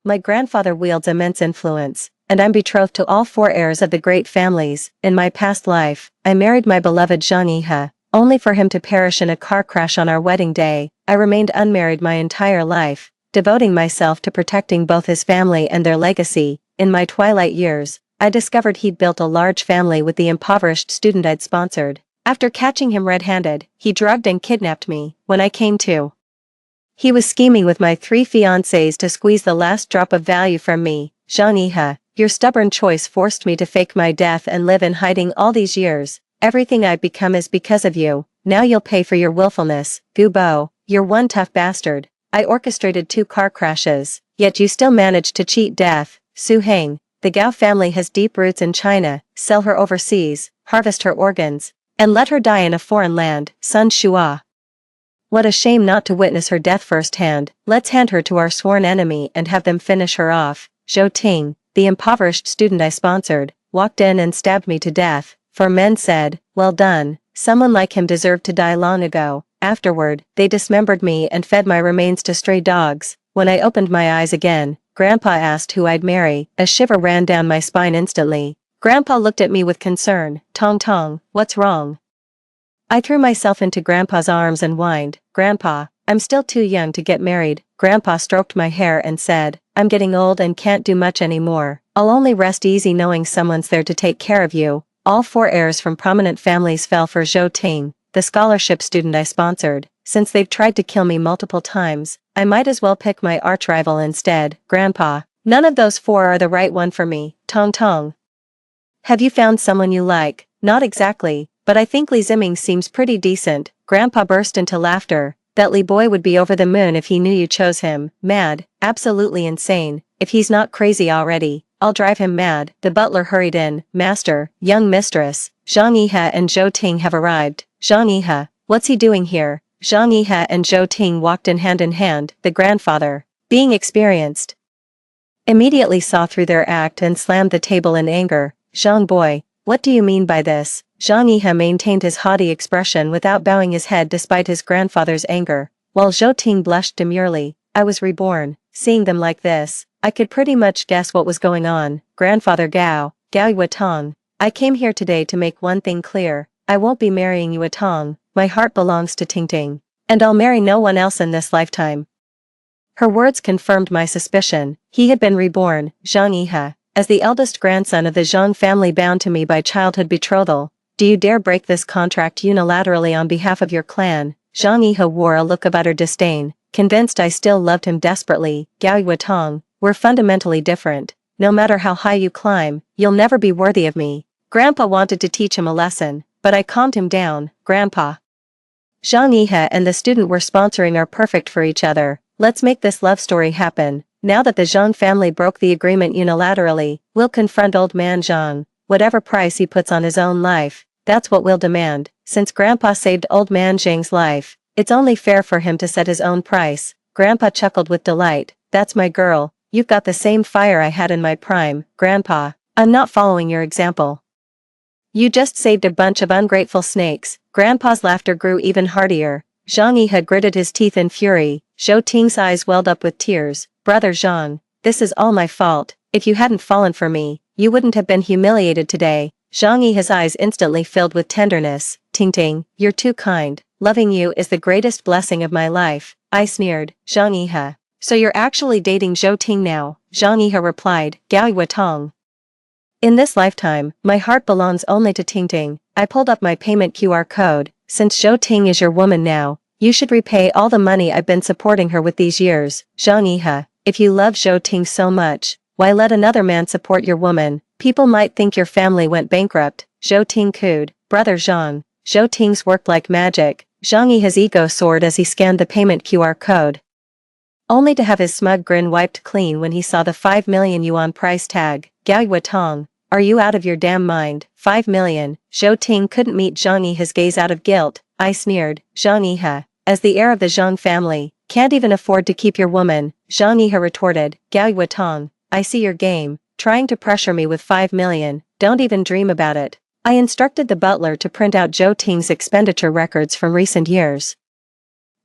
My grandfather wields immense influence, and I'm betrothed to all four heirs of the great families. In my past life, I married my beloved Zhang Yihe, only for him to perish in a car crash on our wedding day. I remained unmarried my entire life, devoting myself to protecting both his family and their legacy. In my twilight years, I discovered he'd built a large family with the impoverished student I'd sponsored. After catching him red-handed, he drugged and kidnapped me. When I came to, he was scheming with my 3 fiancés to squeeze the last drop of value from me. Zhang Yihe, your stubborn choice forced me to fake my death and live in hiding all these years. Everything I've become is because of you. Now you'll pay for your willfulness. Gubo, you're one tough bastard. I orchestrated 2 car crashes, yet you still managed to cheat death. Su Heng, the Gao family has deep roots in China. Sell her overseas, harvest her organs, and let her die in a foreign land. Sun Shua. What a shame not to witness her death firsthand. Let's hand her to our sworn enemy and have them finish her off. Zhou Ting, the impoverished student I sponsored, walked in and stabbed me to death. 4 men said, well done, someone like him deserved to die long ago. Afterward, they dismembered me and fed my remains to stray dogs. When I opened my eyes again, Grandpa asked who I'd marry. A shiver ran down my spine instantly. Grandpa looked at me with concern. Tong Tong, what's wrong? I threw myself into Grandpa's arms and whined, Grandpa, I'm still too young to get married. Grandpa stroked my hair and said, I'm getting old and can't do much anymore. I'll only rest easy knowing someone's there to take care of you. All 4 heirs from prominent families fell for Zhou Ting, the scholarship student I sponsored. Since they've tried to kill me multiple times, I might as well pick my arch-rival instead. Grandpa, none of those 4 are the right one for me. Tong Tong. Have you found someone you like? Not exactly, but I think Li Ziming seems pretty decent. Grandpa burst into laughter. That Li boy would be over the moon if he knew you chose him. Mad, absolutely insane. If he's not crazy already, I'll drive him mad. The butler hurried in. Master, young mistress, Zhang Yihe and Zhou Ting have arrived. Zhang Yihe, what's he doing here? Zhang Yihe and Zhou Ting walked in hand, the grandfather, being experienced, immediately saw through their act and slammed the table in anger. Zhang boy, what do you mean by this? Zhang Yihe maintained his haughty expression without bowing his head despite his grandfather's anger, while Zhou Ting blushed demurely. I was reborn. Seeing them like this, I could pretty much guess what was going on. Grandfather Gao, Gao Yuetong, I came here today to make one thing clear. I won't be marrying Yuetong. My heart belongs to Tingting, and I'll marry no one else in this lifetime. Her words confirmed my suspicion. He had been reborn, Zhang Yihe, as the eldest grandson of the Zhang family bound to me by childhood betrothal. Do you dare break this contract unilaterally on behalf of your clan? Zhang Yihe wore a look of utter disdain, convinced I still loved him desperately. Gao Yuetong, we're fundamentally different. No matter how high you climb, you'll never be worthy of me. Grandpa wanted to teach him a lesson, but I calmed him down. Grandpa, Zhang Yihe and the student we're sponsoring are perfect for each other. Let's make this love story happen. Now that the Zhang family broke the agreement unilaterally, we'll confront old man Zhang. Whatever price he puts on his own life, that's what we'll demand. Since Grandpa saved old man Zhang's life, it's only fair for him to set his own price. Grandpa chuckled with delight. That's my girl. You've got the same fire I had in my prime. Grandpa, I'm not following your example. You just saved a bunch of ungrateful snakes. Grandpa's laughter grew even heartier. Zhang Yihe gritted his teeth in fury. Zhou Ting's eyes welled up with tears. Brother Zhang, this is all my fault. If you hadn't fallen for me, you wouldn't have been humiliated today. Zhang Yihe's eyes instantly filled with tenderness. Tingting, you're too kind. Loving you is the greatest blessing of my life. I sneered. Zhang Yihe, so you're actually dating Zhou Ting now? Zhang Yihe replied. Gao Yuetong. In this lifetime, my heart belongs only to Tingting. I pulled up my payment QR code. Since Zhou Ting is your woman now, you should repay all the money I've been supporting her with these years. Zhang Yihe, if you love Zhou Ting so much, why let another man support your woman? People might think your family went bankrupt. Zhou Ting cooed. Brother Zhang, Zhou Ting's worked like magic. Zhang Yihe's ego soared as he scanned the payment QR code, only to have his smug grin wiped clean when he saw the 5 million yuan price tag. Gao Yuetong, are you out of your damn mind? 5 million. Zhou Ting couldn't meet Zhang Yihe's gaze out of guilt. I sneered. Zhang Yihe, as the heir of the Zhang family, can't even afford to keep your woman. Zhang Yihe retorted. Gao Yuetong, I see your game, trying to pressure me with 5 million. Don't even dream about it. I instructed the butler to print out Zhou Ting's expenditure records from recent years.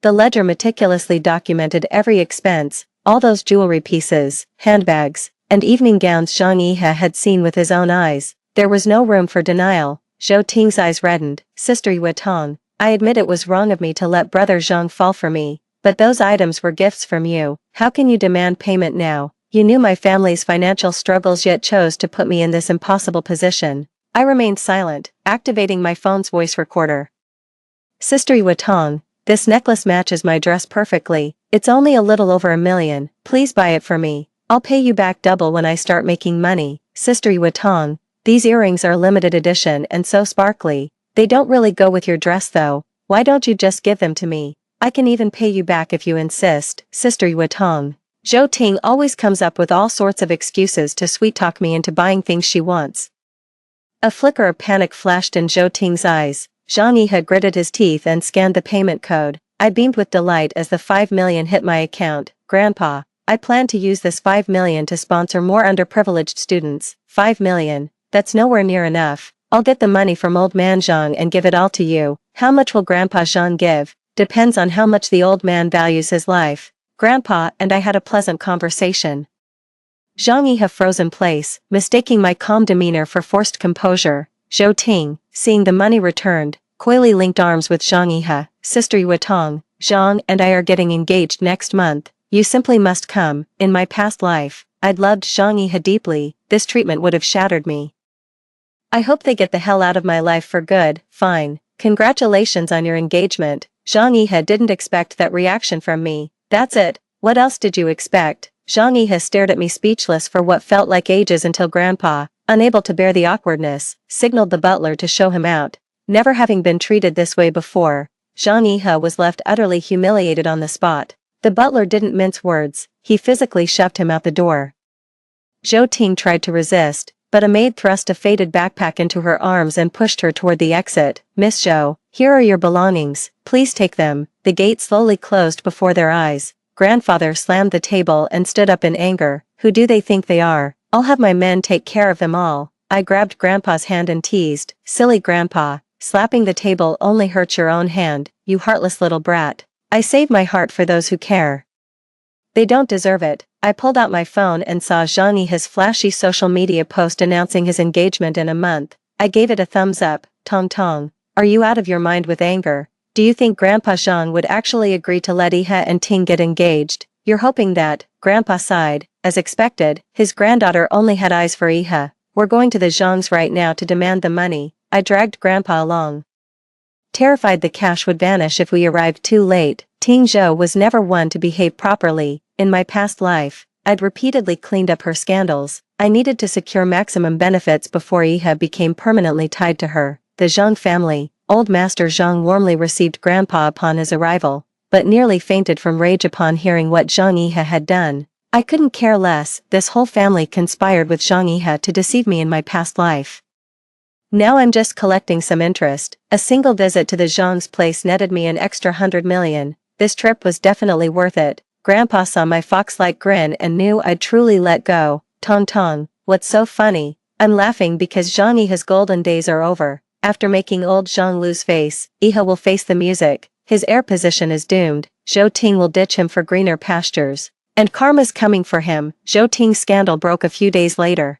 The ledger meticulously documented every expense, All those jewelry pieces, handbags, and evening gowns Zhang Yihe had seen with his own eyes. There was no room for denial. Zhou Ting's eyes reddened. Sister Yutong, I admit it was wrong of me to let brother Zhang fall for me, but those items were gifts from you. How can you demand payment now? You knew my family's financial struggles yet chose to put me in this impossible position. I remained silent, activating my phone's voice recorder. Sister Yutong, this necklace matches my dress perfectly. It's only a little over $1 million. Please buy it for me. I'll pay you back double when I start making money. Sister Yutong, these earrings are limited edition and so sparkly. They don't really go with your dress though. Why don't you just give them to me? I can even pay you back if you insist. Sister Yutong. Zhou Ting always comes up with all sorts of excuses to sweet-talk me into buying things she wants. A flicker of panic flashed in Zhou Ting's eyes. Zhang Yihe gritted his teeth and scanned the payment code. I beamed with delight as the 5 million hit my account. Grandpa, I plan to use this 5 million to sponsor more underprivileged students. 5 million. That's nowhere near enough. I'll get the money from old man Zhang and give it all to you. How much will Grandpa Zhang give? Depends on how much the old man values his life. Grandpa and I had a pleasant conversation. Zhang Yihe froze in place, mistaking my calm demeanor for forced composure. Zhou Ting, seeing the money returned, coyly linked arms with Zhang Yihe. Sister Yutong, Zhang and I are getting engaged next month. You simply must come. In my past life, I'd loved Zhang Yihe deeply. This treatment would have shattered me. I hope they get the hell out of my life for good. Fine. Congratulations on your engagement. Zhang Yihe didn't expect that reaction from me. That's it. What else did you expect? Zhang Yihe stared at me speechless for what felt like ages until Grandpa, unable to bear the awkwardness, signaled the butler to show him out. Never having been treated this way before, Zhang Yihe was left utterly humiliated on the spot. The butler didn't mince words. He physically shoved him out the door. Zhou Ting tried to resist, but a maid thrust a faded backpack into her arms and pushed her toward the exit. Miss Zhou, here are your belongings. Please take them. The gate slowly closed before their eyes. Grandfather slammed the table and stood up in anger. Who do they think they are? I'll have my men take care of them all. I grabbed Grandpa's hand and teased. Silly Grandpa, slapping the table only hurts your own hand, you heartless little brat. I save my heart for those who care. They don't deserve it. I pulled out my phone and saw Zhang Yihe's flashy social media post announcing his engagement in a month. I gave it a thumbs up. Tong Tong, are you out of your mind with anger? Do you think Grandpa Zhang would actually agree to let Yihe and Ting get engaged? You're hoping that. Grandpa sighed. As expected, his granddaughter only had eyes for Yihe. We're going to the Zhangs right now to demand the money. I dragged Grandpa along. Terrified the cash would vanish if we arrived too late, Ting Zhou was never one to behave properly. In my past life, I'd repeatedly cleaned up her scandals. I needed to secure maximum benefits before Yihe became permanently tied to her. The Zhang family, old Master Zhang warmly received Grandpa upon his arrival, but nearly fainted from rage upon hearing what Zhang Yihe had done. I couldn't care less. This whole family conspired with Zhang Yihe to deceive me in my past life. Now I'm just collecting some interest. A single visit to the Zhang's place netted me an extra 100 million. This trip was definitely worth it. Grandpa saw my fox-like grin and knew I'd truly let go. Tong Tong, what's so funny? I'm laughing because Zhang Yihe's golden days are over. After making old Zhang lose face, Yihe will face the music. His heir position is doomed. Zhou Ting will ditch him for greener pastures. And karma's coming for him. Zhou Ting's scandal broke a few days later.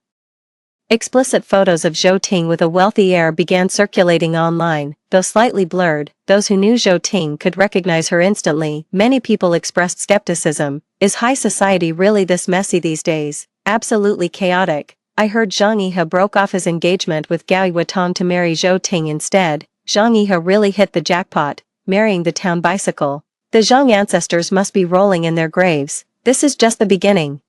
Explicit photos of Zhou Ting with a wealthy heir began circulating online. Though slightly blurred, those who knew Zhou Ting could recognize her instantly. Many people expressed skepticism. Is high society really this messy these days? Absolutely chaotic. I heard Zhang Yihe broke off his engagement with Gao Yutong to marry Zhou Ting instead. Zhang Yihe really hit the jackpot, marrying the town bicycle. The Zhang ancestors must be rolling in their graves. This is just the beginning.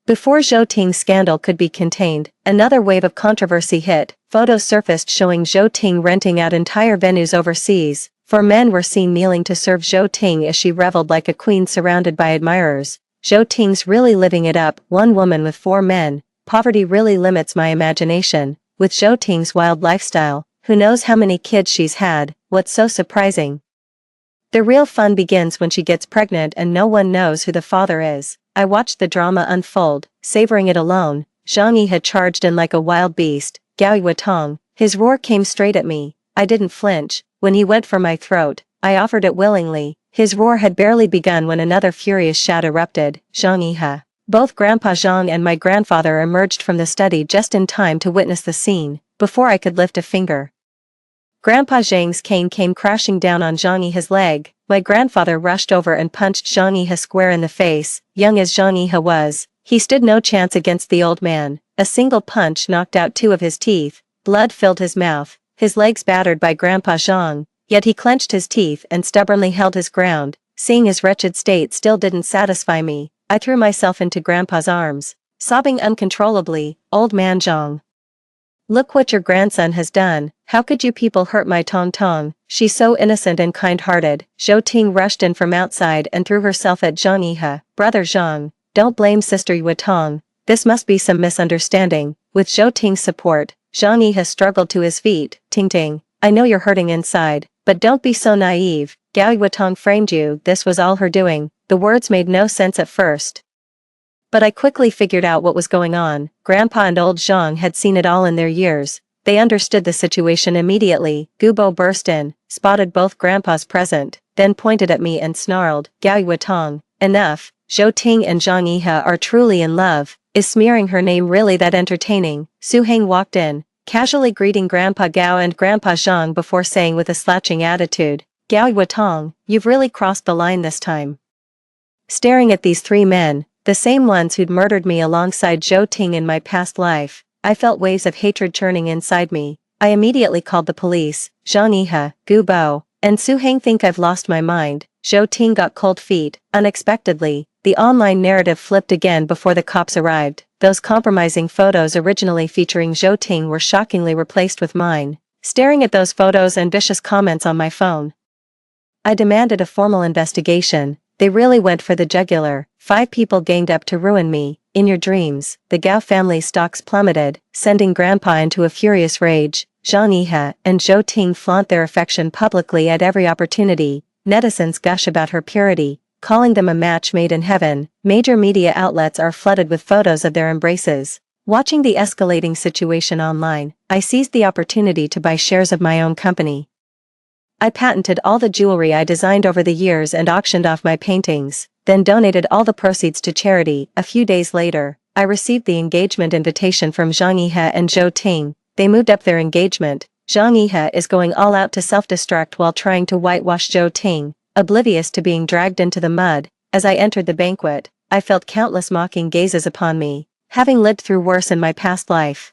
Before Zhou Ting's scandal could be contained, another wave of controversy hit. Photos surfaced showing Zhou Ting renting out entire venues overseas. 4 men were seen kneeling to serve Zhou Ting as she reveled like a queen surrounded by admirers. Zhou Ting's really living it up. 1 woman with 4 men. Poverty really limits my imagination. With Zhou Ting's wild lifestyle, who knows how many kids she's had? What's so surprising? The real fun begins when she gets pregnant and no one knows who the father is. I watched the drama unfold, savoring it alone. Zhang Yihe had charged in like a wild beast. Gao Yutong, his roar came straight at me. I didn't flinch. When he went for my throat, I offered it willingly. His roar had barely begun when another furious shout erupted, "Zhang Yihe!" Both Grandpa Zhang and my grandfather emerged from the study just in time to witness the scene, before I could lift a finger. Grandpa Zhang's cane came crashing down on Zhang Yihe's leg. My grandfather rushed over and punched Zhang Yihe square in the face. Young as Zhang Yihe was, he stood no chance against the old man. A single punch knocked out 2 of his teeth, blood filled his mouth, his legs battered by Grandpa Zhang, yet he clenched his teeth and stubbornly held his ground. Seeing his wretched state still didn't satisfy me, I threw myself into Grandpa's arms, sobbing uncontrollably, "Old man Zhang. Look what your grandson has done. How could you people hurt my Tong Tong? She's so innocent and kind-hearted." Zhou Ting rushed in from outside and threw herself at Zhang Yihe. "Brother Zhang, don't blame Sister Yue Tong. This must be some misunderstanding." With Zhou Ting's support, Zhang Yihe struggled to his feet. "Ting Ting, I know you're hurting inside, but don't be so naive. Gao Yue Tong framed you. This was all her doing." The words made no sense at first, but I quickly figured out what was going on. Grandpa and old Zhang had seen it all in their years. They understood the situation immediately. Gubo burst in, spotted both grandpas present, then pointed at me and snarled, "Gao Yue Tong, enough. Zhou Ting and Zhang Yihe are truly in love. Is smearing her name really that entertaining?" Su Heng walked in, casually greeting Grandpa Gao and Grandpa Zhang before saying with a slouching attitude, "Gao Yue Tong, you've really crossed the line this time." Staring at these 3 men, the same ones who'd murdered me alongside Zhou Ting in my past life, I felt waves of hatred churning inside me. I immediately called the police. "Zhang Yihe, Gu Bo, and Su Heng think I've lost my mind." Zhou Ting got cold feet. Unexpectedly, the online narrative flipped again before the cops arrived. Those compromising photos originally featuring Zhou Ting were shockingly replaced with mine. Staring at those photos and vicious comments on my phone, I demanded a formal investigation. They really went for the jugular. 5 people ganged up to ruin me. In your dreams, the Gao family's stocks plummeted, sending Grandpa into a furious rage. Zhang Yihe and Zhou Ting flaunt their affection publicly at every opportunity. Netizens gush about her purity, calling them a match made in heaven. Major media outlets are flooded with photos of their embraces. Watching the escalating situation online, I seized the opportunity to buy shares of my own company. I patented all the jewelry I designed over the years and auctioned off my paintings, then donated all the proceeds to charity. A few days later, I received the engagement invitation from Zhang Yihe and Zhou Ting. They moved up their engagement. Zhang Yihe is going all out to self-destruct while trying to whitewash Zhou Ting, oblivious to being dragged into the mud. As I entered the banquet, I felt countless mocking gazes upon me. Having lived through worse in my past life,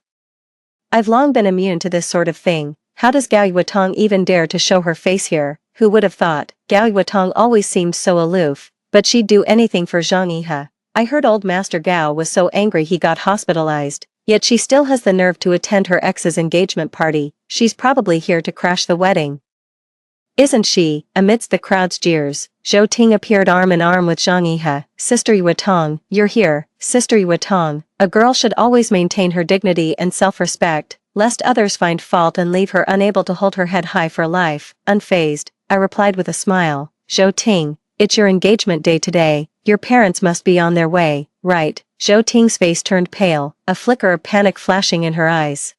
I've long been immune to this sort of thing. How does Gao Yue Tong even dare to show her face here? Who would have thought? Gao Yue Tong always seemed so aloof, but she'd do anything for Zhang Yihe. I heard old Master Gao was so angry he got hospitalized, yet she still has the nerve to attend her ex's engagement party. She's probably here to crash the wedding, isn't she? Amidst the crowd's jeers, Zhou Ting appeared arm in arm with Zhang Yihe. "Sister Yue Tong, you're here." Sister Yue Tong, a girl should always maintain her dignity and self-respect, lest others find fault and leave her unable to hold her head high for life. Unfazed, I replied with a smile, "Zhou Ting, it's your engagement day today. Your parents must be on their way, right?" Zhou Ting's face turned pale, a flicker of panic flashing in her eyes.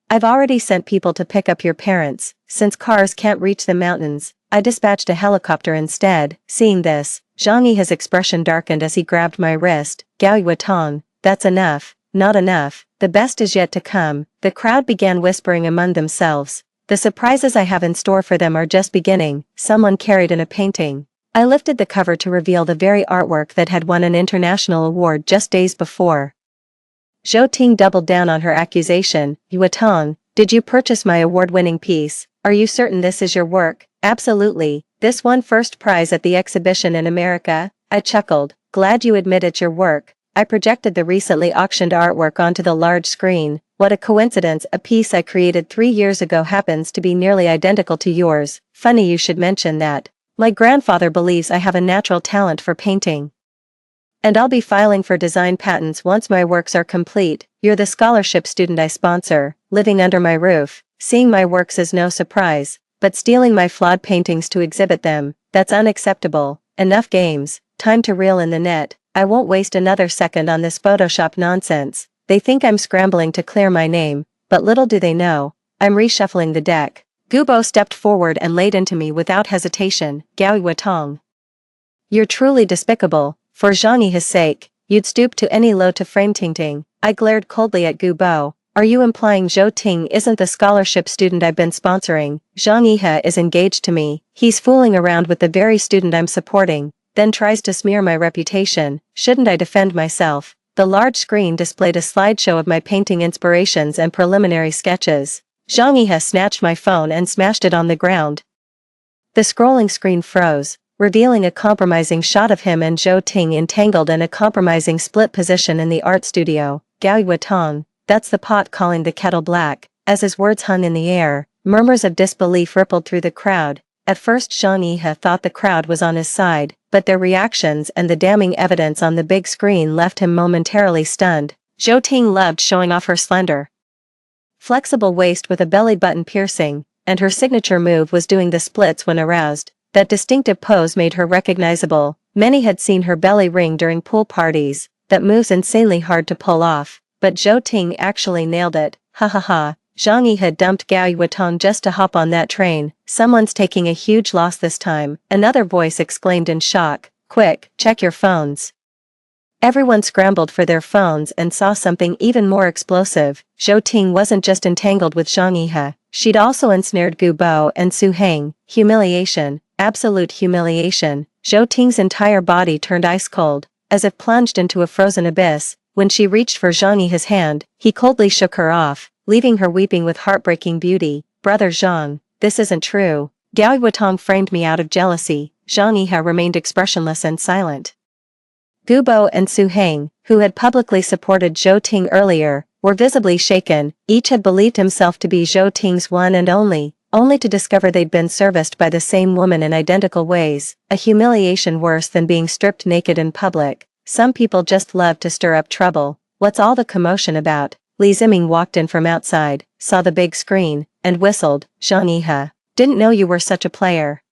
"I've already sent people to pick up your parents. Since cars can't reach the mountains, I dispatched a helicopter instead." Seeing this, Zhang Yihe's expression darkened as he grabbed my wrist. "Gao Yue Tong, that's enough." "Not enough, the best is yet to come." The crowd began whispering among themselves. "The surprises I have in store for them are just beginning." Someone carried in a painting. I lifted the cover to reveal the very artwork that had won an international award just days before. Zhou Ting doubled down on her accusation. "Yue Tong, did you purchase my award-winning piece? Are you certain this is your work?" "Absolutely, this won first prize at the exhibition in America." I chuckled. "Glad you admit it's your work." I projected the recently auctioned artwork onto the large screen. "What a coincidence, a piece I created 3 years ago happens to be nearly identical to yours. Funny you should mention that. My grandfather believes I have a natural talent for painting, and I'll be filing for design patents once my works are complete." "You're the scholarship student I sponsor, living under my roof. Seeing my works is no surprise, but stealing my flawed paintings to exhibit them, that's unacceptable." Enough games, time to reel in the net. I won't waste another second on this Photoshop nonsense. They think I'm scrambling to clear my name, but little do they know, I'm reshuffling the deck. Gubo stepped forward and laid into me without hesitation. Gaoi Watong. You're truly despicable. For Zhang sake, you'd stoop to any low to frame Tingting. I glared coldly at Gubo. Are you implying Zhou Ting isn't the scholarship student I've been sponsoring? Zhang Yihe is engaged to me. He's fooling around with the very student I'm supporting, then tries to smear my reputation. Shouldn't I defend myself? The large screen displayed a slideshow of my painting inspirations and preliminary sketches. Zhang Yihe snatched my phone and smashed it on the ground. The scrolling screen froze, revealing a compromising shot of him and Zhou Ting entangled in a compromising split position in the art studio. Gaoi Watong. That's the pot calling the kettle black. As his words hung in the air, murmurs of disbelief rippled through the crowd. At first Zhang Yihe thought the crowd was on his side, but their reactions and the damning evidence on the big screen left him momentarily stunned. Zhou Ting loved showing off her slender, flexible waist with a belly button piercing, and her signature move was doing the splits when aroused. That distinctive pose made her recognizable. Many had seen her belly ring during pool parties. That move's insanely hard to pull off. But Zhou Ting actually nailed it. Ha ha ha. Zhang Yi had dumped Gaoi Watong just to hop on that train. Someone's taking a huge loss this time. Another voice exclaimed in shock. Quick, check your phones. Everyone scrambled for their phones and saw something even more explosive. Zhou Ting wasn't just entangled with Zhang Yihe. She'd also ensnared Gu Bo and Su Heng. Humiliation. Absolute humiliation. Zhou Ting's entire body turned ice cold, as if plunged into a frozen abyss. When she reached for Zhang Yihe's hand, he coldly shook her off, leaving her weeping with heartbreaking beauty. Brother Zhang, this isn't true. Gaoi Watong framed me out of jealousy. Zhang Yihe remained expressionless and silent. Gu Bo and Su Heng, who had publicly supported Zhou Ting earlier, were visibly shaken. Each had believed himself to be Zhou Ting's one and only to discover they'd been serviced by the same woman in identical ways, a humiliation worse than being stripped naked in public. Some people just love to stir up trouble. What's all the commotion about? Li Ziming walked in from outside, saw the big screen, and whistled. Zhang Yihe, didn't know you were such a player.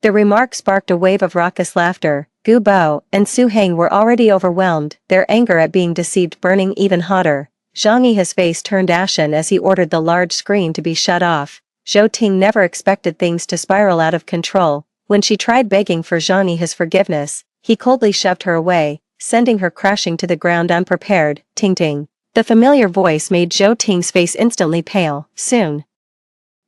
The remark sparked a wave of raucous laughter. Gu Bo and Su Heng were already overwhelmed, their anger at being deceived burning even hotter. Zhang Yihe's face turned ashen as he ordered the large screen to be shut off. Zhou Ting never expected things to spiral out of control. When she tried begging for Zhang Yihe's forgiveness, he coldly shoved her away, sending her crashing to the ground unprepared. Ting Ting. The familiar voice made Zhou Ting's face instantly pale. Soon,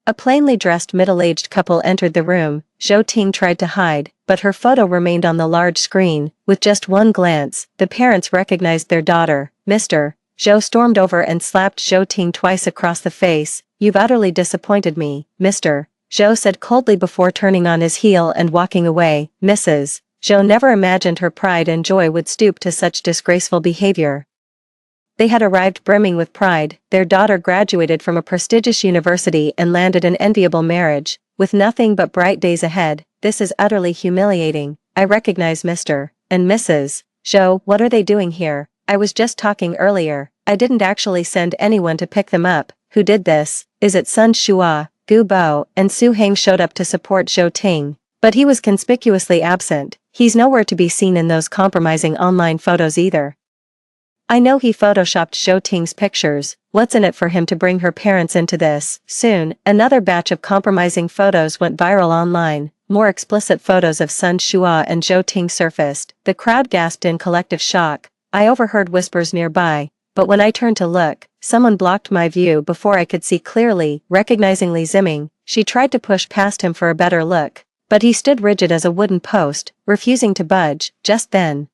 a plainly dressed middle-aged couple entered the room. Zhou Ting tried to hide, but her photo remained on the large screen. With just one glance, the parents recognized their daughter. Mr. Zhou stormed over and slapped Zhou Ting twice across the face. You've utterly disappointed me, Mr. Zhou said coldly before turning on his heel and walking away. Mrs. Zhou never imagined her pride and joy would stoop to such disgraceful behavior. They had arrived brimming with pride. Their daughter graduated from a prestigious university and landed an enviable marriage, with nothing but bright days ahead. This is utterly humiliating. I recognize Mr. and Mrs. Zhou. What are they doing here? I was just talking earlier. I didn't actually send anyone to pick them up. Who did this? Is it Sun Shua? Gu Bo and Su Heng showed up to support Zhou Ting, but he was conspicuously absent. He's nowhere to be seen in those compromising online photos either. I know he photoshopped Zhou Ting's pictures. What's in it for him to bring her parents into this? Soon, another batch of compromising photos went viral online. More explicit photos of Sun Shua and Zhou Ting surfaced. The crowd gasped in collective shock. I overheard whispers nearby, but when I turned to look, someone blocked my view before I could see clearly. Recognizing Li Ziming, she tried to push past him for a better look, but he stood rigid as a wooden post, refusing to budge. Just then,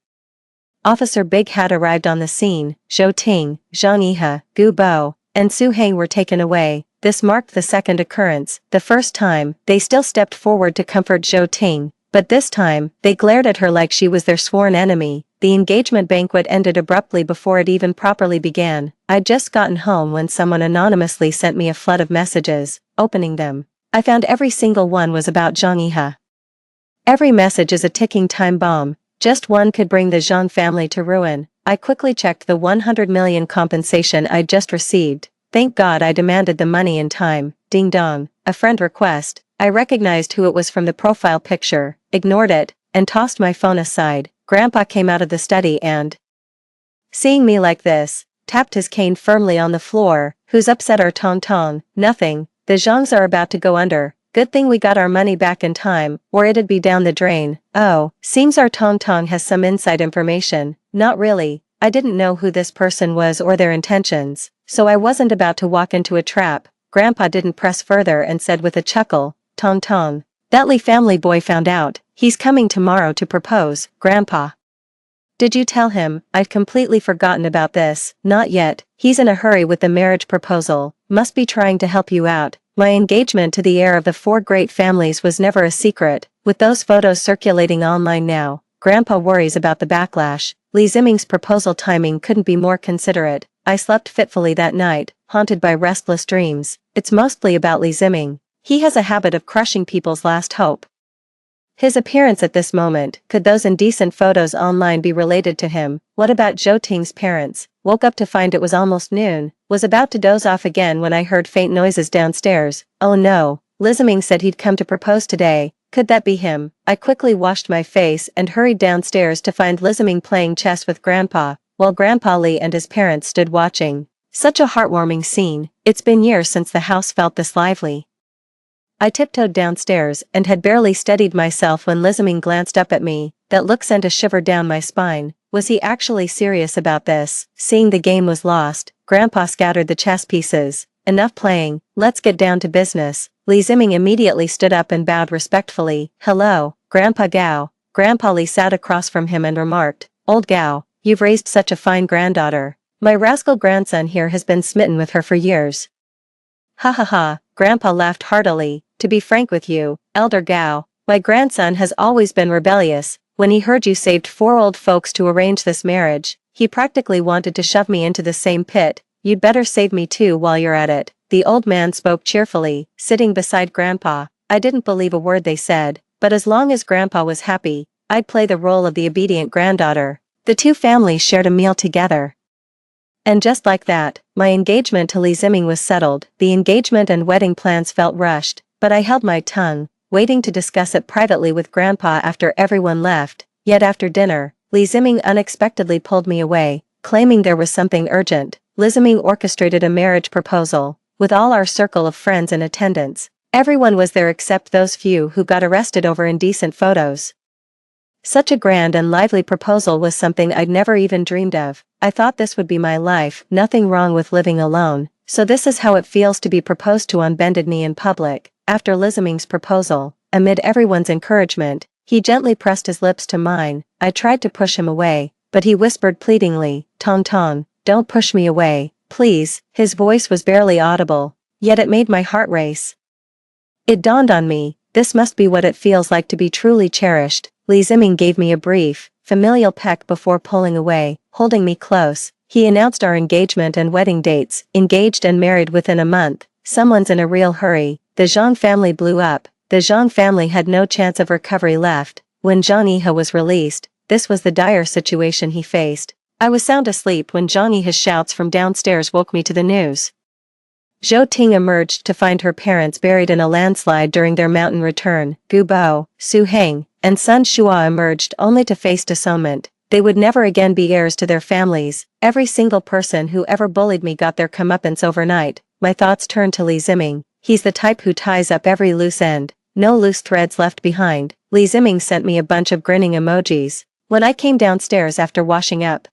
Officer Big Hat arrived on the scene. Zhou Ting, Zhang Yihe, Gu Bo, and Su Heng were taken away. This marked the second occurrence. The first time, they still stepped forward to comfort Zhou Ting, but this time, they glared at her like she was their sworn enemy. The engagement banquet ended abruptly before it even properly began. I'd just gotten home when someone anonymously sent me a flood of messages. Opening them, I found every single one was about Zhang Yihe. Every message is a ticking time bomb. Just one could bring the Zhang family to ruin. I quickly checked the 100 million compensation I'd just received. Thank God I demanded the money in time. Ding dong, a friend request. I recognized who it was from the profile picture, ignored it, and tossed my phone aside. Grandpa came out of the study and, seeing me like this, tapped his cane firmly on the floor. Who's upset our Tong Tong? Nothing. the Zhangs are about to go under. Good thing we got our money back in time, or it'd be down the drain. Oh, seems our Tong Tong has some inside information. Not really. I didn't know who this person was or their intentions, so I wasn't about to walk into a trap. Grandpa didn't press further and said with a chuckle, Tong Tong. That Li family boy found out. He's coming tomorrow to propose, Grandpa. Did you tell him? I'd completely forgotten about this. Not yet. He's in a hurry with the marriage proposal. Must be trying to help you out. My engagement to the heir of the 4 great families was never a secret. With those photos circulating online now, Grandpa worries about the backlash. Li Ziming's proposal timing couldn't be more considerate. I slept fitfully that night, haunted by restless dreams. It's mostly about Li Ziming. He has a habit of crushing people's last hope. His appearance at this moment, could those indecent photos online be related to him? What about Zhou Ting's parents? Woke up to find it was almost noon, was about to doze off again when I heard faint noises downstairs. Oh no, Li Ziming said he'd come to propose today. Could that be him? I quickly washed my face and hurried downstairs to find Li Ziming playing chess with Grandpa, while Grandpa Li and his parents stood watching. Such a heartwarming scene. It's been years since the house felt this lively. I tiptoed downstairs and had barely steadied myself when Li Ziming glanced up at me. That look sent a shiver down my spine. Was he actually serious about this? Seeing the game was lost, Grandpa scattered the chess pieces. Enough playing, let's get down to business. Li Ziming immediately stood up and bowed respectfully. Hello, Grandpa Gao. Grandpa Li sat across from him and remarked, Old Gao, you've raised such a fine granddaughter. My rascal grandson here has been smitten with her for years. Ha ha ha, Grandpa laughed heartily. To be frank with you, Elder Gao, my grandson has always been rebellious. When he heard you saved 4 old folks to arrange this marriage, he practically wanted to shove me into the same pit. You'd better save me too while you're at it. The old man spoke cheerfully, sitting beside Grandpa. I didn't believe a word they said, but as long as Grandpa was happy, I'd play the role of the obedient granddaughter. The 2 families shared a meal together. And just like that, my engagement to Li Ziming was settled. The engagement and wedding plans felt rushed, but I held my tongue, waiting to discuss it privately with Grandpa after everyone left. Yet after dinner, Li Ziming unexpectedly pulled me away, claiming there was something urgent. Li Ziming orchestrated a marriage proposal, with all our circle of friends in attendance. Everyone was there except those few who got arrested over indecent photos. Such a grand and lively proposal was something I'd never even dreamed of. I thought this would be my life, nothing wrong with living alone. So this is how it feels to be proposed to on bended knee in public. After Li Ziming's proposal, amid everyone's encouragement, he gently pressed his lips to mine. I tried to push him away, but he whispered pleadingly, Tong Tong, don't push me away, please. His voice was barely audible, yet it made my heart race. It dawned on me, this must be what it feels like to be truly cherished. Li Ziming gave me a brief, familial peck before pulling away, holding me close. He announced our engagement and wedding dates, engaged and married within a month. Someone's in a real hurry. The Zhang family blew up. The Zhang family had no chance of recovery left. When Zhang Yihe was released, this was the dire situation he faced. I was sound asleep when Zhang Yihe's shouts from downstairs woke me to the news. Zhou Ting emerged to find her parents buried in a landslide during their mountain return. Gu Bo, Su Heng, and Sun Shua emerged only to face disownment. They would never again be heirs to their families. Every single person who ever bullied me got their comeuppance overnight. My thoughts turned to Li Ziming. He's the type who ties up every loose end. No loose threads left behind. Li Ziming sent me a bunch of grinning emojis. When I came downstairs after washing up,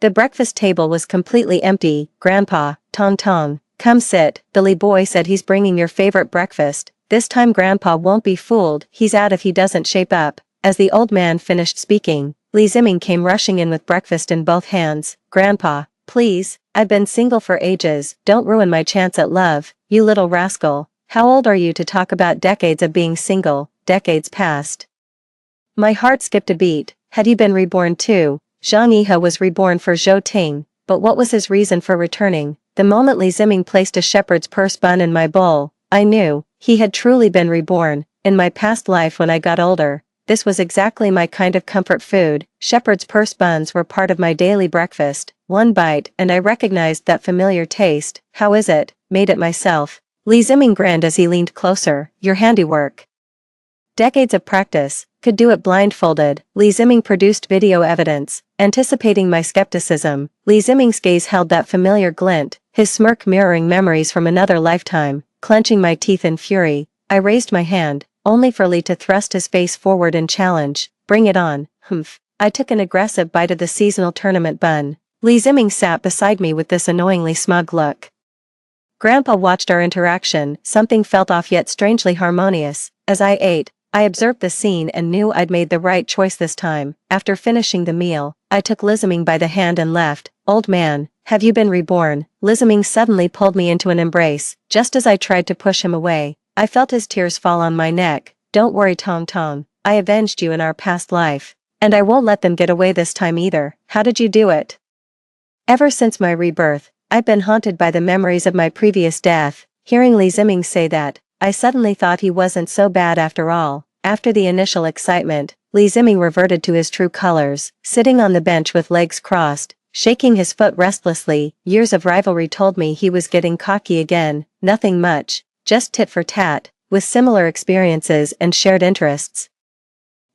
the breakfast table was completely empty. Grandpa, Tong Tong, come sit. The Li boy said he's bringing your favorite breakfast. This time Grandpa won't be fooled. He's out if he doesn't shape up. As the old man finished speaking, Li Ziming came rushing in with breakfast in both hands. Grandpa, please, I've been single for ages. Don't ruin my chance at love, you little rascal. How old are you to talk about decades of being single? Decades past. My heart skipped a beat. Had he been reborn too? Zhang Yihe was reborn for Zhou Ting, but what was his reason for returning? The moment Li Ziming placed a shepherd's purse bun in my bowl, I knew he had truly been reborn. In my past life when I got older, this was exactly my kind of comfort food. Shepherd's purse buns were part of my daily breakfast. One bite and I recognized that familiar taste. How is it? Made it myself. Li Ziming grinned as he leaned closer. Your handiwork. Decades of practice. Could do it blindfolded. Li Ziming produced video evidence. Anticipating my skepticism, Li Ziming's gaze held that familiar glint, his smirk mirroring memories from another lifetime. Clenching my teeth in fury, I raised my hand, only for Lee to thrust his face forward in challenge. Bring it on, humph. I took an aggressive bite of the seasonal tournament bun. Lee Zimming sat beside me with this annoyingly smug look. Grandpa watched our interaction. Something felt off yet strangely harmonious. As I ate, I observed the scene and knew I'd made the right choice this time. After finishing the meal, I took Lee Zimming by the hand and left. Old man, have you been reborn? Lee Zimming suddenly pulled me into an embrace. Just as I tried to push him away, I felt his tears fall on my neck. Don't worry, Tong Tong. I avenged you in our past life. And I won't let them get away this time either. How did you do it? Ever since my rebirth, I've been haunted by the memories of my previous death. Hearing Lee Zimming say that, I suddenly thought he wasn't so bad after all. After the initial excitement, Lee Zimming reverted to his true colors, sitting on the bench with legs crossed, shaking his foot restlessly. Years of rivalry told me he was getting cocky again. Nothing much, just tit for tat, with similar experiences and shared interests.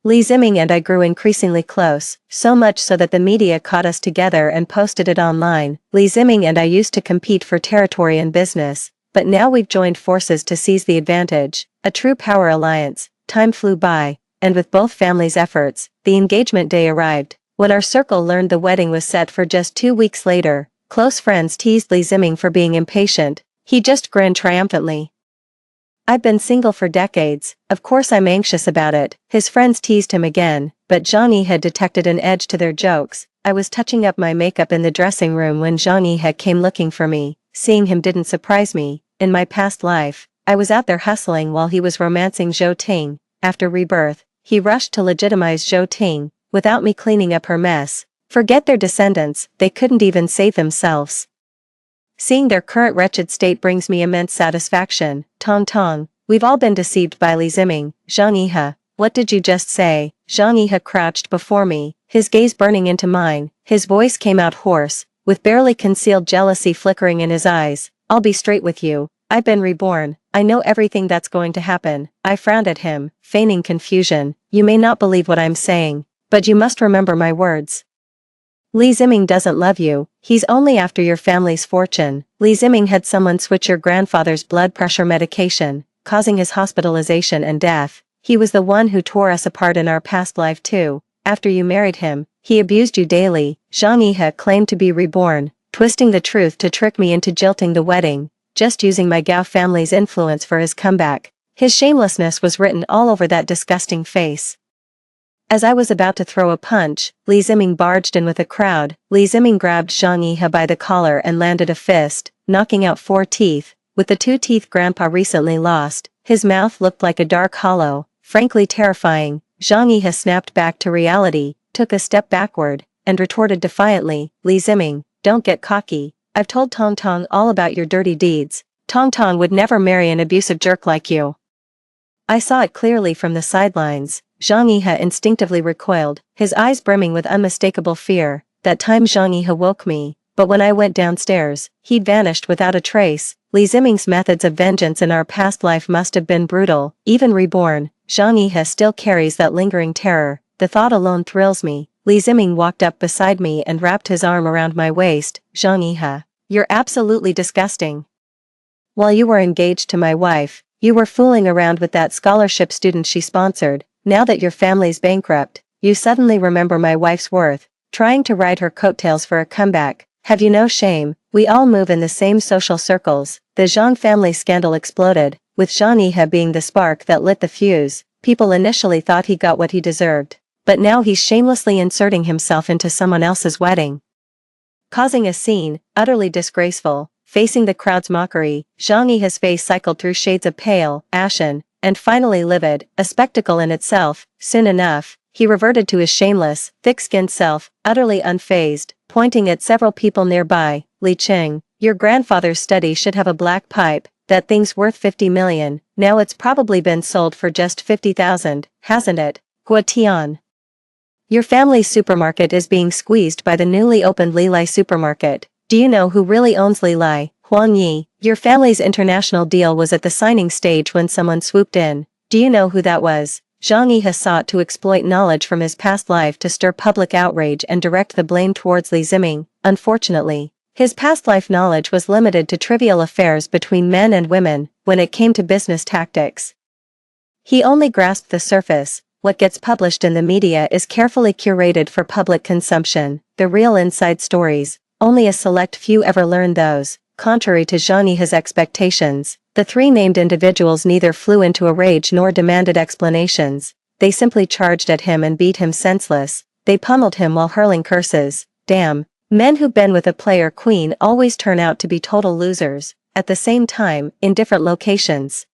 Lee Zimming and I grew increasingly close, so much so that the media caught us together and posted it online. Lee Zimming and I used to compete for territory and business, but now we've joined forces to seize the advantage. A true power alliance. Time flew by, and with both families' efforts, the engagement day arrived. When our circle learned the wedding was set for just 2 weeks later, close friends teased Lee Zimming for being impatient. He just grinned triumphantly. I've been single for decades, of course I'm anxious about it. His friends teased him again, but Johnny had detected an edge to their jokes. I was touching up my makeup in the dressing room when Johnny had came looking for me. Seeing him didn't surprise me. In my past life, I was out there hustling while he was romancing Zhou Ting. After rebirth, he rushed to legitimize Zhou Ting, without me cleaning up her mess. Forget their descendants, they couldn't even save themselves. Seeing their current wretched state brings me immense satisfaction. Tong Tong, we've all been deceived by Lee Zimming. Zhang Yihe, what did you just say? Zhang Yihe crouched before me, his gaze burning into mine. His voice came out hoarse, with barely concealed jealousy flickering in his eyes. I'll be straight with you. I've been reborn. I know everything that's going to happen. I frowned at him, feigning confusion. You may not believe what I'm saying, but you must remember my words. Lee Zimming doesn't love you, he's only after your family's fortune. Lee Zimming had someone switch your grandfather's blood pressure medication, causing his hospitalization and death. He was the one who tore us apart in our past life too. After you married him, he abused you daily. Zhang Yihe claimed to be reborn, twisting the truth to trick me into jilting the wedding, just using my Gao family's influence for his comeback. His shamelessness was written all over that disgusting face. As I was about to throw a punch, Lee Zimming barged in with a crowd. Lee Zimming grabbed Zhang Yihe by the collar and landed a fist, knocking out 4 teeth. With the 2 teeth Grandpa recently lost, his mouth looked like a dark hollow, frankly terrifying. Zhang Yihe snapped back to reality, took a step backward, and retorted defiantly, Lee Zimming, don't get cocky. I've told Tong Tong all about your dirty deeds. Tong Tong would never marry an abusive jerk like you. I saw it clearly from the sidelines. Zhang Yihe instinctively recoiled, his eyes brimming with unmistakable fear. That time Zhang Yihe woke me, but when I went downstairs, he'd vanished without a trace. Lee Zimming's methods of vengeance in our past life must have been brutal. Even reborn, Zhang Yihe still carries that lingering terror. The thought alone thrills me. Lee Zimming walked up beside me and wrapped his arm around my waist. Zhang Yihe, you're absolutely disgusting. While you were engaged to my wife, you were fooling around with that scholarship student she sponsored. Now that your family's bankrupt, you suddenly remember my wife's worth, trying to ride her coattails for a comeback. Have you no shame? We all move in the same social circles. The Zhang family scandal exploded, with Zhang Yihe being the spark that lit the fuse. People initially thought he got what he deserved, but now he's shamelessly inserting himself into someone else's wedding, causing a scene, utterly disgraceful. Facing the crowd's mockery, Zhang Yihe's face cycled through shades of pale, ashen, and finally livid, a spectacle in itself. Soon enough, he reverted to his shameless, thick-skinned self, utterly unfazed, pointing at several people nearby. Li Qing, your grandfather's study should have a black pipe. That thing's worth 50 million, now it's probably been sold for just 50,000, hasn't it? Gua Tian. Your family's supermarket is being squeezed by the newly opened Lilai supermarket. Do you know who really owns Lilai? Huang Yi. Your family's international deal was at the signing stage when someone swooped in. Do you know who that was? Zhang Yihe sought to exploit knowledge from his past life to stir public outrage and direct the blame towards Lee Zimming. Unfortunately, his past life knowledge was limited to trivial affairs between men and women. when it came to business tactics. He only grasped the surface. What gets published in the media is carefully curated for public consumption. The real inside stories, only a select few ever learn those. Contrary to Jean-Yves' expectations, the three named individuals neither flew into a rage nor demanded explanations. They simply charged at him and beat him senseless. They pummeled him while hurling curses. Damn. Men who've been with a player queen always turn out to be total losers. At the same time, in different locations.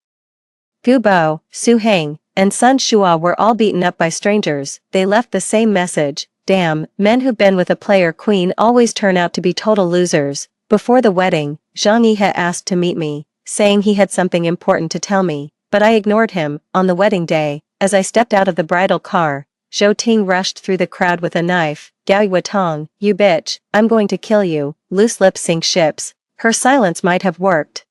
Gu Bo, Su Heng, and Sun Shua were all beaten up by strangers. They left the same message. Damn, men who've been with a player queen always turn out to be total losers. Before the wedding, Zhang Yi had asked to meet me, saying he had something important to tell me, but I ignored him. On the wedding day, as I stepped out of the bridal car, Zhou Ting rushed through the crowd with a knife. Gao Yuetong, you bitch, I'm going to kill you. Loose lips sink ships. Her silence might have worked.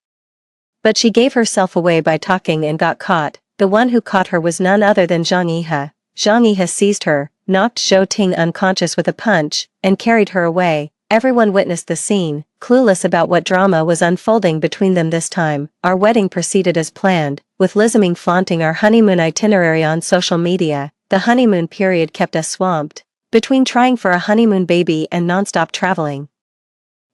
But she gave herself away by talking and got caught. The one who caught her was none other than Zhang Yihe. Zhang Yihe seized her, knocked Zhou Ting unconscious with a punch, and carried her away. Everyone witnessed the scene, clueless about what drama was unfolding between them this time. Our wedding proceeded as planned, with Liz Ming flaunting our honeymoon itinerary on social media. The honeymoon period kept us swamped, between trying for a honeymoon baby and non-stop traveling.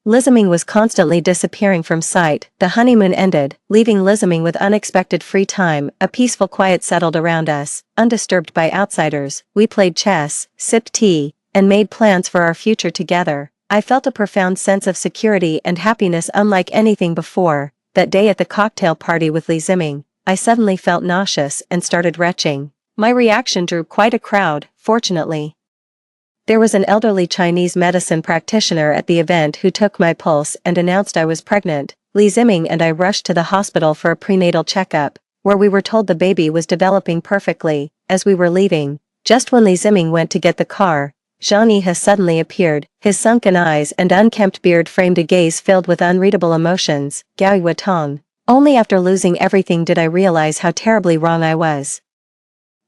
Liz Ming was constantly disappearing from sight. The honeymoon ended, leaving Liz Ming with unexpected free time. A peaceful quiet settled around us, undisturbed by outsiders. We played chess, sipped tea, and made plans for our future together. I felt a profound sense of security and happiness unlike anything before. That day at the cocktail party with Li Ziming, I suddenly felt nauseous and started retching. My reaction drew quite a crowd, fortunately. There was an elderly Chinese medicine practitioner at the event who took my pulse and announced I was pregnant. Li Ziming and I rushed to the hospital for a prenatal checkup, where we were told the baby was developing perfectly. As we were leaving, just when Li Ziming went to get the car, Zhang Yihe suddenly appeared. His sunken eyes and unkempt beard framed a gaze filled with unreadable emotions. Gao Yuetong. Only after losing everything did I realize how terribly wrong I was.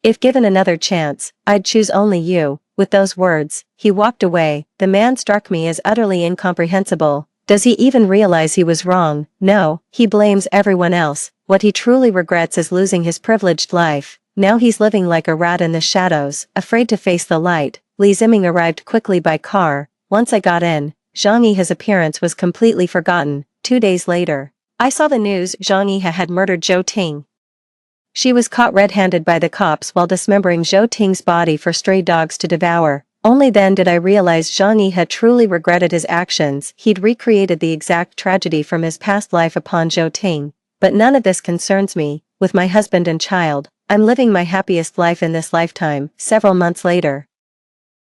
If given another chance, I'd choose only you. With those words, he walked away. The man struck me as utterly incomprehensible. Does he even realize he was wrong? No, he blames everyone else. What he truly regrets is losing his privileged life. Now he's living like a rat in the shadows, afraid to face the light. Li Ziming arrived quickly by car. Once I got in, Zhang Yihe's appearance was completely forgotten. 2 days later, I saw the news Zhang Yihe had murdered Zhou Ting. She was caught red-handed by the cops while dismembering Zhou Ting's body for stray dogs to devour. Only then did I realize Zhang Yihe truly regretted his actions. He'd recreated the exact tragedy from his past life upon Zhou Ting. But none of this concerns me. With my husband and child, I'm living my happiest life in this lifetime. Several months later,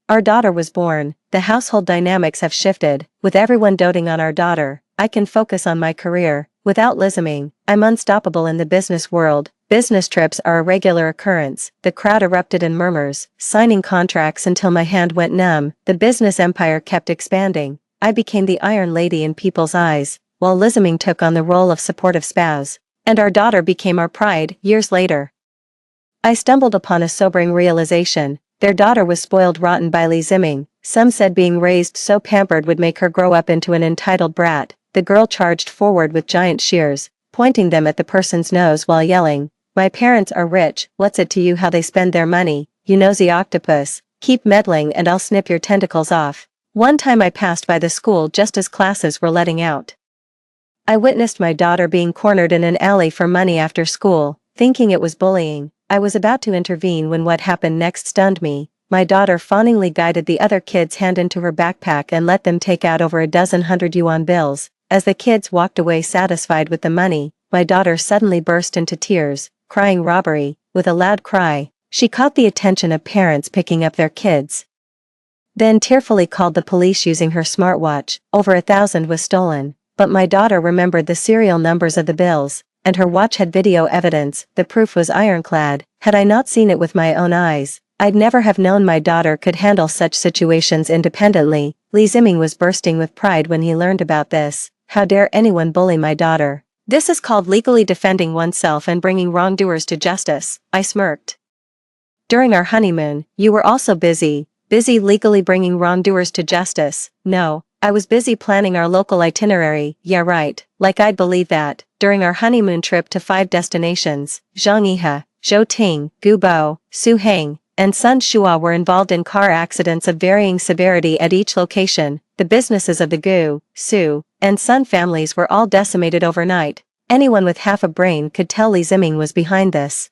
our daughter was born. The household dynamics have shifted. With everyone doting on our daughter, I can focus on my career. Without Liz Ming, I'm unstoppable in the business world. Business trips are a regular occurrence. The crowd erupted in murmurs, signing contracts until my hand went numb. The business empire kept expanding. I became the Iron Lady in people's eyes, while Liz Ming took on the role of supportive spouse. And our daughter became our pride. Years later, I stumbled upon a sobering realization. Their daughter was spoiled rotten by Li Ziming. Some said being raised so pampered would make her grow up into an entitled brat. The girl charged forward with giant shears, pointing them at the person's nose while yelling, "My parents are rich, what's it to you how they spend their money, you nosy octopus, keep meddling and I'll snip your tentacles off." One time I passed by the school just as classes were letting out. I witnessed my daughter being cornered in an alley for money after school, thinking it was bullying. I was about to intervene when what happened next stunned me. My daughter fawningly guided the other kids' hand into her backpack and let them take out over a dozen 100 yuan bills. As the kids walked away satisfied with the money, my daughter suddenly burst into tears, crying robbery. With a loud cry, she caught the attention of parents picking up their kids. Then tearfully called the police using her smartwatch. Over 1,000 was stolen, but my daughter remembered the serial numbers of the bills, and her watch had video evidence. The proof was ironclad. Had I not seen it with my own eyes, I'd never have known my daughter could handle such situations independently. Li Ziming was bursting with pride when he learned about this. How dare anyone bully my daughter? This is called legally defending oneself and bringing wrongdoers to justice. I smirked. During our honeymoon, you were also busy legally bringing wrongdoers to justice. No, I was busy planning our local itinerary, yeah right, like I'd believe that. During our honeymoon trip to 5 destinations, Zhang Yihe, Zhou Ting, Gu Bo, Su Heng, and Sun Shua were involved in car accidents of varying severity at each location. The businesses of the Gu, Su, and Sun families were all decimated overnight. Anyone with half a brain could tell Li Ziming was behind this.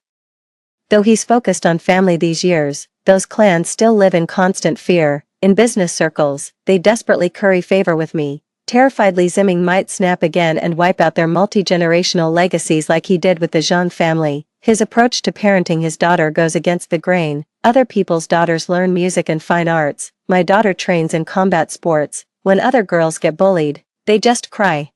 Though he's focused on family these years, those clans still live in constant fear. In business circles, they desperately curry favor with me, terrified Li Ziming might snap again and wipe out their multi-generational legacies like he did with the Zhang family. His approach to parenting his daughter goes against the grain. Other people's daughters learn music and fine arts. My daughter trains in combat sports. When other girls get bullied, they just cry.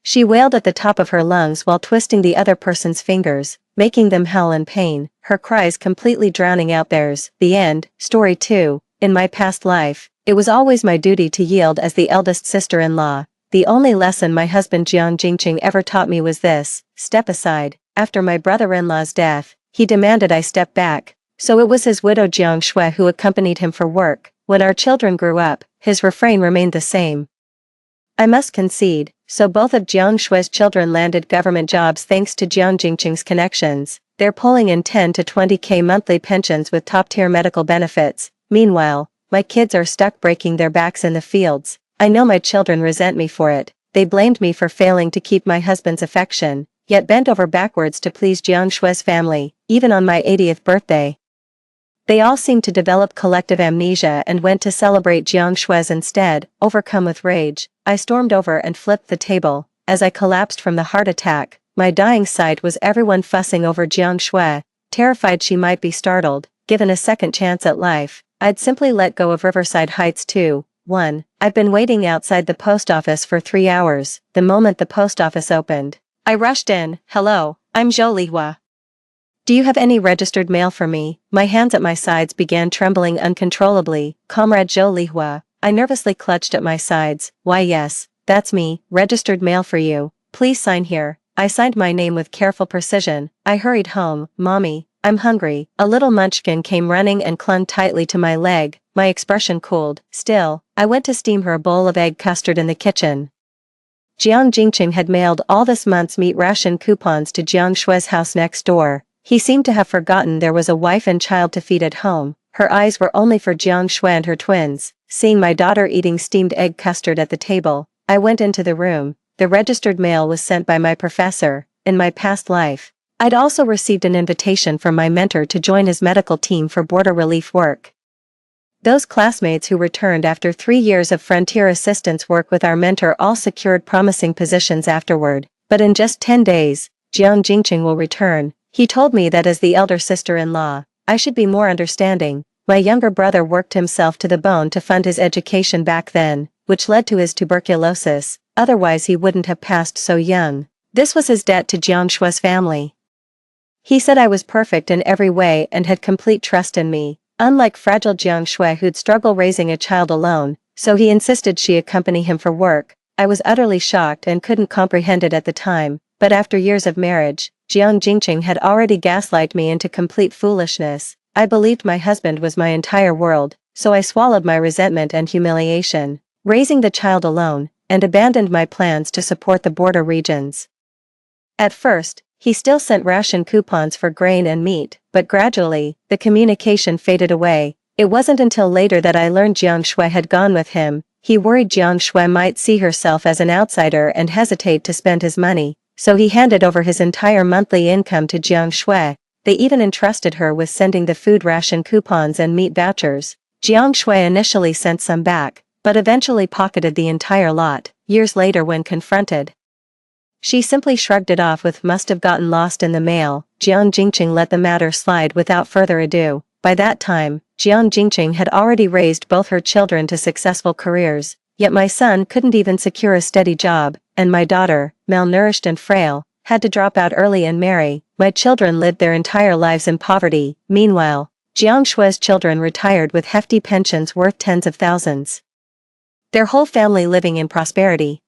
She wailed at the top of her lungs while twisting the other person's fingers, making them howl in pain, her cries completely drowning out theirs. The end. Story 2. In my past life, it was always my duty to yield as the eldest sister-in-law. The only lesson my husband Jiang Jingqing ever taught me was this: step aside. After my brother-in-law's death, he demanded I step back, so it was his widow Jiang Shui who accompanied him for work. When our children grew up, his refrain remained the same. I must concede, so both of Jiang Shui's children landed government jobs thanks to Jiang Jingqing's connections. They're pulling in 10 to 20k monthly pensions with top-tier medical benefits. Meanwhile, my kids are stuck breaking their backs in the fields. I know my children resent me for it. They blamed me for failing to keep my husband's affection, yet bent over backwards to please Jiang Shui's family, even on my 80th birthday. They all seemed to develop collective amnesia and went to celebrate Jiang Shui's instead. Overcome with rage, I stormed over and flipped the table. As I collapsed from the heart attack, my dying sight was everyone fussing over Jiang Shui. Terrified she might be startled, given a second chance at life, I'd simply let go of Riverside Heights 2. 1. I'd been waiting outside the post office for 3 hours. The moment the post office opened, I rushed in. Hello, I'm Zhou Lihua. Do you have any registered mail for me? My hands at my sides began trembling uncontrollably. Comrade Zhou Lihua. I nervously clutched at my sides. Why yes, that's me, registered mail for you. Please sign here. I signed my name with careful precision. I hurried home. Mommy, I'm hungry. A little munchkin came running and clung tightly to my leg. My expression cooled. Still, I went to steam her a bowl of egg custard in the kitchen. Jiang Jingqing had mailed all this month's meat ration coupons to Jiang Shui's house next door. He seemed to have forgotten there was a wife and child to feed at home. Her eyes were only for Jiang Shui and her twins. Seeing my daughter eating steamed egg custard at the table, I went into the room. The registered mail was sent by my professor. In my past life, I'd also received an invitation from my mentor to join his medical team for border relief work. Those classmates who returned after 3 years of frontier assistance work with our mentor all secured promising positions afterward. But in just 10 days, Jiang Jingqing will return. He told me that as the elder sister-in-law, I should be more understanding. My younger brother worked himself to the bone to fund his education back then, which led to his tuberculosis. Otherwise he wouldn't have passed so young. This was his debt to Jiang Shui's family. He said I was perfect in every way and had complete trust in me, unlike fragile Jiang Shui who'd struggle raising a child alone, so he insisted she accompany him for work. I was utterly shocked and couldn't comprehend it at the time, but after years of marriage, Jiang Jingqing had already gaslighted me into complete foolishness. I believed my husband was my entire world, so I swallowed my resentment and humiliation, raising the child alone, and abandoned my plans to support the border regions. At first, he still sent ration coupons for grain and meat, but gradually, the communication faded away. It wasn't until later that I learned Jiang Shui had gone with him. He worried Jiang Shui might see herself as an outsider and hesitate to spend his money, so he handed over his entire monthly income to Jiang Shui. They even entrusted her with sending the food ration coupons and meat vouchers. Jiang Shui initially sent some back, but eventually pocketed the entire lot. Years later when confronted, she simply shrugged it off with "must have gotten lost in the mail." Jiang Jingqing let the matter slide without further ado. By that time, Jiang Jingqing had already raised both her children to successful careers, yet my son couldn't even secure a steady job, and my daughter, malnourished and frail, had to drop out early and marry. My children lived their entire lives in poverty. Meanwhile, Jiang Shui's children retired with hefty pensions worth tens of thousands. Their whole family living in prosperity.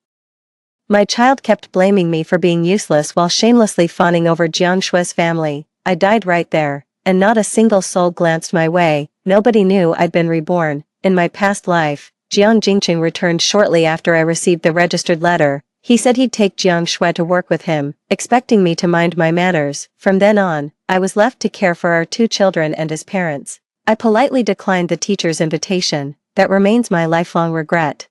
My child kept blaming me for being useless while shamelessly fawning over Jiang Shui's family. I died right there, and not a single soul glanced my way. Nobody knew I'd been reborn. In my past life, Jiang Jingqing returned shortly after I received the registered letter. He said he'd take Jiang Shui to work with him, expecting me to mind my manners. From then on, I was left to care for our 2 children and his parents. I politely declined the teacher's invitation. That remains my lifelong regret.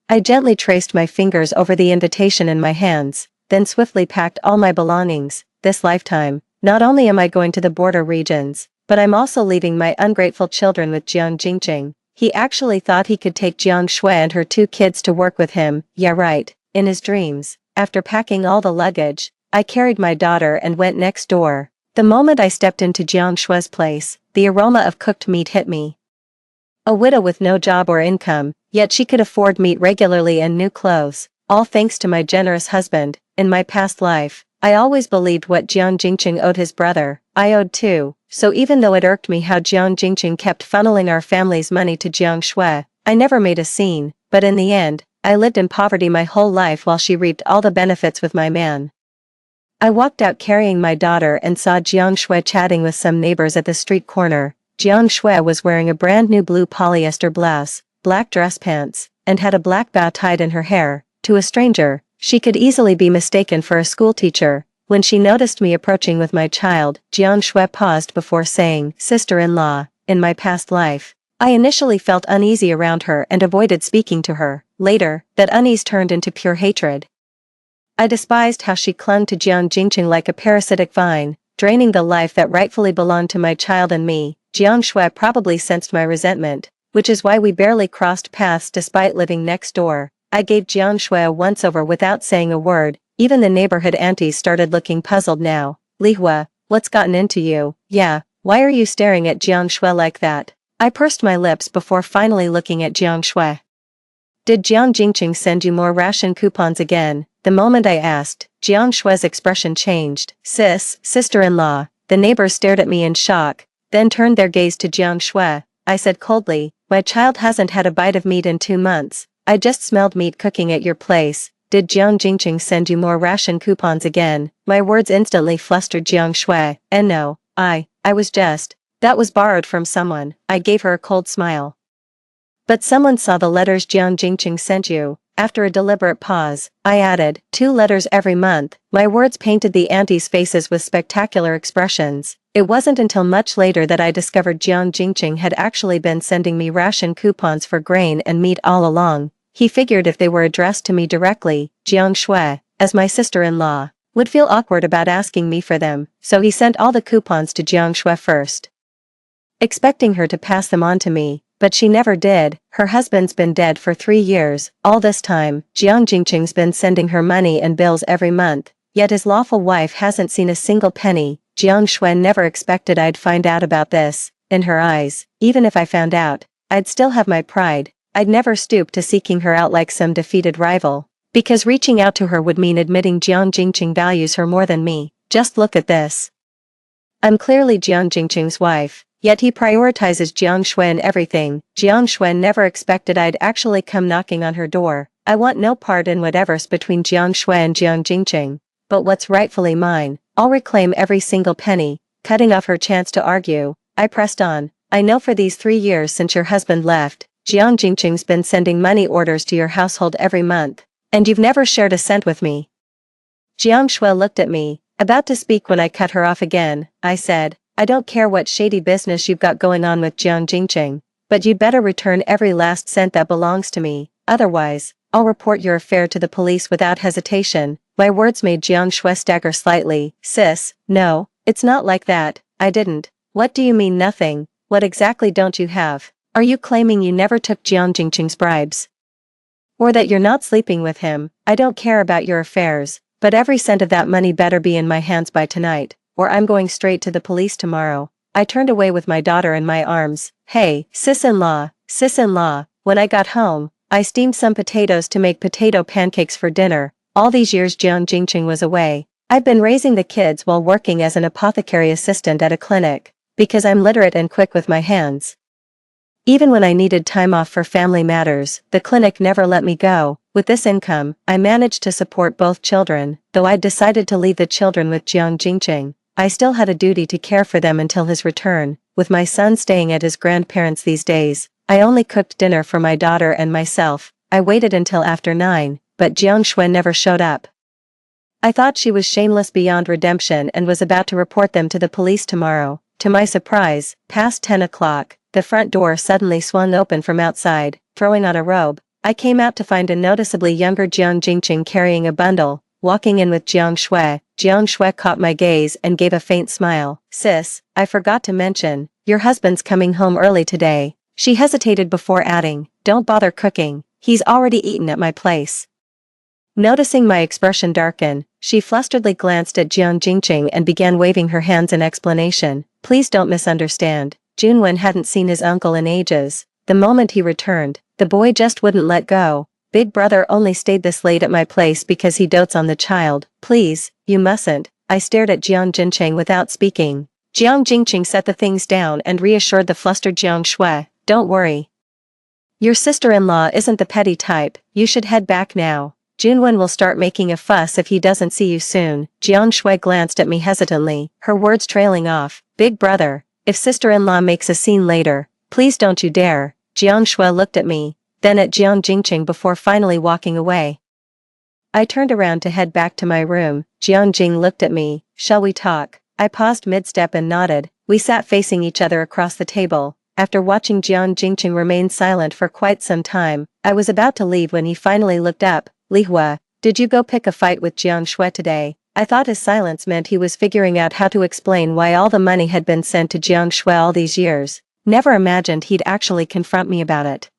I gently traced my fingers over the invitation in my hands, then swiftly packed all my belongings. This lifetime, not only am I going to the border regions, but I'm also leaving my ungrateful children with Jiang Jingqing. He actually thought he could take Jiang Shui and her 2 kids to work with him. Yeah, right. In his dreams, after packing all the luggage, I carried my daughter and went next door. The moment I stepped into Jiang Shui's place, the aroma of cooked meat hit me. A widow with no job or income, yet she could afford meat regularly and new clothes, all thanks to my generous husband. In my past life, I always believed what Jiang Jingqing owed his brother, I owed too, so even though it irked me how Jiang Jingqing kept funneling our family's money to Jiang Shui, I never made a scene, but in the end, I lived in poverty my whole life while she reaped all the benefits with my man. I walked out carrying my daughter and saw Jiang Shui chatting with some neighbors at the street corner. Jiang Shui was wearing a brand new blue polyester blouse, black dress pants, and had a black bow tied in her hair. To a stranger, she could easily be mistaken for a schoolteacher. When she noticed me approaching with my child, Jiang Shui paused before saying, "Sister-in-law, in my past life, I initially felt uneasy around her and avoided speaking to her. Later, that unease turned into pure hatred. I despised how she clung to Jiang Jingqing like a parasitic vine, draining the life that rightfully belonged to my child and me." Jiang Shui probably sensed my resentment, which is why we barely crossed paths despite living next door. I gave Jiang Shui a once-over without saying a word. Even the neighborhood aunties started looking puzzled now. "Li Hua, what's gotten into you? Yeah, why are you staring at Jiang Shui like that?" I pursed my lips before finally looking at Jiang Shui. "Did Jiang Jingqing send you more ration coupons again?" The moment I asked, Jiang Shui's expression changed. Sister-in-law." The neighbors stared at me in shock, then turned their gaze to Jiang Shui. I said coldly, "My child hasn't had a bite of meat in 2 months. I just smelled meat cooking at your place. Did Jiang Jingqing send you more ration coupons again?" My words instantly flustered Jiang Shui. "And no, I was just, that was borrowed from someone." I gave her a cold smile. "But someone saw the letters Jiang Jingqing sent you." After a deliberate pause, I added, 2 letters every month." My words painted the aunties' faces with spectacular expressions. It wasn't until much later that I discovered Jiang Jingqing had actually been sending me ration coupons for grain and meat all along. He figured if they were addressed to me directly, Jiang Shui, as my sister-in-law, would feel awkward about asking me for them, so he sent all the coupons to Jiang Shui first, expecting her to pass them on to me. But she never did. Her husband's been dead for 3 years. All this time, Jiang Jingqing's been sending her money and bills every month, yet his lawful wife hasn't seen a single penny. Jiang Shui never expected I'd find out about this. In her eyes, even if I found out, I'd still have my pride. I'd never stoop to seeking her out like some defeated rival, because reaching out to her would mean admitting Jiang Jingqing values her more than me. Just look at this. I'm clearly Jiang Jingqing's wife. Yet he prioritizes Jiang Shui in everything. Jiang Shui never expected I'd actually come knocking on her door. I want no part in whatever's between Jiang Shui and Jiang Jingqing. But what's rightfully mine, I'll reclaim every single penny. Cutting off her chance to argue, I pressed on. "I know for these 3 years since your husband left, Jiang Jingqing's been sending money orders to your household every month, and you've never shared a cent with me." Jiang Shui looked at me, about to speak when I cut her off again. I said, "I don't care what shady business you've got going on with Jiang Jingqing, but you'd better return every last cent that belongs to me. Otherwise, I'll report your affair to the police without hesitation." My words made Jiang Shui stagger slightly. "Sis, no, it's not like that." I didn't. "What do you mean nothing? What exactly don't you have? Are you claiming you never took Jiang Jingqing's bribes? Or that you're not sleeping with him?" "I don't care about your affairs, but every cent of that money better be in my hands by tonight, or I'm going straight to the police tomorrow." I turned away with my daughter in my arms. "Hey, sis-in-law, sis-in-law." When I got home, I steamed some potatoes to make potato pancakes for dinner. All these years Jiang Jingqing was away, I've been raising the kids while working as an apothecary assistant at a clinic, because I'm literate and quick with my hands. Even when I needed time off for family matters, the clinic never let me go. With this income, I managed to support both children. Though I'd decided to leave the children with Jiang Jingqing, I still had a duty to care for them until his return. With my son staying at his grandparents these days, I only cooked dinner for my daughter and myself. I waited until after 9, but Jiang Shui never showed up. I thought she was shameless beyond redemption and was about to report them to the police tomorrow. To my surprise, past 10 o'clock, the front door suddenly swung open from outside, throwing on a robe. I came out to find a noticeably younger Jiang Jingqing carrying a bundle, walking in with Jiang Shui. Jiang Shui caught my gaze and gave a faint smile. "Sis, I forgot to mention, your husband's coming home early today." She hesitated before adding, "Don't bother cooking, he's already eaten at my place." Noticing my expression darken, she flusteredly glanced at Jiang Jingqing and began waving her hands in explanation. "Please don't misunderstand, Junwen hadn't seen his uncle in ages. The moment he returned, the boy just wouldn't let go. Big brother only stayed this late at my place because he dotes on the child. Please, you mustn't." I stared at Jiang Jingqing without speaking. Jiang Jingqing set the things down and reassured the flustered Jiang Shui, "Don't worry. Your sister-in-law isn't the petty type, you should head back now. Junwen will start making a fuss if he doesn't see you soon." Jiang Shui glanced at me hesitantly, her words trailing off. "Big brother, if sister-in-law makes a scene later, please don't you dare." Jiang Shui looked at me, then at Jiang Jingqing before finally walking away. I turned around to head back to my room. Jiang Jing looked at me. "Shall we talk?" I paused mid-step and nodded. We sat facing each other across the table. After watching Jiang Jingqing remain silent for quite some time, I was about to leave when he finally looked up. "Li Hua, did you go pick a fight with Jiang Shui today?" I thought his silence meant he was figuring out how to explain why all the money had been sent to Jiang Shui all these years. Never imagined he'd actually confront me about it.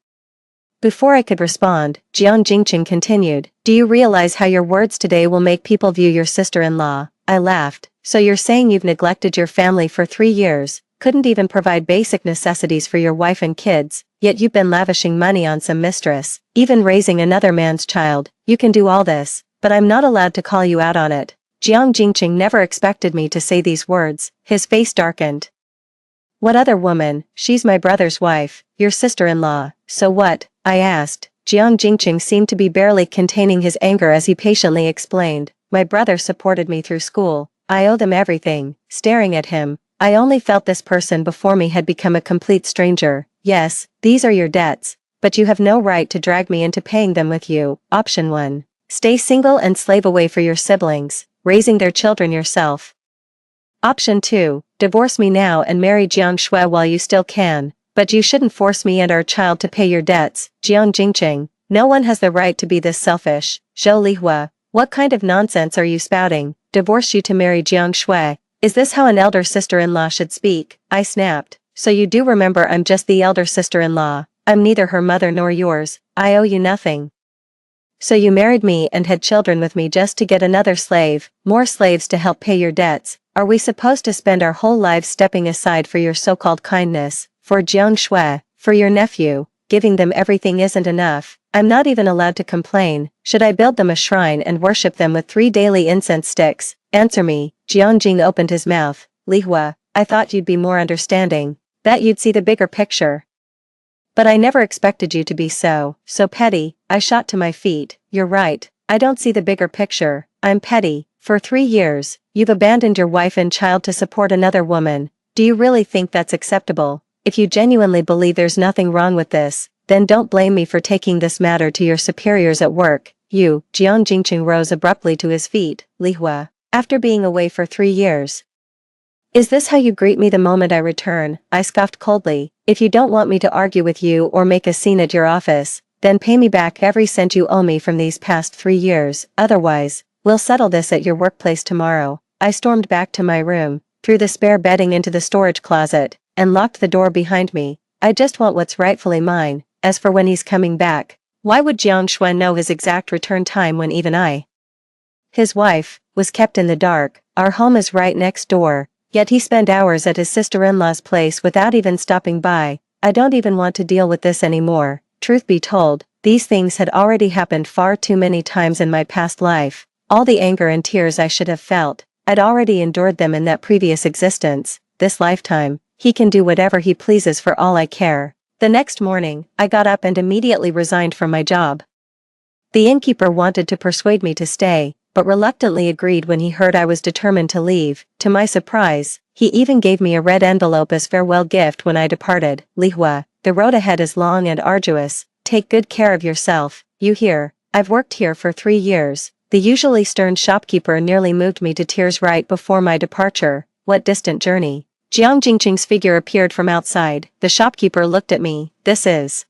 Before I could respond, Jiang Jingqing continued, "Do you realize how your words today will make people view your sister-in-law?" I laughed. "So you're saying you've neglected your family for 3 years, couldn't even provide basic necessities for your wife and kids, yet you've been lavishing money on some mistress, even raising another man's child. You can do all this, but I'm not allowed to call you out on it." Jiang Jingqing never expected me to say these words. His face darkened. "What other woman? She's my brother's wife, your sister-in-law. So what?" I asked. Jiang Jingqing seemed to be barely containing his anger as he patiently explained, "My brother supported me through school. I owe them everything." Staring at him, I only felt this person before me had become a complete stranger. "Yes, these are your debts, but you have no right to drag me into paying them with you." Option 1. Stay single and slave away for your siblings, raising their children yourself. Option 2. Divorce me now and marry Jiang Shui while you still can, but you shouldn't force me and our child to pay your debts. Jiang Jingqing, no one has the right to be this selfish. Zhou Lihua, what kind of nonsense are you spouting? Divorce you to marry Jiang Shui? Is this how an elder sister-in-law should speak? I snapped. So you do remember I'm just the elder sister-in-law. I'm neither her mother nor yours. I owe you nothing. So you married me and had children with me just to get another slave, more slaves to help pay your debts. Are we supposed to spend our whole lives stepping aside for your so-called kindness? For Jiang Shui, for your nephew, giving them everything isn't enough. I'm not even allowed to complain. Should I build them a shrine and worship them with 3 daily incense sticks? Answer me. Jiang Jing opened his mouth. Li Hua, I thought you'd be more understanding. That you'd see the bigger picture. But I never expected you to be so petty. I shot to my feet. You're right. I don't see the bigger picture. I'm petty. For 3 years, you've abandoned your wife and child to support another woman. Do you really think that's acceptable? If you genuinely believe there's nothing wrong with this, then don't blame me for taking this matter to your superiors at work. You." Jiang Jingqing rose abruptly to his feet. "Li Hua, after being away for 3 years. Is this how you greet me the moment I return?" I scoffed coldly. "If you don't want me to argue with you or make a scene at your office, then pay me back every cent you owe me from these past 3 years. Otherwise, we'll settle this at your workplace tomorrow." I stormed back to my room, threw the spare bedding into the storage closet, and locked the door behind me. I just want what's rightfully mine. As for when he's coming back, why would Jiang Shui know his exact return time when even I, his wife, was kept in the dark? Our home is right next door, yet he spent hours at his sister-in-law's place without even stopping by. I don't even want to deal with this anymore. Truth be told, these things had already happened far too many times in my past life. All the anger and tears I should have felt, I'd already endured them in that previous existence. This lifetime, he can do whatever he pleases for all I care. The next morning, I got up and immediately resigned from my job. The innkeeper wanted to persuade me to stay, but reluctantly agreed when he heard I was determined to leave. To my surprise, he even gave me a red envelope as farewell gift when I departed. Li Hua, the road ahead is long and arduous, take good care of yourself, you hear? I've worked here for 3 years. The usually stern shopkeeper nearly moved me to tears right before my departure. What distant journey. Jiang Jingqing's figure appeared from outside. The shopkeeper looked at me. This is.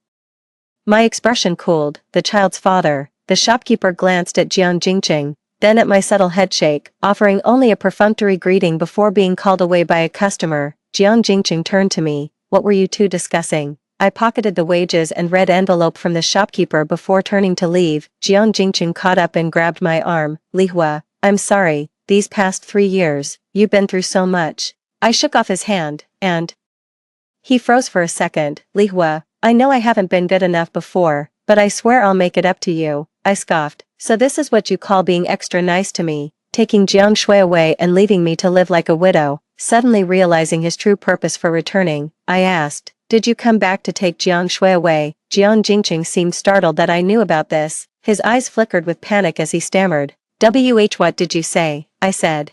My expression cooled. The child's father. The shopkeeper glanced at Jiang Jingqing, then at my subtle headshake, offering only a perfunctory greeting before being called away by a customer. Jiang Jingqing turned to me. What were you two discussing? I pocketed the wages and red envelope from the shopkeeper before turning to leave. Jiang Jingqing caught up and grabbed my arm. Li Hua, I'm sorry, these past 3 years, you've been through so much. I shook off his hand, and he froze for a second. Li Hua, I know I haven't been good enough before, but I swear I'll make it up to you. I scoffed. So this is what you call being extra nice to me, taking Jiang Shui away and leaving me to live like a widow. Suddenly realizing his true purpose for returning, I asked, did you come back to take Jiang Shui away? Jiang Jingqing seemed startled that I knew about this. His eyes flickered with panic as he stammered. What did you say? I said.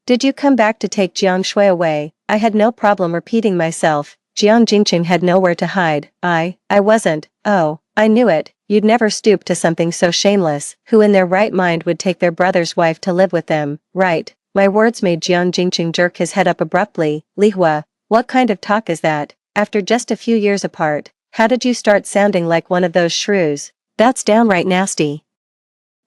Did you come back to take Jiang Shui away? I had no problem repeating myself. Jiang Jingqing had nowhere to hide. I wasn't. Oh, I knew it. You'd never stoop to something so shameless. Who in their right mind would take their brother's wife to live with them? Right. My words made Jiang Jingqing jerk his head up abruptly. Li Hua, what kind of talk is that? After just a few years apart, how did you start sounding like one of those shrews? That's downright nasty.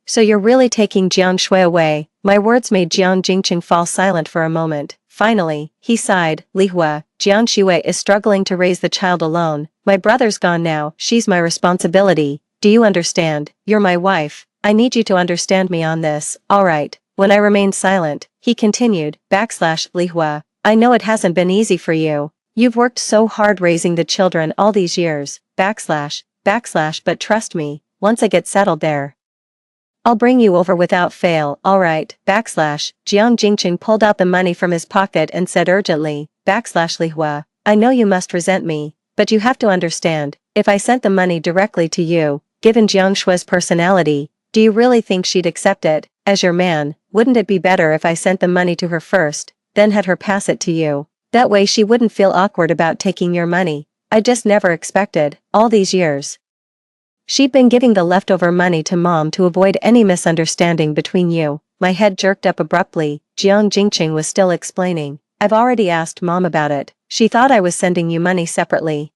So you're really taking Jiang Shui away? My words made Jiang Jingqing fall silent for a moment. Finally, he sighed. Li Hua, Jiang Shui is struggling to raise the child alone. My brother's gone now. She's my responsibility. Do you understand? You're my wife. I need you to understand me on this. Alright. When I remained silent, he continued, Li Hua, I know it hasn't been easy for you. You've worked so hard raising the children all these years, but trust me, once I get settled there, I'll bring you over without fail. Alright, Jiang Jingqing pulled out the money from his pocket and said urgently, Li Hua, I know you must resent me, but you have to understand, if I sent the money directly to you, given Jiang Shui's personality, do you really think she'd accept it? As your man, wouldn't it be better if I sent the money to her first, then had her pass it to you? That way she wouldn't feel awkward about taking your money. I just never expected, all these years. She'd been giving the leftover money to Mom to avoid any misunderstanding between you. My head jerked up abruptly. Jiang Jingqing was still explaining. I've already asked Mom about it. She thought I was sending you money separately.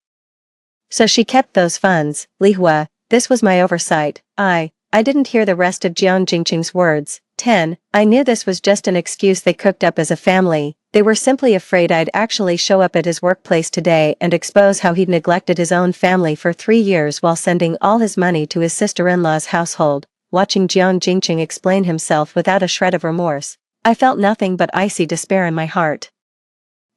So she kept those funds. Li Hua, this was my oversight. I didn't hear the rest of Jiang Jingqing's words. 10. I knew this was just an excuse they cooked up as a family. They were simply afraid I'd actually show up at his workplace today and expose how he'd neglected his own family for 3 years while sending all his money to his sister-in-law's household. Watching Jiang Jingqing explain himself without a shred of remorse, I felt nothing but icy despair in my heart.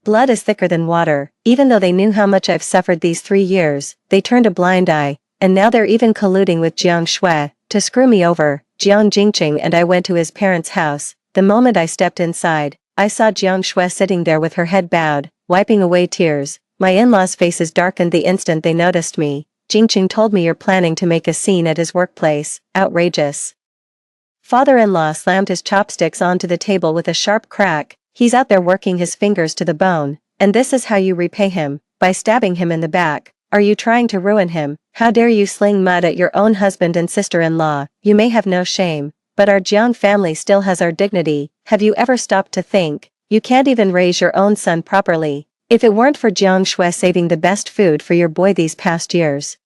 Blood is thicker than water. Even though they knew how much I've suffered these 3 years, they turned a blind eye, and now they're even colluding with Jiang Shui to screw me over. Jiang Jingqing and I went to his parents' house. The moment I stepped inside, I saw Jiang Shui sitting there with her head bowed, wiping away tears. My in-laws' faces darkened the instant they noticed me. Jingqing told me you're planning to make a scene at his workplace. Outrageous. Father-in-law slammed his chopsticks onto the table with a sharp crack. He's out there working his fingers to the bone, and this is how you repay him, by stabbing him in the back. Are you trying to ruin him? How dare you sling mud at your own husband and sister-in-law? You may have no shame, but our Jiang family still has our dignity. Have you ever stopped to think? You can't even raise your own son properly. If it weren't for Jiang Shui saving the best food for your boy these past years,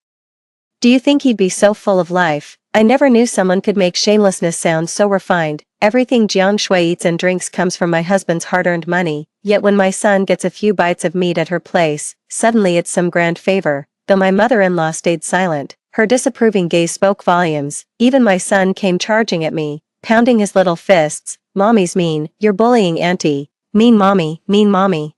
do you think he'd be so full of life? I never knew someone could make shamelessness sound so refined. Everything Jiang Shui eats and drinks comes from my husband's hard-earned money, yet when my son gets a few bites of meat at her place, suddenly it's some grand favor. Though my mother-in-law stayed silent, her disapproving gaze spoke volumes. Even my son came charging at me, pounding his little fists. Mommy's mean, you're bullying auntie. Mean mommy, mean mommy.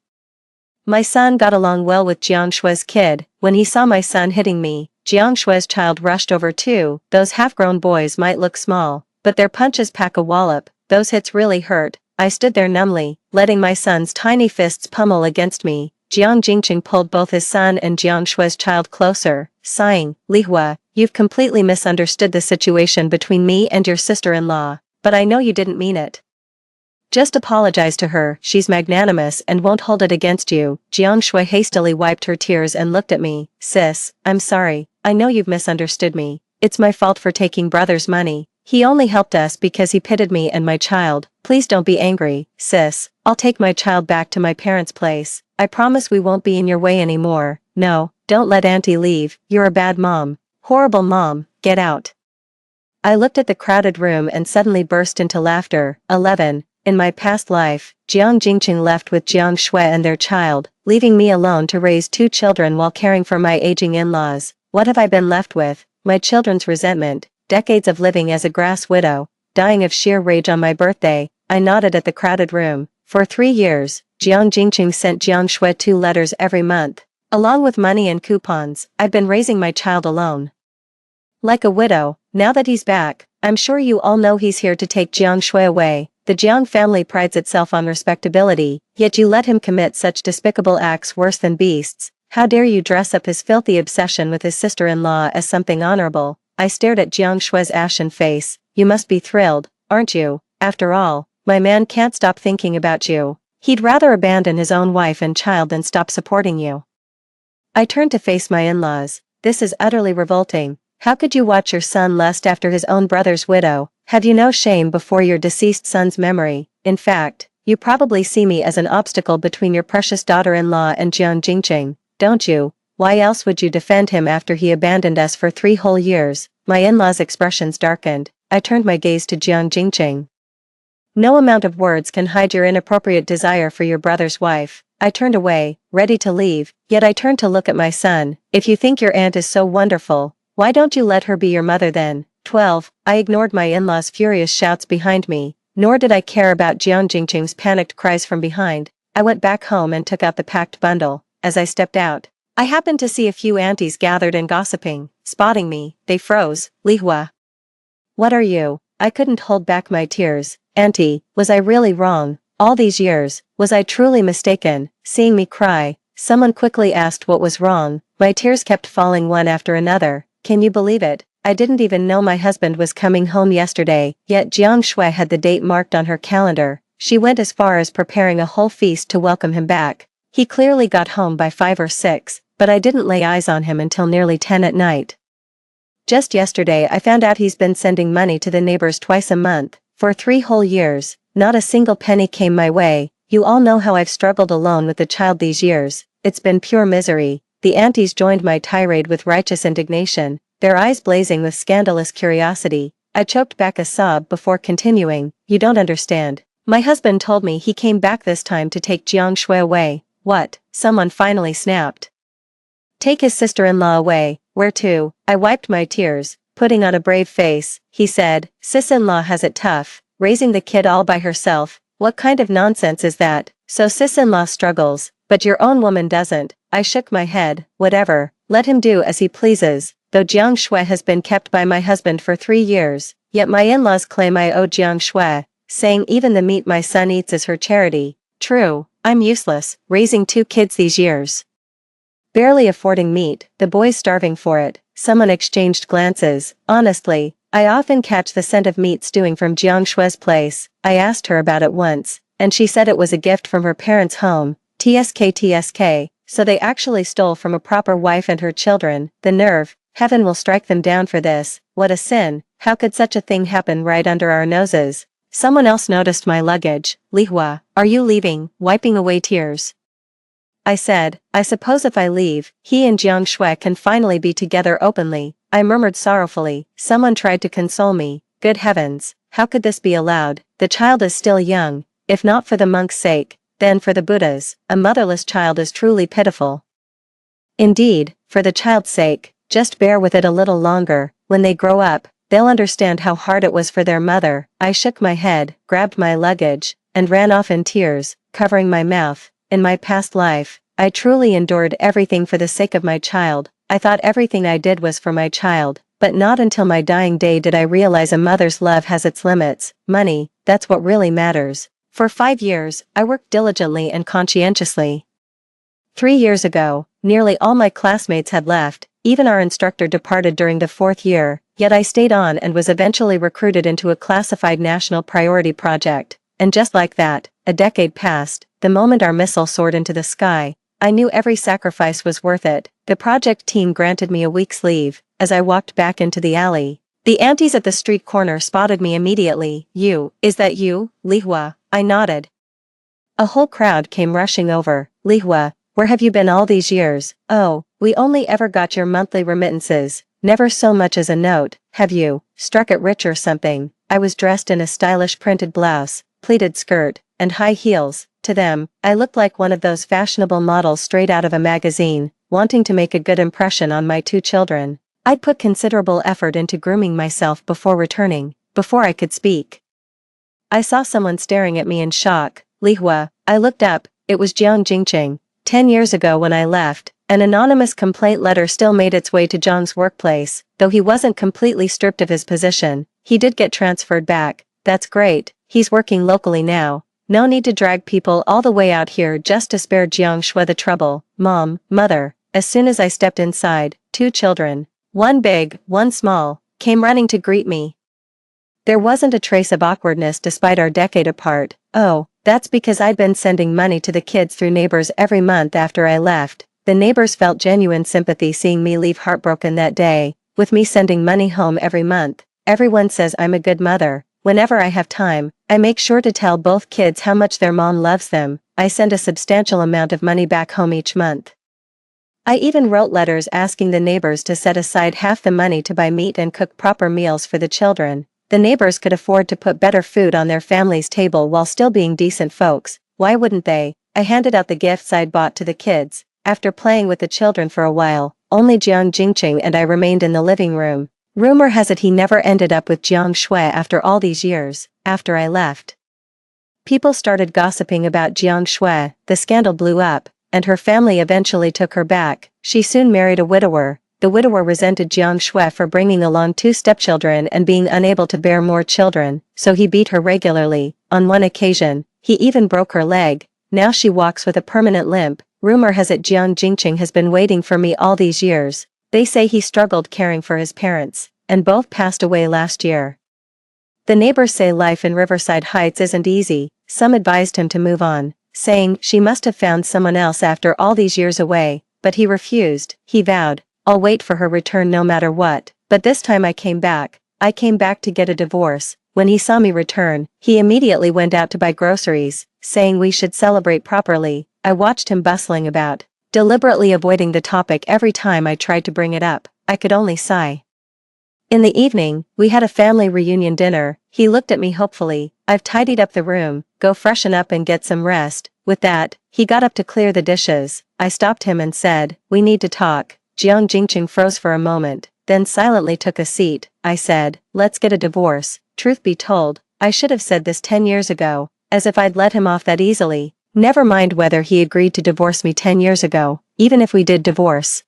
My son got along well with Jiang Shui's kid. When he saw my son hitting me, Jiang Shui's child rushed over too. Those half-grown boys might look small, but their punches pack a wallop. Those hits really hurt. I stood there numbly, letting my son's tiny fists pummel against me. Jiang Jingqing pulled both his son and Jiang Shui's child closer, sighing, Li Hua, you've completely misunderstood the situation between me and your sister-in-law, but I know you didn't mean it. Just apologize to her, she's magnanimous and won't hold it against you. Jiang Shui hastily wiped her tears and looked at me. Sis, I'm sorry, I know you've misunderstood me. It's my fault for taking brother's money. He only helped us because he pitied me and my child. Please don't be angry, sis. I'll take my child back to my parents' place. I promise we won't be in your way anymore. No, don't let auntie leave. You're a bad mom. Horrible mom, get out. I looked at the crowded room and suddenly burst into laughter. 11. In my past life, Jiang Jingqing left with Jiang Shui and their child, leaving me alone to raise 2 children while caring for my aging in-laws. What have I been left with? My children's resentment, decades of living as a grass widow, dying of sheer rage on my birthday. I nodded at the crowded room. For 3 years, Jiang Jingqing sent Jiang Shui 2 letters every month. Along with money and coupons, I've been raising my child alone. Like a widow. Now that he's back, I'm sure you all know he's here to take Jiang Shui away. The Jiang family prides itself on respectability, yet you let him commit such despicable acts worse than beasts. How dare you dress up his filthy obsession with his sister-in-law as something honorable? I stared at Jiang Shui's ashen face. You must be thrilled, aren't you? After all, my man can't stop thinking about you. He'd rather abandon his own wife and child than stop supporting you. I turned to face my in-laws. This is utterly revolting. How could you watch your son lust after his own brother's widow? Have you no shame before your deceased son's memory? In fact, you probably see me as an obstacle between your precious daughter-in-law and Jiang Jingqing, don't you? Why else would you defend him after he abandoned us for 3 whole years? My in-laws' expressions darkened. I turned my gaze to Jiang Jingqing. No amount of words can hide your inappropriate desire for your brother's wife. I turned away, ready to leave, yet I turned to look at my son. If you think your aunt is so wonderful, why don't you let her be your mother then? 12. I ignored my in-laws' furious shouts behind me, nor did I care about Jiang Jingqing's panicked cries from behind. I went back home and took out the packed bundle. As I stepped out, I happened to see a few aunties gathered and gossiping. Spotting me, they froze. Li Hua. What are you? I couldn't hold back my tears. Auntie, was I really wrong? All these years, was I truly mistaken? Seeing me cry, someone quickly asked what was wrong. My tears kept falling one after another. Can you believe it? I didn't even know my husband was coming home yesterday, yet Jiang Shui had the date marked on her calendar. She went as far as preparing a whole feast to welcome him back. He clearly got home by 5 or 6, but I didn't lay eyes on him until nearly 10 at night. Just yesterday I found out he's been sending money to the neighbors twice a month. For 3 whole years, not a single penny came my way. You all know how I've struggled alone with the child these years. It's been pure misery. The aunties joined my tirade with righteous indignation, their eyes blazing with scandalous curiosity. I choked back a sob before continuing. You don't understand. My husband told me he came back this time to take Jiang Shui away. What? Someone finally snapped. Take his sister-in-law away. Where to? I wiped my tears, putting on a brave face. He said, sis-in-law has it tough, raising the kid all by herself. What kind of nonsense is that? So sis-in-law struggles, but your own woman doesn't. I shook my head. Whatever, let him do as he pleases. Though Jiang Shui has been kept by my husband for 3 years, yet my in-laws claim I owe Jiang Shui, saying even the meat my son eats is her charity. True, I'm useless, raising 2 kids these years. Barely affording meat, the boys starving for it. Someone exchanged glances. Honestly, I often catch the scent of meat stewing from Jiang Shui's place. I asked her about it once, and she said it was a gift from her parents' home. TSK. So they actually stole from a proper wife and her children. The nerve. Heaven will strike them down for this. What a sin. How could such a thing happen right under our noses? Someone else noticed my luggage. Li Hua, are you leaving? Wiping away tears. I said, I suppose if I leave, he and Jiang Shui can finally be together openly. I murmured sorrowfully. Someone tried to console me. Good heavens, how could this be allowed? The child is still young. If not for the monk's sake, then for the Buddha's. A motherless child is truly pitiful. Indeed, for the child's sake, just bear with it a little longer. When they grow up, they'll understand how hard it was for their mother. I shook my head, grabbed my luggage, and ran off in tears, covering my mouth. In my past life, I truly endured everything for the sake of my child. I thought everything I did was for my child, but not until my dying day did I realize a mother's love has its limits. Money, that's what really matters. For 5 years, I worked diligently and conscientiously. 3 years ago, nearly all my classmates had left, even our instructor departed during the 4th year, yet I stayed on and was eventually recruited into a classified national priority project. and just like that, a decade passed. The moment our missile soared into the sky, I knew every sacrifice was worth it. The project team granted me a week's leave. As I walked back into the alley, the aunties at the street corner spotted me immediately. Is that you, Lihua? I nodded. A whole crowd came rushing over. Lihua, where have you been all these years? Oh, we only ever got your monthly remittances, never so much as a note. Have you struck it rich or something? I was dressed in a stylish printed blouse, pleated skirt, and high heels. To them, I looked like one of those fashionable models straight out of a magazine, wanting to make a good impression on my two children. I'd put considerable effort into grooming myself before returning. Before I could speak, I saw someone staring at me in shock. Lihua, I looked up. It was Jiang Jingqing. 10 years ago when I left, an anonymous complaint letter still made its way to Jiang's workplace. Though he wasn't completely stripped of his position, he did get transferred back. That's great, he's working locally now. No need to drag people all the way out here just to spare Jiang Shui the trouble. Mom, Mother. As soon as I stepped inside, two children, one big, one small, came running to greet me. There wasn't a trace of awkwardness despite our decade apart. Oh, that's because I'd been sending money to the kids through neighbors every month after I left. The neighbors felt genuine sympathy seeing me leave heartbroken that day. With me sending money home every month, everyone says I'm a good mother. Whenever I have time, I make sure to tell both kids how much their mom loves them. I send a substantial amount of money back home each month. I even wrote letters asking the neighbors to set aside half the money to buy meat and cook proper meals for the children. The neighbors could afford to put better food on their family's table while still being decent folks. Why wouldn't they? I handed out the gifts I'd bought to the kids. After playing with the children for a while, only Jiang Jingqing and I remained in the living room. Rumor has it he never ended up with Jiang Shui after all these years. After I left, people started gossiping about Jiang Shui. The scandal blew up, and her family eventually took her back. She soon married a widower. The widower resented Jiang Shui for bringing along two stepchildren and being unable to bear more children, so he beat her regularly. On one occasion, he even broke her leg. Now she walks with a permanent limp. Rumor has it Jiang Jingqing has been waiting for me all these years. They say he struggled caring for his parents, and both passed away last year. The neighbors say life in Riverside Heights isn't easy. Some advised him to move on, saying she must have found someone else after all these years away, but he refused. He vowed, I'll wait for her return no matter what. But this time I came back. I came back to get a divorce. When he saw me return, he immediately went out to buy groceries, saying we should celebrate properly. I watched him bustling about, deliberately avoiding the topic every time I tried to bring it up. I could only sigh. In the evening, we had a family reunion dinner. He looked at me hopefully. I've tidied up the room, go freshen up and get some rest. With that, he got up to clear the dishes. I stopped him and said, we need to talk. Jiang Jingqing froze for a moment, then silently took a seat. I said, let's get a divorce. Truth be told, I should have said this 10 years ago, as if I'd let him off that easily. Never mind whether he agreed to divorce me 10 years ago, even if we did divorce.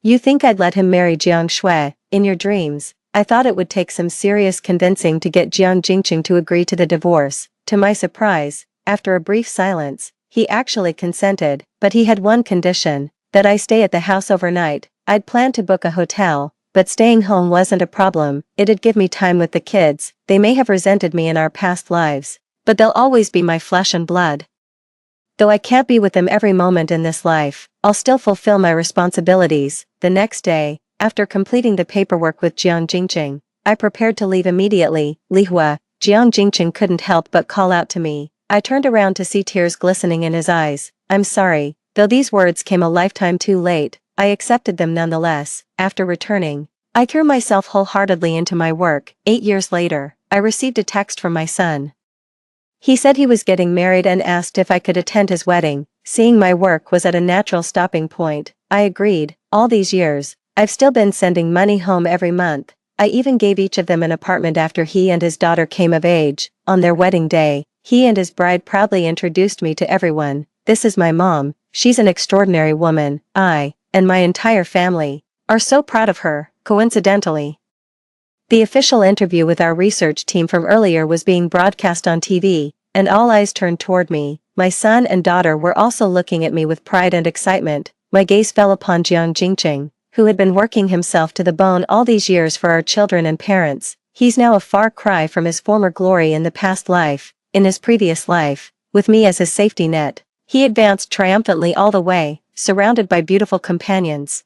You think I'd let him marry Jiang Shui? In your dreams. I thought it would take some serious convincing to get Jiang Jingqing to agree to the divorce. To my surprise, after a brief silence, he actually consented, but he had one condition, that I stay at the house overnight. I'd planned to book a hotel, but staying home wasn't a problem. It'd give me time with the kids. They may have resented me in our past lives, but they'll always be my flesh and blood. Though I can't be with them every moment in this life, I'll still fulfill my responsibilities. The next day, after completing the paperwork with Jiang Jingqing, I prepared to leave immediately. Lihua, Jiang Jingqing couldn't help but call out to me. I turned around to see tears glistening in his eyes. I'm sorry, though these words came a lifetime too late, I accepted them nonetheless. After returning, I threw myself wholeheartedly into my work. 8 years later, I received a text from my son. He said he was getting married and asked if I could attend his wedding. Seeing my work was at a natural stopping point, I agreed. All these years, I've still been sending money home every month. I even gave each of them an apartment after he and his daughter came of age. On their wedding day, he and his bride proudly introduced me to everyone. This is my mom. She's an extraordinary woman. I, and my entire family, are so proud of her. Coincidentally, the official interview with our research team from earlier was being broadcast on TV, and all eyes turned toward me. My son and daughter were also looking at me with pride and excitement. My gaze fell upon Jiang Jingqing, who had been working himself to the bone all these years for our children and parents. He's now a far cry from his former glory in the past life. in his previous life, with me as his safety net. He advanced triumphantly all the way, surrounded by beautiful companions.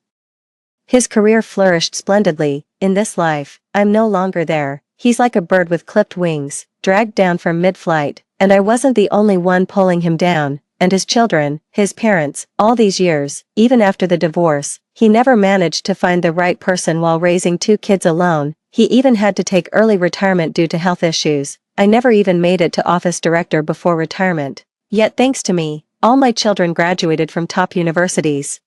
His career flourished splendidly. In this life, I'm no longer there. He's like a bird with clipped wings, dragged down from mid-flight, and I wasn't the only one pulling him down. And his children, his parents, all these years, even after the divorce, he never managed to find the right person while raising 2 kids alone. He even had to take early retirement due to health issues. I never even made it to office director before retirement. Yet thanks to me, all my children graduated from top universities,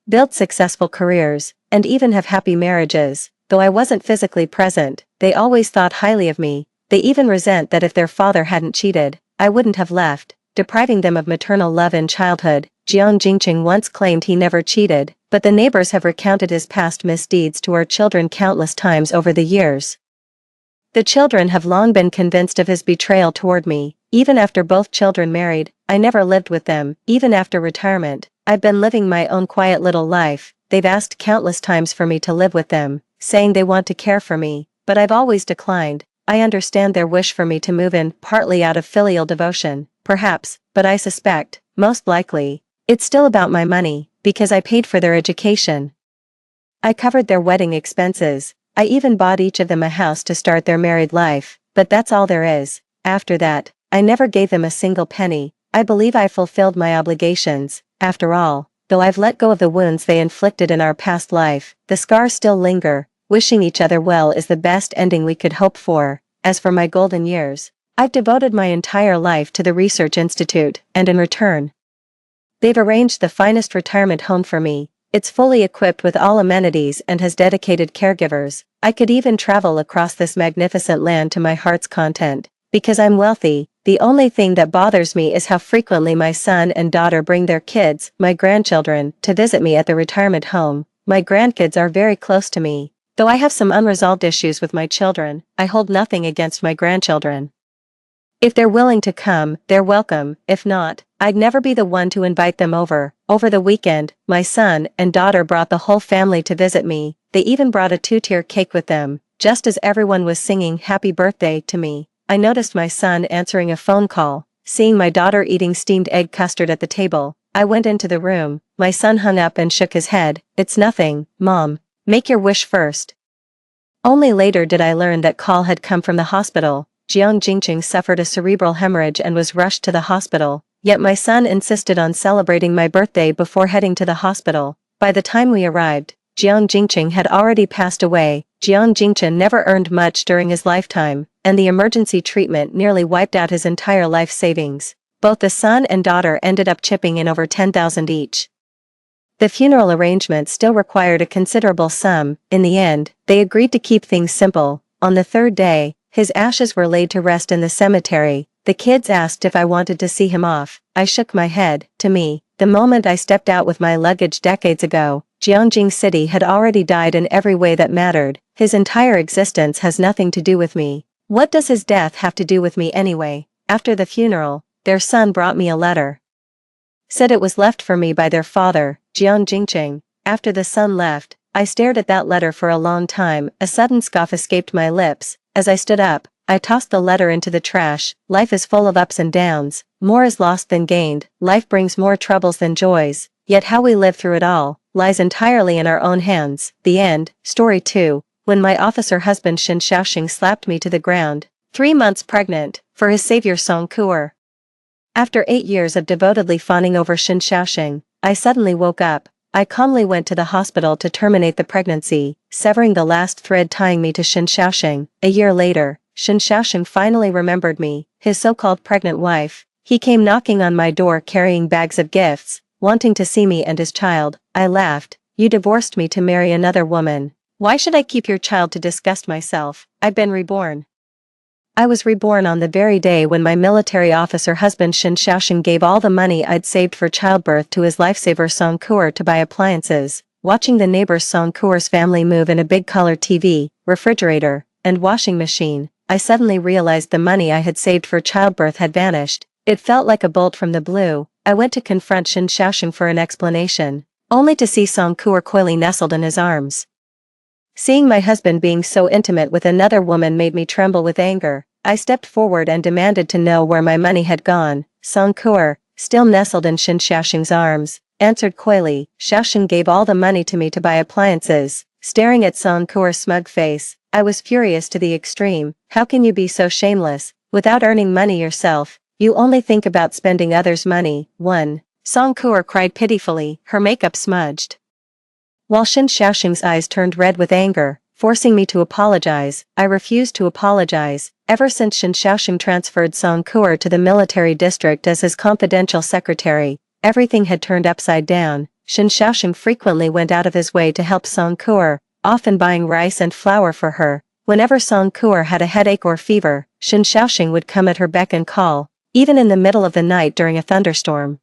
built successful careers, and even have happy marriages. Though I wasn't physically present, they always thought highly of me. They even resent that if their father hadn't cheated, I wouldn't have left, depriving them of maternal love in childhood. Jiang Jingqing once claimed he never cheated, but the neighbors have recounted his past misdeeds to our children countless times over the years. The children have long been convinced of his betrayal toward me. Even after both children married, I never lived with them. Even after retirement, I've been living my own quiet little life. They've asked countless times for me to live with them, saying they want to care for me, but I've always declined. I understand their wish for me to move in, partly out of filial devotion, perhaps, but I suspect, most likely, it's still about my money, because I paid for their education. I covered their wedding expenses. I even bought each of them a house to start their married life, but that's all there is. After that, I never gave them a single penny. I believe I fulfilled my obligations. After all, though I've let go of the wounds they inflicted in our past life, the scars still linger. Wishing each other well is the best ending we could hope for. As for my golden years, I've devoted my entire life to the research institute, and in return, they've arranged the finest retirement home for me. It's fully equipped with all amenities and has dedicated caregivers. I could even travel across this magnificent land to my heart's content. Because I'm wealthy, the only thing that bothers me is how frequently my son and daughter bring their kids, my grandchildren, to visit me at the retirement home. My grandkids are very close to me. Though I have some unresolved issues with my children, I hold nothing against my grandchildren. If they're willing to come, they're welcome. If not, I'd never be the one to invite them over. Over the weekend, my son and daughter brought the whole family to visit me. They even brought a 2-tier cake with them. Just as everyone was singing happy birthday to me, I noticed my son answering a phone call. Seeing my daughter eating steamed egg custard at the table, I went into the room. My son hung up and shook his head. "It's nothing, Mom. Make your wish first." Only later did I learn that call had come from the hospital. Jiang Jingqing suffered a cerebral hemorrhage and was rushed to the hospital. Yet my son insisted on celebrating my birthday before heading to the hospital. By the time we arrived, Jiang Jingqing had already passed away. Jiang Jingqing never earned much during his lifetime, and the emergency treatment nearly wiped out his entire life savings. Both the son and daughter ended up chipping in over 10,000 each. The funeral arrangements still required a considerable sum. In the end, they agreed to keep things simple. On the 3rd day, his ashes were laid to rest in the cemetery. The kids asked if I wanted to see him off. I shook my head. To me, the moment I stepped out with my luggage decades ago, Jiangjing City had already died in every way that mattered. His entire existence has nothing to do with me. What does his death have to do with me anyway? After the funeral, their son brought me a letter. Said it was left for me by their father, Jiang Jingqing. After the son left, I stared at that letter for a long time. A sudden scoff escaped my lips. As I stood up, I tossed the letter into the trash. Life is full of ups and downs. More is lost than gained. Life brings more troubles than joys. Yet how we live through it all lies entirely in our own hands. The end. Story 2. When my officer husband Shin Shaoxing slapped me to the ground, 3 months pregnant, for his savior Song Kuer. After 8 years of devotedly fawning over Shin Shaoxing, I suddenly woke up. I calmly went to the hospital to terminate the pregnancy, severing the last thread tying me to Shin Shaoxing. A year later, Shin Shaoxing finally remembered me, his so-called pregnant wife. He came knocking on my door carrying bags of gifts, wanting to see me and his child. I laughed. "You divorced me to marry another woman. Why should I keep your child to disgust myself? I've been reborn." I was reborn on the very day when my military officer husband Shin Shaoxing gave all the money I'd saved for childbirth to his lifesaver Song Kuer to buy appliances. Watching the neighbors Song Kuer's family move in a big color TV, refrigerator, and washing machine, I suddenly realized the money I had saved for childbirth had vanished. It felt like a bolt from the blue. I went to confront Shin Shaoxing for an explanation, only to see Song Kuer coyly nestled in his arms. Seeing my husband being so intimate with another woman made me tremble with anger. I stepped forward and demanded to know where my money had gone. Song Kuer, still nestled in Shin Xiaoxing's arms, answered coyly. Xiaoxing gave all the money to me to buy appliances. Staring at Song Kuer's smug face, I was furious to the extreme. How can you be so shameless? Without earning money yourself, you only think about spending others' money. 1. Song Kuer cried pitifully, her makeup smudged. While Shin Xiaoxing's eyes turned red with anger, forcing me to apologize, I refused to apologize. Ever since Shin Xiaoxing transferred Song Kuer to the military district as his confidential secretary, everything had turned upside down. Shin Xiaoxing frequently went out of his way to help Song Kuer, often buying rice and flour for her. Whenever Song Kuer had a headache or fever, Shin Xiaoxing would come at her beck and call, even in the middle of the night during a thunderstorm.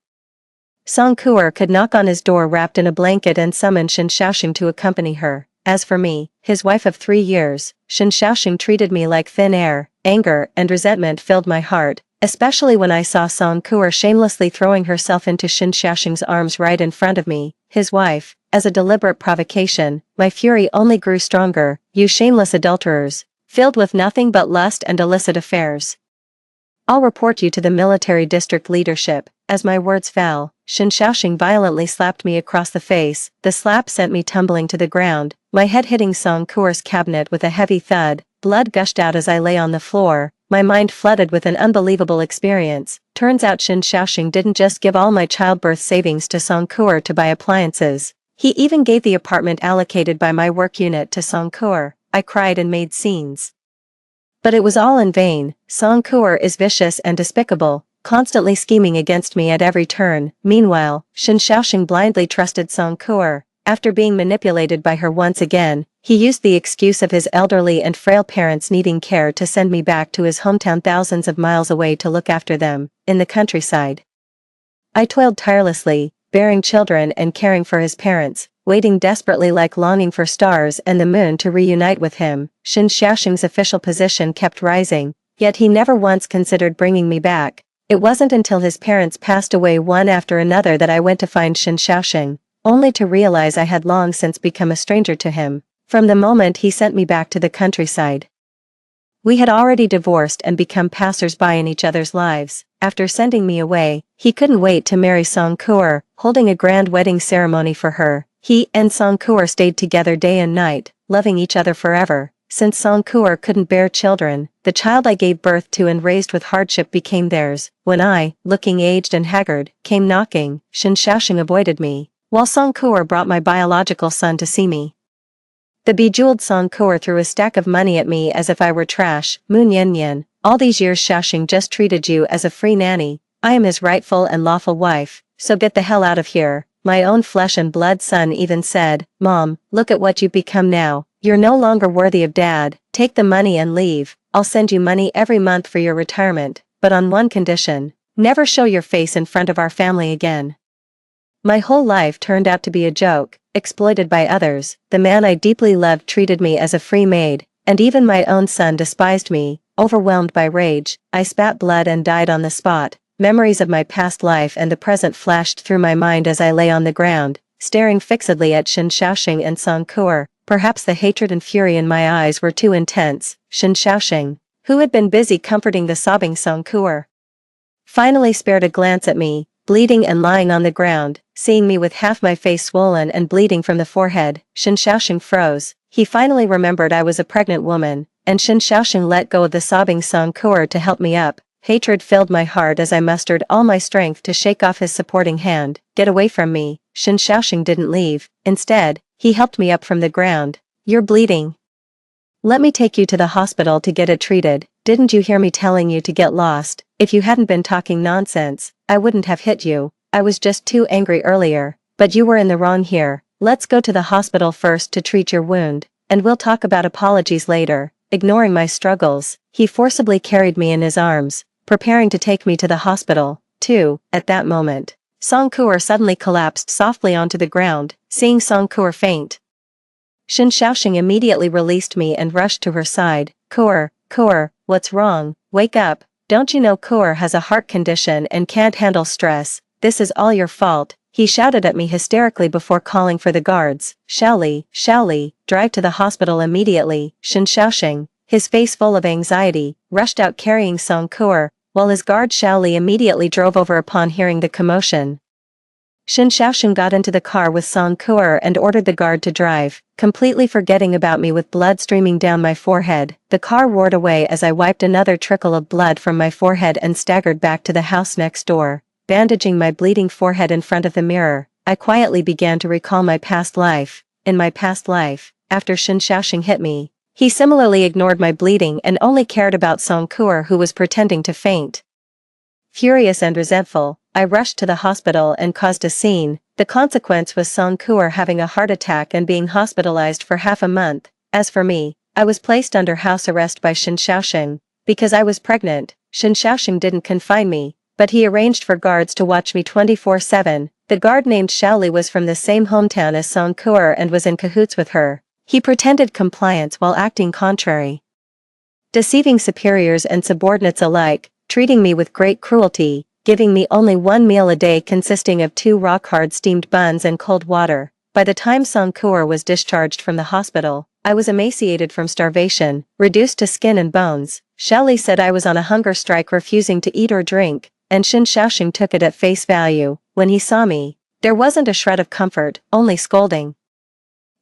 Song Kuer could knock on his door wrapped in a blanket and summon Shin Xiaoxing to accompany her. As for me, his wife of 3 years, Shin Xiaoxing treated me like thin air. Anger and resentment filled my heart, especially when I saw Song Kuer shamelessly throwing herself into Shin Xiaoxing's arms right in front of me, his wife. As a deliberate provocation, my fury only grew stronger. You shameless adulterers, filled with nothing but lust and illicit affairs. I'll report you to the military district leadership. As my words fell, Shin Xiaoxing violently slapped me across the face. The slap sent me tumbling to the ground, my head hitting Song Kuer's cabinet with a heavy thud. Blood gushed out as I lay on the floor, my mind flooded with an unbelievable experience. Turns out Shin Xiaoxing didn't just give all my childbirth savings to Song Kuer to buy appliances. He even gave the apartment allocated by my work unit to Song Kuer. I cried and made scenes. But it was all in vain. Song Kuer is vicious and despicable, constantly scheming against me at every turn. Meanwhile, Shin Xiaoxing blindly trusted Song Kuer. After being manipulated by her once again, he used the excuse of his elderly and frail parents needing care to send me back to his hometown thousands of miles away to look after them, in the countryside. I toiled tirelessly, bearing children and caring for his parents, waiting desperately like longing for stars and the moon to reunite with him. Shin Xiaoxing's official position kept rising, yet he never once considered bringing me back. It wasn't until his parents passed away one after another that I went to find Shin Xiaoxing, only to realize I had long since become a stranger to him, from the moment he sent me back to the countryside. We had already divorced and become passers-by in each other's lives. After sending me away, he couldn't wait to marry Song Kuer, holding a grand wedding ceremony for her. He and Song Kuer stayed together day and night, loving each other forever. Since Song Kuer couldn't bear children, the child I gave birth to and raised with hardship became theirs. When I, looking aged and haggard, came knocking, Shin Xiaoxing avoided me, while Song Kuer brought my biological son to see me. The bejeweled Song Kuer threw a stack of money at me as if I were trash. Moon Yen Yen, all these years Xiaoxing just treated you as a free nanny. I am his rightful and lawful wife, so get the hell out of here. My own flesh and blood son even said, Mom, look at what you've become now. You're no longer worthy of Dad. Take the money and leave. I'll send you money every month for your retirement, but on one condition. Never show your face in front of our family again. My whole life turned out to be a joke, exploited by others. The man I deeply loved treated me as a free maid, and even my own son despised me. Overwhelmed by rage, I spat blood and died on the spot. Memories of my past life and the present flashed through my mind as I lay on the ground, staring fixedly at Shin Xiaoxing and Song Kuer. Perhaps the hatred and fury in my eyes were too intense. Shin Xiaoxing, who had been busy comforting the sobbing Song Kuer, finally spared a glance at me, bleeding and lying on the ground. Seeing me with half my face swollen and bleeding from the forehead, Shin Xiaoxing froze. He finally remembered I was a pregnant woman, and Shin Xiaoxing let go of the sobbing Song Kuer to help me up. Hatred filled my heart as I mustered all my strength to shake off his supporting hand. Get away from me. Shin Xiaoxing didn't leave. Instead, he helped me up from the ground. You're bleeding. Let me take you to the hospital to get it treated. Didn't you hear me telling you to get lost? If you hadn't been talking nonsense, I wouldn't have hit you. I was just too angry earlier, but you were in the wrong here. Let's go to the hospital first to treat your wound, and we'll talk about apologies later. Ignoring my struggles, he forcibly carried me in his arms, preparing to take me to the hospital. Too, at that moment, Song Kuer suddenly collapsed softly onto the ground. Seeing Song Kuer faint, Shin Xiaoxing immediately released me and rushed to her side. Kuer, what's wrong? Wake up. Don't you know Kuer has a heart condition and can't handle stress? This is all your fault. He shouted at me hysterically before calling for the guards. Xiaoli, drive to the hospital immediately. Shin Xiaoxing, his face full of anxiety, rushed out carrying Song Kuo, while his guard Xiao Li immediately drove over upon hearing the commotion. Shen Xiaoxing got into the car with Song Kuo and ordered the guard to drive, completely forgetting about me with blood streaming down my forehead. The car roared away as I wiped another trickle of blood from my forehead and staggered back to the house next door, bandaging my bleeding forehead in front of the mirror. I quietly began to recall my past life. In my past life, after Shen Xiaoxing hit me, he similarly ignored my bleeding and only cared about Song Kuo, who was pretending to faint. Furious and resentful, I rushed to the hospital and caused a scene. The consequence was Song Kuo having a heart attack and being hospitalized for half a month. As for me, I was placed under house arrest by Shen Xiaoxing. Because I was pregnant, Shen Xiaoxing didn't confine me, but he arranged for guards to watch me 24/7. The guard named Xiao Li was from the same hometown as Song Kuo and was in cahoots with her. He pretended compliance while acting contrary, deceiving superiors and subordinates alike, treating me with great cruelty, giving me only one meal a day consisting of 2 rock-hard steamed buns and cold water. By the time Song Kuo was discharged from the hospital, I was emaciated from starvation, reduced to skin and bones. Xiao Li said I was on a hunger strike, refusing to eat or drink, and Shen Xiaoxing took it at face value. When he saw me, there wasn't a shred of comfort, only scolding,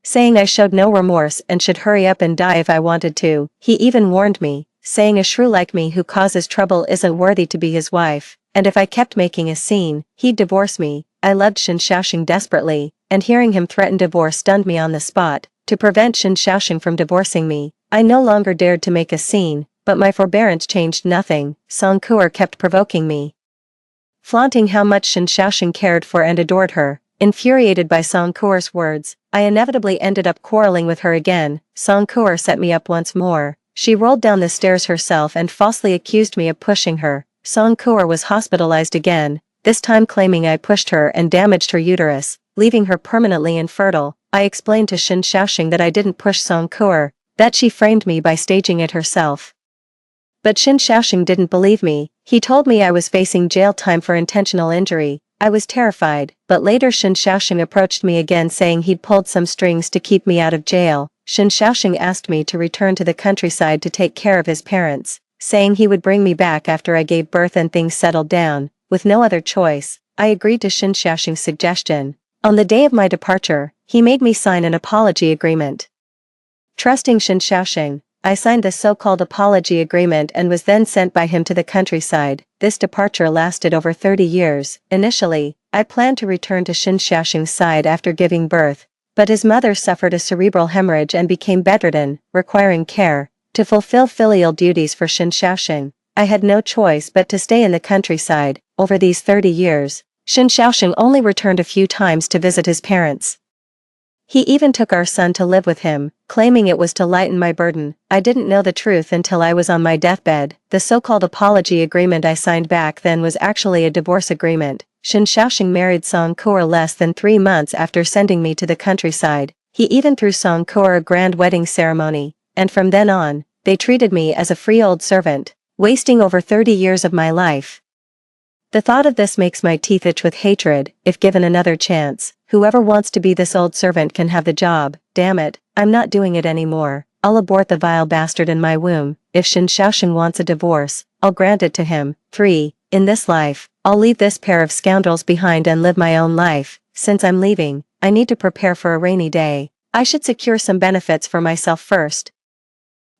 saying I showed no remorse and should hurry up and die if I wanted to. He even warned me, saying a shrew like me who causes trouble isn't worthy to be his wife, and if I kept making a scene, he'd divorce me. I loved Shen Xiaoxing desperately, and hearing him threaten divorce stunned me on the spot. To prevent Shen Xiaoxing from divorcing me, I no longer dared to make a scene, but my forbearance changed nothing. Song Kuo kept provoking me, flaunting how much Shen Xiaoxing cared for and adored her. Infuriated by Song Kuo's words, I inevitably ended up quarreling with her again. Song Kuo set me up once more. She rolled down the stairs herself and falsely accused me of pushing her. Song Kuo was hospitalized again, this time claiming I pushed her and damaged her uterus, leaving her permanently infertile. I explained to Shen Xiaoxing that I didn't push Song Kuo, that she framed me by staging it herself. But Shen Xiaoxing didn't believe me. He told me I was facing jail time for intentional injury. I was terrified, but later Shen Xiaoxing approached me again saying he'd pulled some strings to keep me out of jail. Shen Xiaoxing asked me to return to the countryside to take care of his parents, saying he would bring me back after I gave birth and things settled down. With no other choice, I agreed to Shen Xiaoxing's suggestion. On the day of my departure, he made me sign an apology agreement. Trusting Shen Xiaoxing, I signed the so-called apology agreement and was then sent by him to the countryside. This departure lasted over 30 years. Initially, I planned to return to Shen Xiaoxing's side after giving birth, but his mother suffered a cerebral hemorrhage and became bedridden, requiring care. To fulfill filial duties for Shen Xiaoxing, I had no choice but to stay in the countryside. Over these 30 years, Shen Xiaoxing only returned a few times to visit his parents. He even took our son to live with him, claiming it was to lighten my burden. I didn't know the truth until I was on my deathbed. The so-called apology agreement I signed back then was actually a divorce agreement. Shen Xiaoxing married Song Kuo less than 3 months after sending me to the countryside. He even threw Song Kuo a grand wedding ceremony, and from then on, they treated me as a free old servant, wasting over 30 years of my life. The thought of this makes my teeth itch with hatred. If given another chance, whoever wants to be this old servant can have the job. Damn it, I'm not doing it anymore. I'll abort the vile bastard in my womb. If Shen Xiaoxing wants a divorce, I'll grant it to him. 3. In this life, I'll leave this pair of scoundrels behind and live my own life. Since I'm leaving, I need to prepare for a rainy day. I should secure some benefits for myself first.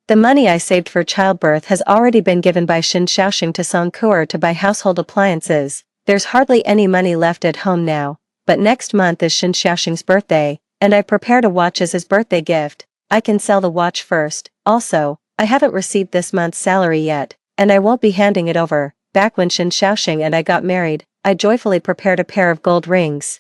The money I saved for childbirth has already been given by Shen Xiaoxing to Song Kuo to buy household appliances. There's hardly any money left at home now, but next month is Shen Xiaoxing's birthday, and I prepared a watch as his birthday gift. I can sell the watch first. Also, I haven't received this month's salary yet, and I won't be handing it over. Back when Shen Xiaoxing and I got married, I joyfully prepared a pair of gold rings.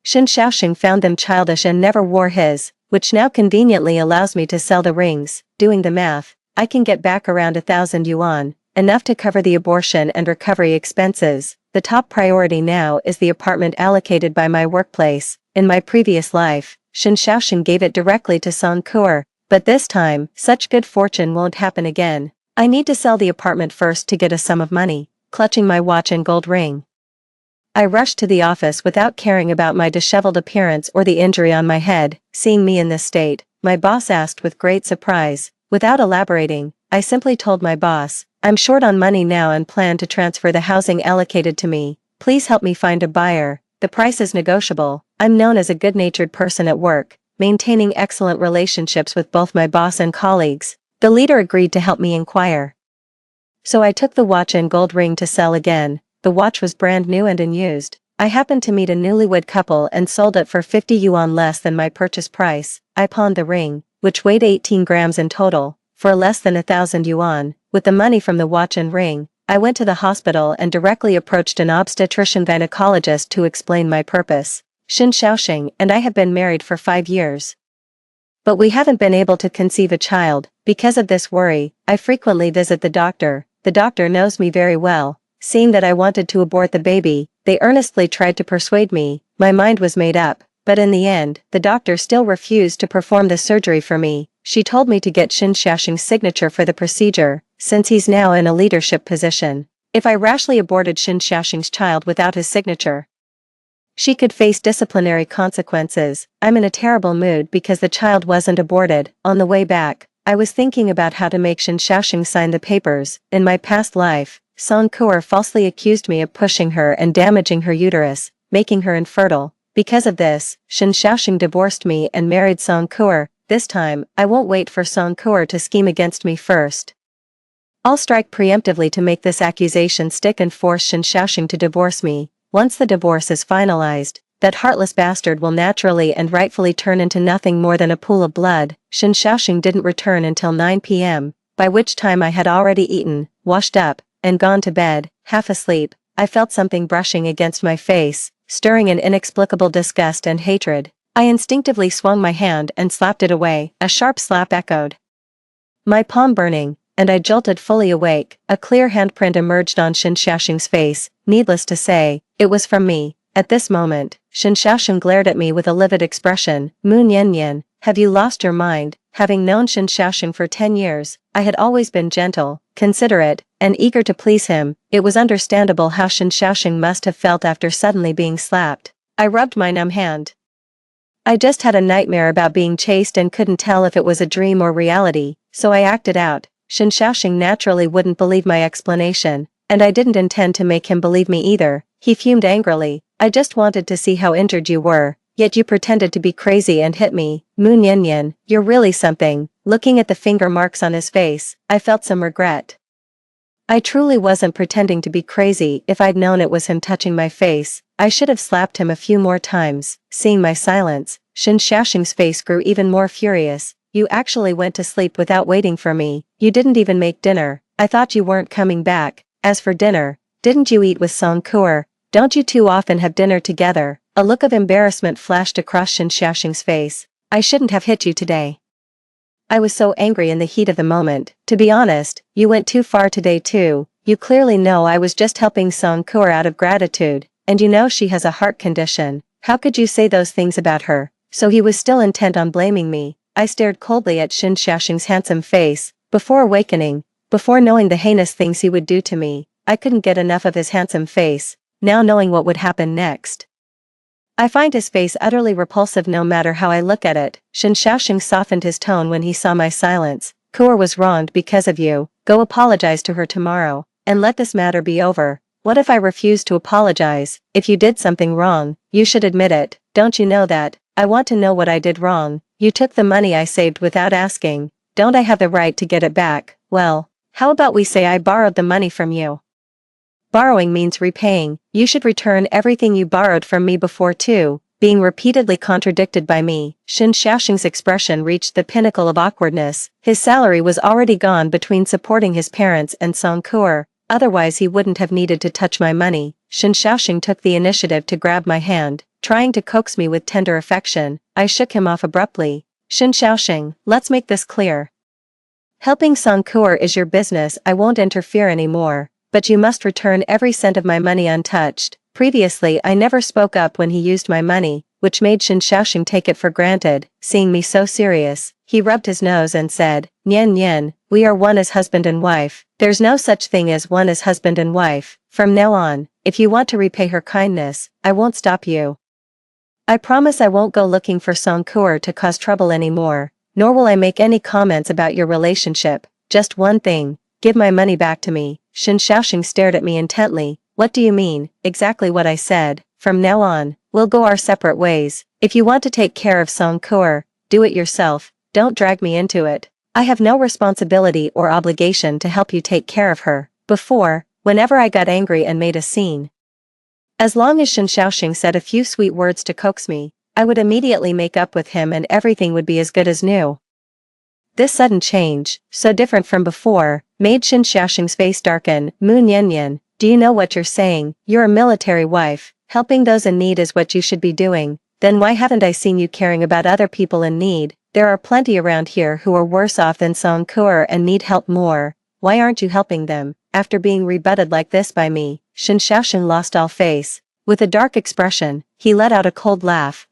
Shen Xiaoxing found them childish and never wore his, which now conveniently allows me to sell the rings. Doing the math, I can get back around 1,000 yuan, enough to cover the abortion and recovery expenses. The top priority now is the apartment allocated by my workplace. In my previous life, Shen Xiaoxing gave it directly to Song Kuo, but this time, such good fortune won't happen again. I need to sell the apartment first to get a sum of money. Clutching my watch and gold ring, I rushed to the office without caring about my disheveled appearance or the injury on my head. Seeing me in this state, my boss asked with great surprise, Without elaborating, I simply told my boss, I'm short on money now and plan to transfer the housing allocated to me. Please help me find a buyer. The price is negotiable. I'm known as a good-natured person at work, maintaining excellent relationships with both my boss and colleagues. The leader agreed to help me inquire. So I took the watch and gold ring to sell again. The watch was brand new and unused. I happened to meet a newlywed couple and sold it for 50 yuan less than my purchase price. I pawned the ring, which weighed 18 grams in total, for less than 1,000 yuan. With the money from the watch and ring, I went to the hospital and directly approached an obstetrician-gynecologist to explain my purpose. Xin Shaoxing and I have been married for 5 years. But we haven't been able to conceive a child. Because of this worry, I frequently visit the doctor. The doctor knows me very well. Seeing that I wanted to abort the baby, they earnestly tried to persuade me. My mind was made up, but in the end, the doctor still refused to perform the surgery for me. She told me to get Xin Shaoxing's signature for the procedure, since he's now in a leadership position. If I rashly aborted Xin Shaoxing's child without his signature, she could face disciplinary consequences. I'm in a terrible mood because the child wasn't aborted. On the way back, I was thinking about how to make Xin Shaoxing sign the papers. In my past life, Song Kuer falsely accused me of pushing her and damaging her uterus, making her infertile. Because of this, Xin Shaoxing divorced me and married Song Kuer. This time, I won't wait for Song Kuer to scheme against me first. I'll strike preemptively to make this accusation stick and force Xin Shaoxing to divorce me. Once the divorce is finalized, that heartless bastard will naturally and rightfully turn into nothing more than a pool of blood. Xin Shaoxing didn't return until 9 p.m., by which time I had already eaten, washed up, and gone to bed. Half asleep, I felt something brushing against my face, stirring an inexplicable disgust and hatred. I instinctively swung my hand and slapped it away. A sharp slap echoed, my palm burning, and I jolted fully awake. A clear handprint emerged on Xin Shaoxing's face. Needless to say, it was from me. At this moment, Xin Shaoxing glared at me with a livid expression. Moon Yanyan, have you lost your mind? Having known Xin Shaoxing for 10 years, I had always been gentle, considerate, and eager to please him. It was understandable how Xin Shaoxing must have felt after suddenly being slapped. I rubbed my numb hand. I just had a nightmare about being chased and couldn't tell if it was a dream or reality, so I acted out. Xin Shaoxing naturally wouldn't believe my explanation, and I didn't intend to make him believe me either. He fumed angrily. I just wanted to see how injured you were, yet you pretended to be crazy and hit me. Moon Yanyan, you're really something. Looking at the finger marks on his face, I felt some regret. I truly wasn't pretending to be crazy. If I'd known it was him touching my face, I should have slapped him a few more times. Seeing my silence, Xin Shaoxing's face grew even more furious. You actually went to sleep without waiting for me. You didn't even make dinner. I thought you weren't coming back. As for dinner, didn't you eat with Song Kuer? Don't you two often have dinner together? A look of embarrassment flashed across Xin Shaoxing's face. I shouldn't have hit you today. I was so angry in the heat of the moment. To be honest, you went too far today too. You clearly know I was just helping Song Kuer out of gratitude, and you know she has a heart condition. How could you say those things about her? So he was still intent on blaming me. I stared coldly at Xin Shaoxing's handsome face. Before awakening, before knowing the heinous things he would do to me, I couldn't get enough of his handsome face. Now knowing what would happen next, I find his face utterly repulsive no matter how I look at it. Xin Shaoxing softened his tone when he saw my silence. Kuer was wronged because of you. Go apologize to her tomorrow, and let this matter be over. What if I refuse to apologize? If you did something wrong, you should admit it. Don't you know that? I want to know what I did wrong. You took the money I saved without asking. Don't I have the right to get it back? Well, how about we say I borrowed the money from you? Borrowing means repaying. You should return everything you borrowed from me before too. Being repeatedly contradicted by me, Xin Shaoxing's expression reached the pinnacle of awkwardness. His salary was already gone between supporting his parents and Song Kuer, otherwise he wouldn't have needed to touch my money. Xin Shaoxing took the initiative to grab my hand, trying to coax me with tender affection. I shook him off abruptly. Xin Shaoxing, let's make this clear. Helping Song Kuer is your business. I won't interfere anymore, but you must return every cent of my money untouched. Previously I never spoke up when he used my money, which made Xin Shaoxing take it for granted. Seeing me so serious, he rubbed his nose and said, Nian Nian, we are one as husband and wife. There's no such thing as one as husband and wife. From now on, if you want to repay her kindness, I won't stop you. I promise I won't go looking for Song Kuer to cause trouble anymore. nor will I make any comments about your relationship. Just one thing, give my money back to me. Shen Xiaoxing stared at me intently. What do you mean? Exactly what I said. From now on, we'll go our separate ways. If you want to take care of Song Kuer, do it yourself. Don't drag me into it. I have no responsibility or obligation to help you take care of her. Before, whenever I got angry and made a scene, as long as Shen Xiaoxing said a few sweet words to coax me, I would immediately make up with him and everything would be as good as new. This sudden change, so different from before, made Shen Xiaoxing's face darken. Mu Niannian, do you know what you're saying? You're a military wife. Helping those in need is what you should be doing. Then why haven't I seen you caring about other people in need? There are plenty around here who are worse off than Song Kuer and need help more. Why aren't you helping them? After being rebutted like this by me, Shen Xiaoxing lost all face. With a dark expression, he let out a cold laugh.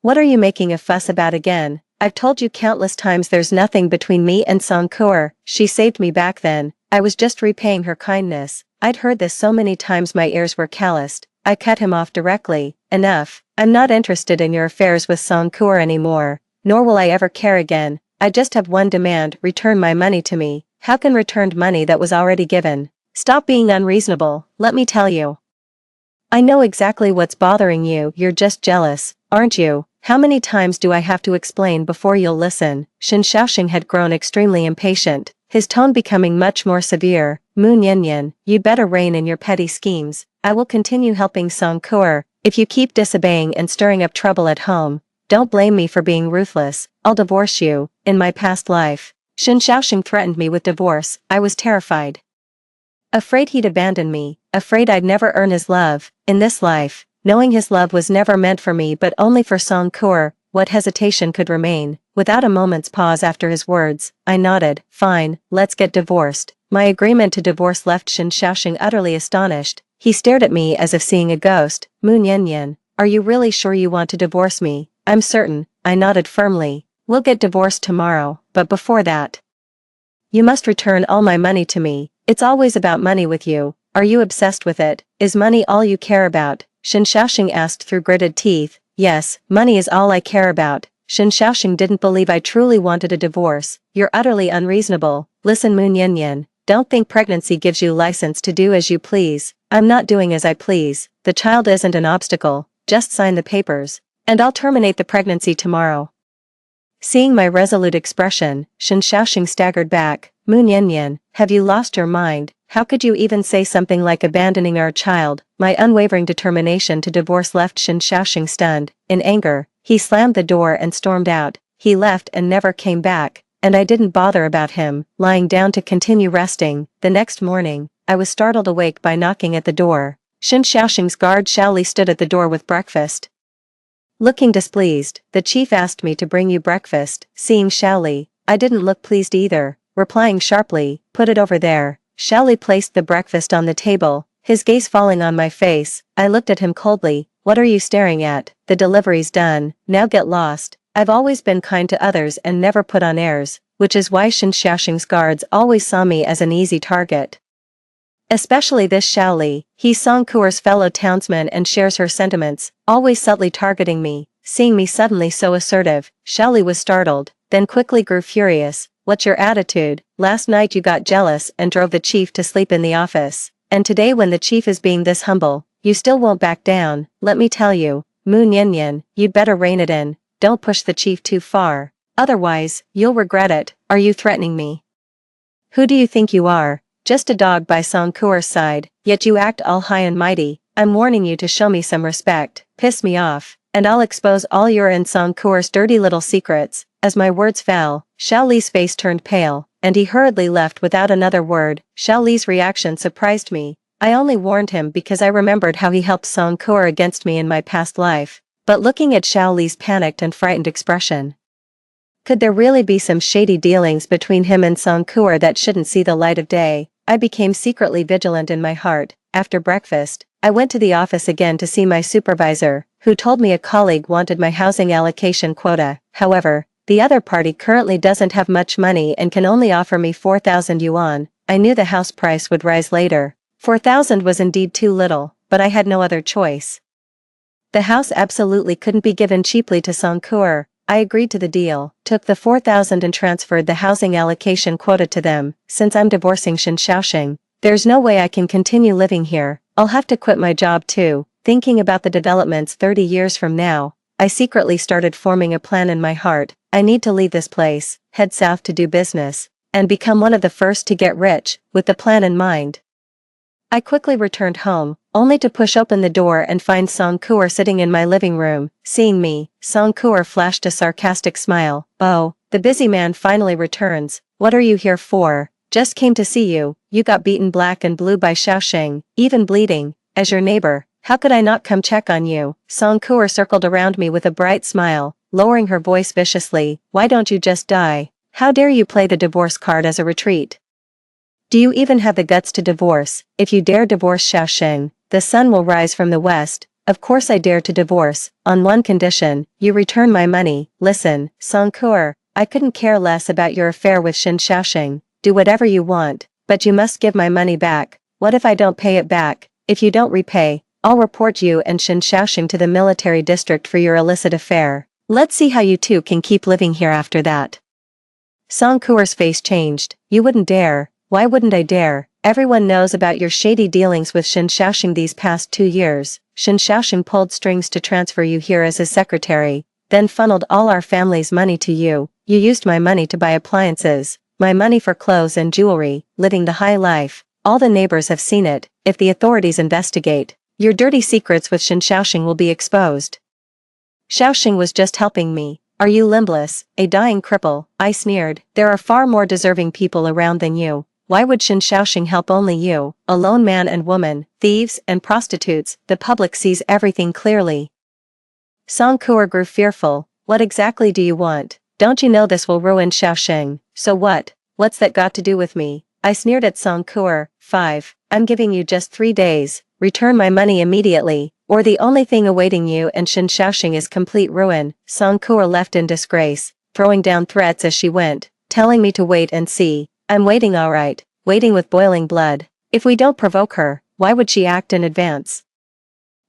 What are you making a fuss about again? I've told you countless times there's nothing between me and Song Kuer. She saved me back then. I was just repaying her kindness. I'd heard this so many times my ears were calloused. I cut him off directly. Enough. I'm not interested in your affairs with Song Kuer anymore, nor will I ever care again. I just have one demand, return my money to me. How can returned money that was already given? Stop being unreasonable, let me tell you. I know exactly what's bothering you, you're just jealous, aren't you? How many times do I have to explain before you'll listen? Shen Xiaoxing had grown extremely impatient, his tone becoming much more severe. Mu Niannian, you'd better rein in your petty schemes. I will continue helping Song Kuer. If you keep disobeying and stirring up trouble at home, don't blame me for being ruthless. I'll divorce you. In my past life, Shen Xiaoxing threatened me with divorce. I was terrified. Afraid he'd abandon me, afraid I'd never earn his love. In this life, knowing his love was never meant for me but only for Song Kuer, what hesitation could remain? Without a moment's pause after his words, I nodded. Fine, let's get divorced. My agreement to divorce left Shen Xiaoxing utterly astonished. He stared at me as if seeing a ghost. Mu Niannian, are you really sure you want to divorce me? I'm certain. I nodded firmly. We'll get divorced tomorrow, but before that, you must return all my money to me. It's always about money with you. Are you obsessed with it? Is money all you care about? Shen Xiaoxing asked through gritted teeth. Yes, money is all I care about. Shen Xiaoxing didn't believe I truly wanted a divorce. You're utterly unreasonable. Listen, Mu Niannian, don't think pregnancy gives you license to do as you please. I'm not doing as I please. The child isn't an obstacle. Just sign the papers, and I'll terminate the pregnancy tomorrow. Seeing my resolute expression, Shen Xiaoxing staggered back. Mu Niannian, have you lost your mind? How could you even say something like abandoning our child? My unwavering determination to divorce left Shen Xiaoxing stunned. In anger, he slammed the door and stormed out. He left and never came back, and I didn't bother about him, lying down to continue resting. The next morning, I was startled awake by knocking at the door. Shen Xiaoxing's guard Xiaoli stood at the door with breakfast. Looking displeased, the chief asked me to bring you breakfast. Seeing Xiaoli, I didn't look pleased either, replying sharply, put it over there. Xiaoli placed the breakfast on the table, his gaze falling on my face. I looked at him coldly. What are you staring at? The delivery's done, now get lost. I've always been kind to others and never put on airs, which is why Shen Xiaoxing's guards always saw me as an easy target. Especially this Xiaoli, he's Song Kuer's fellow townsman and shares her sentiments, always subtly targeting me. Seeing me suddenly so assertive, Xiaoli was startled, then quickly grew furious. What's your attitude? Last night you got jealous and drove the chief to sleep in the office, and today when the chief is being this humble, you still won't back down. Let me tell you, Mu Niannian, you'd better rein it in. Don't push the chief too far, otherwise, you'll regret it. Are you threatening me? Who do you think you are? Just a dog by Song Kuer's side, yet you act all high and mighty. I'm warning you to show me some respect. Piss me off, and I'll expose all your and Song Kuer's dirty little secrets. As my words fell, Xiaoli's face turned pale, and he hurriedly left without another word. Xiaoli's reaction surprised me. I only warned him because I remembered how he helped Song Kuer against me in my past life, but looking at Xiaoli's panicked and frightened expression, could there really be some shady dealings between him and Song Kuer that shouldn't see the light of day? I became secretly vigilant in my heart. After breakfast, I went to the office again to see my supervisor, who told me a colleague wanted my housing allocation quota. However, the other party currently doesn't have much money and can only offer me 4,000 yuan. I knew the house price would rise later. 4,000 was indeed too little, but I had no other choice. The house absolutely couldn't be given cheaply to Song Kuer. I agreed to the deal, took the 4,000 and transferred the housing allocation quota to them. Since I'm divorcing Shen Xiaoxing, there's no way I can continue living here. I'll have to quit my job too. Thinking about the developments 30 years from now, I secretly started forming a plan in my heart. I need to leave this place, head south to do business, and become one of the first to get rich, with the plan in mind. I quickly returned home, only to push open the door and find Song Kuer sitting in my living room. Seeing me, Song Kuer flashed a sarcastic smile. "Oh, the busy man finally returns. What are you here for?" "Just came to see you. You got beaten black and blue by Xiaoxing, even bleeding. As your neighbor, how could I not come check on you?" Song Kuer circled around me with a bright smile, lowering her voice viciously. "Why don't you just die? How dare you play the divorce card as a retreat? Do you even have the guts to divorce? If you dare divorce Xiaoxing, the sun will rise from the west." "Of course I dare to divorce, on one condition: you return my money." "Listen, Song Kuer, I couldn't care less about your affair with Shen Xiaoxing. Do whatever you want, but you must give my money back." "What if I don't pay it back?" "If you don't repay, I'll report you and Shen Xiaoxing to the military district for your illicit affair. Let's see how you two can keep living here after that." Song Kuer's face changed. "You wouldn't dare." "Why wouldn't I dare? Everyone knows about your shady dealings with Shen Xiaoxing these past 2 years. Shen Xiaoxing pulled strings to transfer you here as his secretary, then funneled all our family's money to you. You used my money to buy appliances, my money for clothes and jewelry, living the high life. All the neighbors have seen it. If the authorities investigate, your dirty secrets with Shen Xiaoxing will be exposed." "Xiaoxing was just helping me. Are you limbless, a dying cripple?" I sneered. "There are far more deserving people around than you. Why would Shen Xiaoxing help only you, a lone man and woman, thieves and prostitutes? The public sees everything clearly." Song Kuer grew fearful. "What exactly do you want? Don't you know this will ruin Xiaoxing?" "So what? What's that got to do with me?" I sneered at Song Kuer. 5. "I'm giving you just 3 days. Return my money immediately, or the only thing awaiting you and Shen Xiaoxing is complete ruin." Song Kuer left in disgrace, throwing down threats as she went, telling me to wait and see. I'm waiting, all right, waiting with boiling blood. If we don't provoke her, why would she act in advance?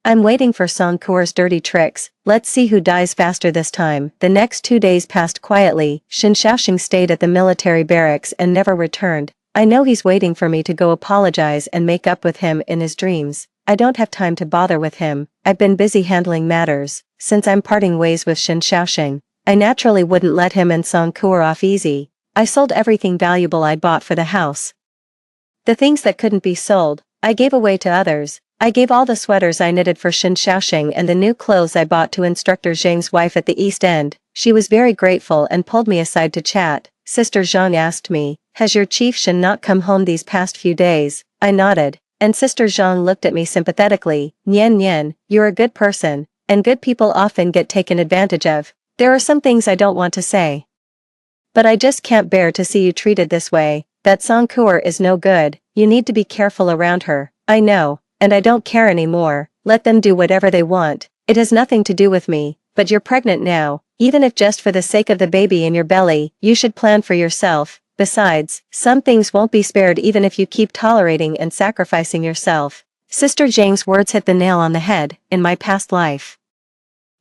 I'm waiting for Song Kuer's dirty tricks. Let's see who dies faster this time. The next 2 days passed quietly. Shen Xiaoxing stayed at the military barracks and never returned. I know he's waiting for me to go apologize and make up with him in his dreams. I don't have time to bother with him. I've been busy handling matters. Since I'm parting ways with Shen Xiaoxing, I naturally wouldn't let him and Song Kuer off easy. I sold everything valuable I'd bought for the house. The things that couldn't be sold, I gave away to others. I gave all the sweaters I knitted for Shen Xiaoxing and the new clothes I bought to Instructor Zhang's wife at the East End. She was very grateful and pulled me aside to chat. Sister Zhang asked me, "Has your chief Shen not come home these past few days?" I nodded, and Sister Zhang looked at me sympathetically. "Nian Nian, you're a good person, and good people often get taken advantage of. There are some things I don't want to say, but I just can't bear to see you treated this way. That Song Kuer is no good. You need to be careful around her." "I know, and I don't care anymore. Let them do whatever they want. It has nothing to do with me." "But you're pregnant now. Even if just for the sake of the baby in your belly, you should plan for yourself. Besides, some things won't be spared even if you keep tolerating and sacrificing yourself." Sister Zhang's words hit the nail on the head. In my past life,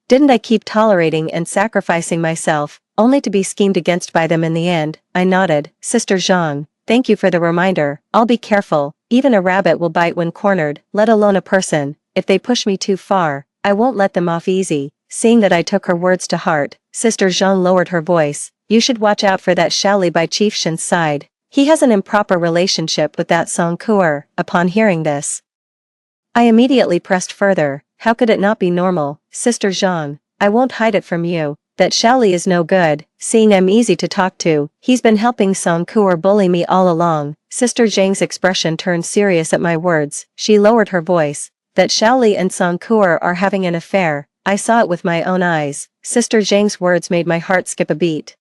didn't I keep tolerating and sacrificing myself, only to be schemed against by them in the end? I nodded. "Sister Zhang, thank you for the reminder. I'll be careful. Even a rabbit will bite when cornered, let alone a person. If they push me too far, I won't let them off easy." Seeing that I took her words to heart, Sister Zhang lowered her voice. "You should watch out for that Shaoli by Chief Shen's side. He has an improper relationship with that Song Kuer." Upon hearing this, I immediately pressed further. "How could it not be normal? Sister Zhang, I won't hide it from you. That Shaoli is no good. Seeing I'm easy to talk to, he's been helping Song Kuer bully me all along." Sister Zhang's expression turned serious at my words. She lowered her voice. "That Shaoli and Song Kuer are having an affair. I saw it with my own eyes." Sister Zhang's words made my heart skip a beat.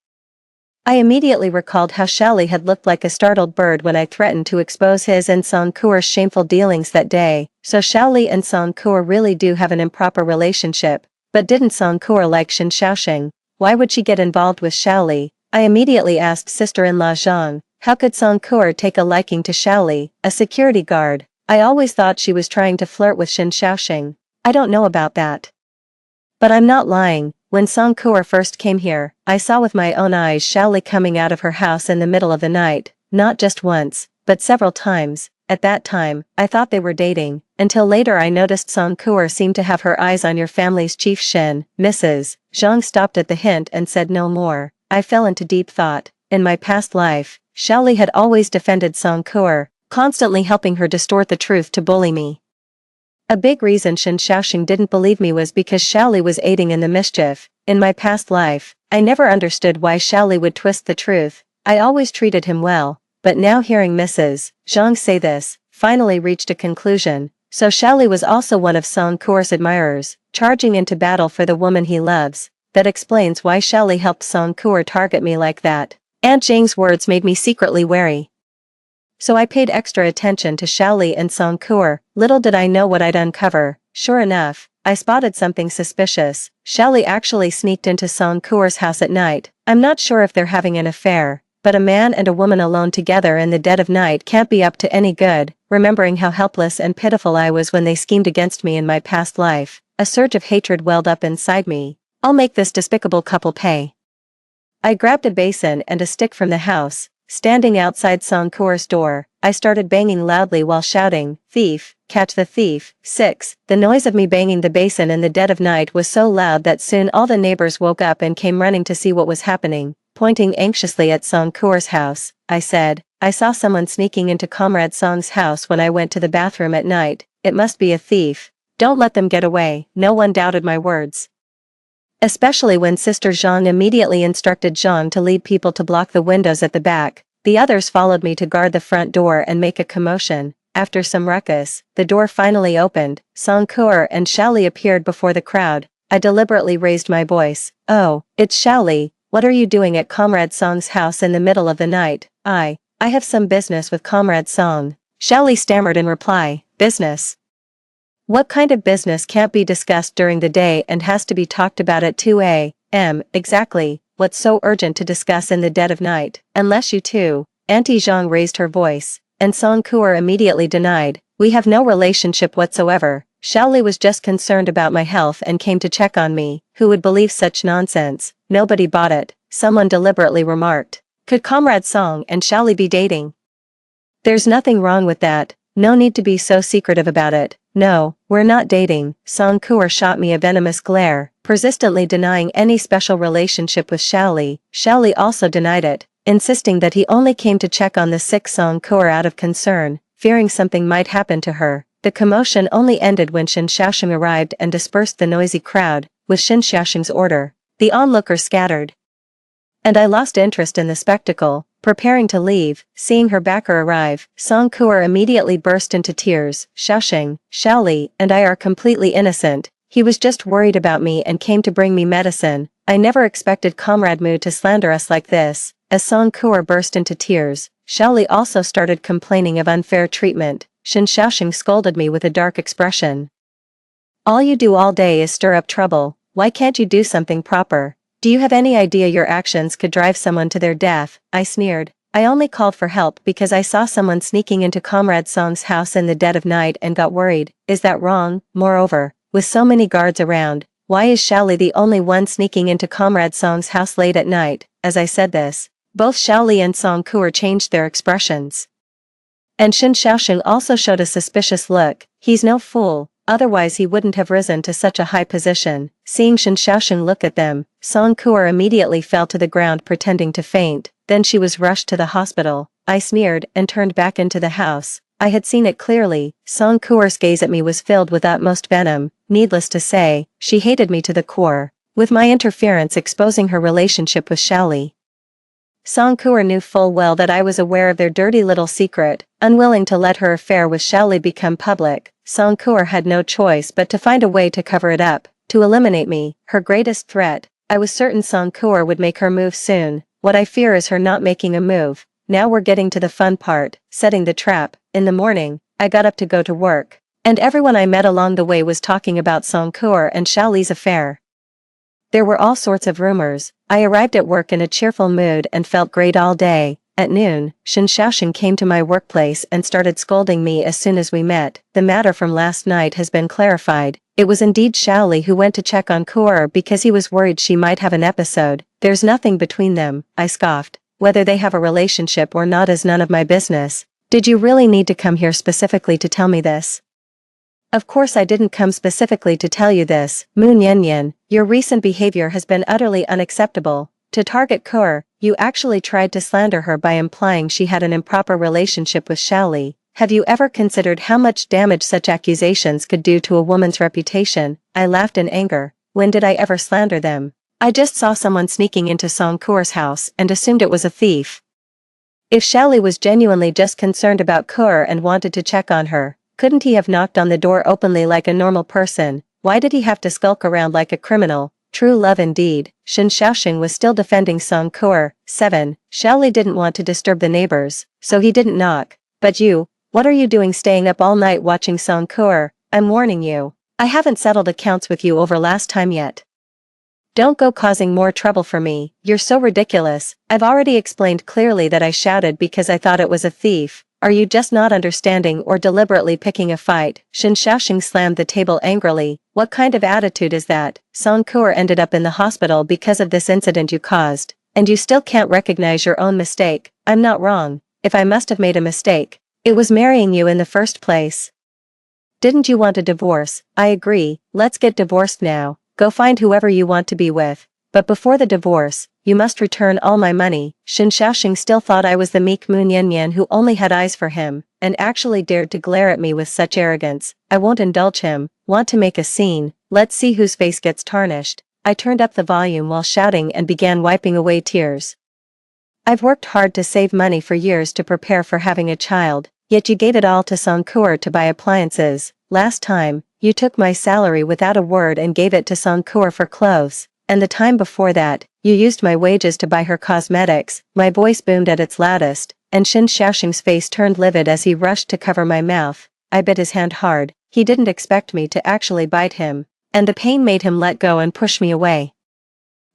I immediately recalled how Shaoli had looked like a startled bird when I threatened to expose his and Song Kuer's shameful dealings that day. So Shaoli and Song Kuer really do have an improper relationship. But didn't Song Kuer like Shen Xiaoxing? Why would she get involved with Shaoli? I immediately asked sister-in-law Zhang, how could Song Kuer take a liking to Shaoli, a security guard? I always thought she was trying to flirt with Shen Xiaoxing. I don't know about that, but I'm not lying. When Song Kuo first came here, I saw with my own eyes Xiaoli coming out of her house in the middle of the night, not just once, but several times. At that time, I thought they were dating, until later I noticed Song Kuo seemed to have her eyes on your family's chief Shin. Mrs. Zhang stopped at the hint and said no more. I fell into deep thought. In my past life, Xiaoli had always defended Song Kuo, constantly helping her distort the truth to bully me. A big reason Shen Xiaoxing didn't believe me was because Xiaoli was aiding in the mischief. In my past life, I never understood why Xiaoli would twist the truth. I always treated him well, but now hearing Mrs. Zhang say this, finally reached a conclusion. So Xiaoli was also one of Song Kuo's admirers, charging into battle for the woman he loves. That explains why Xiaoli helped Song Kuo target me like that. Aunt Jing's words made me secretly wary. So I paid extra attention to Xiaoli and Song Kuo. Little did I know what I'd uncover. Sure enough, I spotted something suspicious. Xiaoli actually sneaked into Song Kuo's house at night. I'm not sure if they're having an affair, but a man and a woman alone together in the dead of night can't be up to any good. Remembering how helpless and pitiful I was when they schemed against me in my past life, a surge of hatred welled up inside me. I'll make this despicable couple pay. I grabbed a basin and a stick from the house. Standing outside Song Kuo's door, I started banging loudly while shouting, "Thief, catch the thief." 6. The noise of me banging the basin in the dead of night was so loud that soon all the neighbors woke up and came running to see what was happening. Pointing anxiously at Song Kuo's house, I said, "I saw someone sneaking into Comrade Song's house when I went to the bathroom at night. It must be a thief. Don't let them get away." No one doubted my words. Especially when Sister Zhang immediately instructed Zhang to lead people to block the windows at the back. The others followed me to guard the front door and make a commotion. After some ruckus, the door finally opened. Song Kuo and Xiaoli appeared before the crowd. I deliberately raised my voice. "Oh, it's Xiaoli. What are you doing at Comrade Song's house in the middle of the night?" I have some business with Comrade Song." Xiaoli stammered in reply. "Business? What kind of business can't be discussed during the day and has to be talked about at 2 a.m. exactly? What's so urgent to discuss in the dead of night? Unless you two." Auntie Zhang raised her voice, and Song Kuo immediately denied. "We have no relationship whatsoever. Xiaoli was just concerned about my health and came to check on me." Who would believe such nonsense? Nobody bought it. Someone deliberately remarked. Could Comrade Song and Xiaoli be dating? There's nothing wrong with that. No need to be so secretive about it. "No, we're not dating." Song Kuo shot me a venomous glare, persistently denying any special relationship with Xiaoli. Xiaoli also denied it, insisting that he only came to check on the sick Song Kuo out of concern, fearing something might happen to her. The commotion only ended when Shen Xiaoxing arrived and dispersed the noisy crowd. With Shen Xiaoxing's order, the onlookers scattered. And I lost interest in the spectacle. Preparing to leave, seeing her backer arrive, Song Kuo immediately burst into tears. "Xiaoxing, Xiaoli and I are completely innocent. He was just worried about me and came to bring me medicine. I never expected Comrade Mu to slander us like this." As Song Kuo burst into tears, Xiaoli also started complaining of unfair treatment. Shen Xiaoxing scolded me with a dark expression. "All you do all day is stir up trouble. Why can't you do something proper? Do you have any idea your actions could drive someone to their death?" I sneered. "I only called for help because I saw someone sneaking into Comrade Song's house in the dead of night and got worried. Is that wrong? Moreover, with so many guards around, why is Xiaoli the only one sneaking into Comrade Song's house late at night?" As I said this, both Xiaoli and Song Kuo changed their expressions. And Shen Xiaoxing also showed a suspicious look. He's no fool, otherwise he wouldn't have risen to such a high position. Seeing Shen Xiaoxing look at them, Song Kuo immediately fell to the ground pretending to faint. Then she was rushed to the hospital. I sneered and turned back into the house. I had seen it clearly. Song Kuo's gaze at me was filled with utmost venom. Needless to say, she hated me to the core, with my interference exposing her relationship with Xiaoli. Song Kuo knew full well that I was aware of their dirty little secret. Unwilling to let her affair with Xiaoli become public, Song Kuo had no choice but to find a way to cover it up, to eliminate me, her greatest threat. I was certain Song Kuo would make her move soon. What I fear is her not making a move. Now we're getting to the fun part, setting the trap. In the morning, I got up to go to work, and everyone I met along the way was talking about Song Kuo and Xiaoli's affair. There were all sorts of rumors. I arrived at work in a cheerful mood and felt great all day. At noon, Shen Xiaoxing came to my workplace and started scolding me as soon as we met. "The matter from last night has been clarified. It was indeed Xiaoli who went to check on Kuer because he was worried she might have an episode. There's nothing between them, I scoffed. Whether they have a relationship or not is none of my business. Did you really need to come here specifically to tell me this? Of course I didn't come specifically to tell you this, Mu Niannian. Your recent behavior has been utterly unacceptable. To target Kuer, you actually tried to slander her by implying she had an improper relationship with Xiaoli. Have you ever considered how much damage such accusations could do to a woman's reputation? I laughed in anger. When did I ever slander them? I just saw someone sneaking into Song Kuer's house and assumed it was a thief. If Xiaoli was genuinely just concerned about Kuer and wanted to check on her, couldn't he have knocked on the door openly like a normal person? Why did he have to skulk around like a criminal? True love indeed. Shen Xiaoxing was still defending Song Kuer. 7. Xiaoli didn't want to disturb the neighbors, so he didn't knock. But you, what are you doing staying up all night watching Song Kuer? I'm warning you. I haven't settled accounts with you over last time yet. Don't go causing more trouble for me. You're so ridiculous. I've already explained clearly that I shouted because I thought it was a thief. Are you just not understanding or deliberately picking a fight? Shen Xiaoxing slammed the table angrily. What kind of attitude is that? Song Kuer ended up in the hospital because of this incident you caused. And you still can't recognize your own mistake. I'm not wrong. If I must have made a mistake, it was marrying you in the first place. Didn't you want a divorce? I agree. Let's get divorced now. Go find whoever you want to be with. But before the divorce, you must return all my money. Shen Xiaoxing still thought I was the meek Mu Niannian who only had eyes for him, and actually dared to glare at me with such arrogance. I won't indulge him. Want to make a scene? Let's see whose face gets tarnished. I turned up the volume while shouting and began wiping away tears. I've worked hard to save money for years to prepare for having a child, yet you gave it all to Song Kuer to buy appliances. Last time, you took my salary without a word and gave it to Song Kuer for clothes, and the time before that, you used my wages to buy her cosmetics. My voice boomed at its loudest, and Shen Xiaoxing's face turned livid as he rushed to cover my mouth. I bit his hand hard. He didn't expect me to actually bite him, and the pain made him let go and push me away.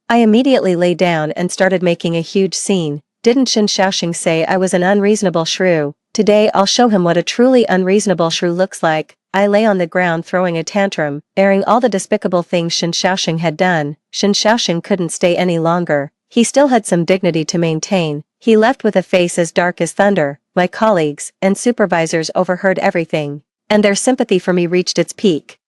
I immediately lay down and started making a huge scene. Didn't Shen Xiaoxing say I was an unreasonable shrew? Today I'll show him what a truly unreasonable shrew looks like. I lay on the ground throwing a tantrum, airing all the despicable things Shen Xiaoxing had done. Shen Xiaoxing couldn't stay any longer. He still had some dignity to maintain. He left with a face as dark as thunder. My colleagues and supervisors overheard everything, and their sympathy for me reached its peak.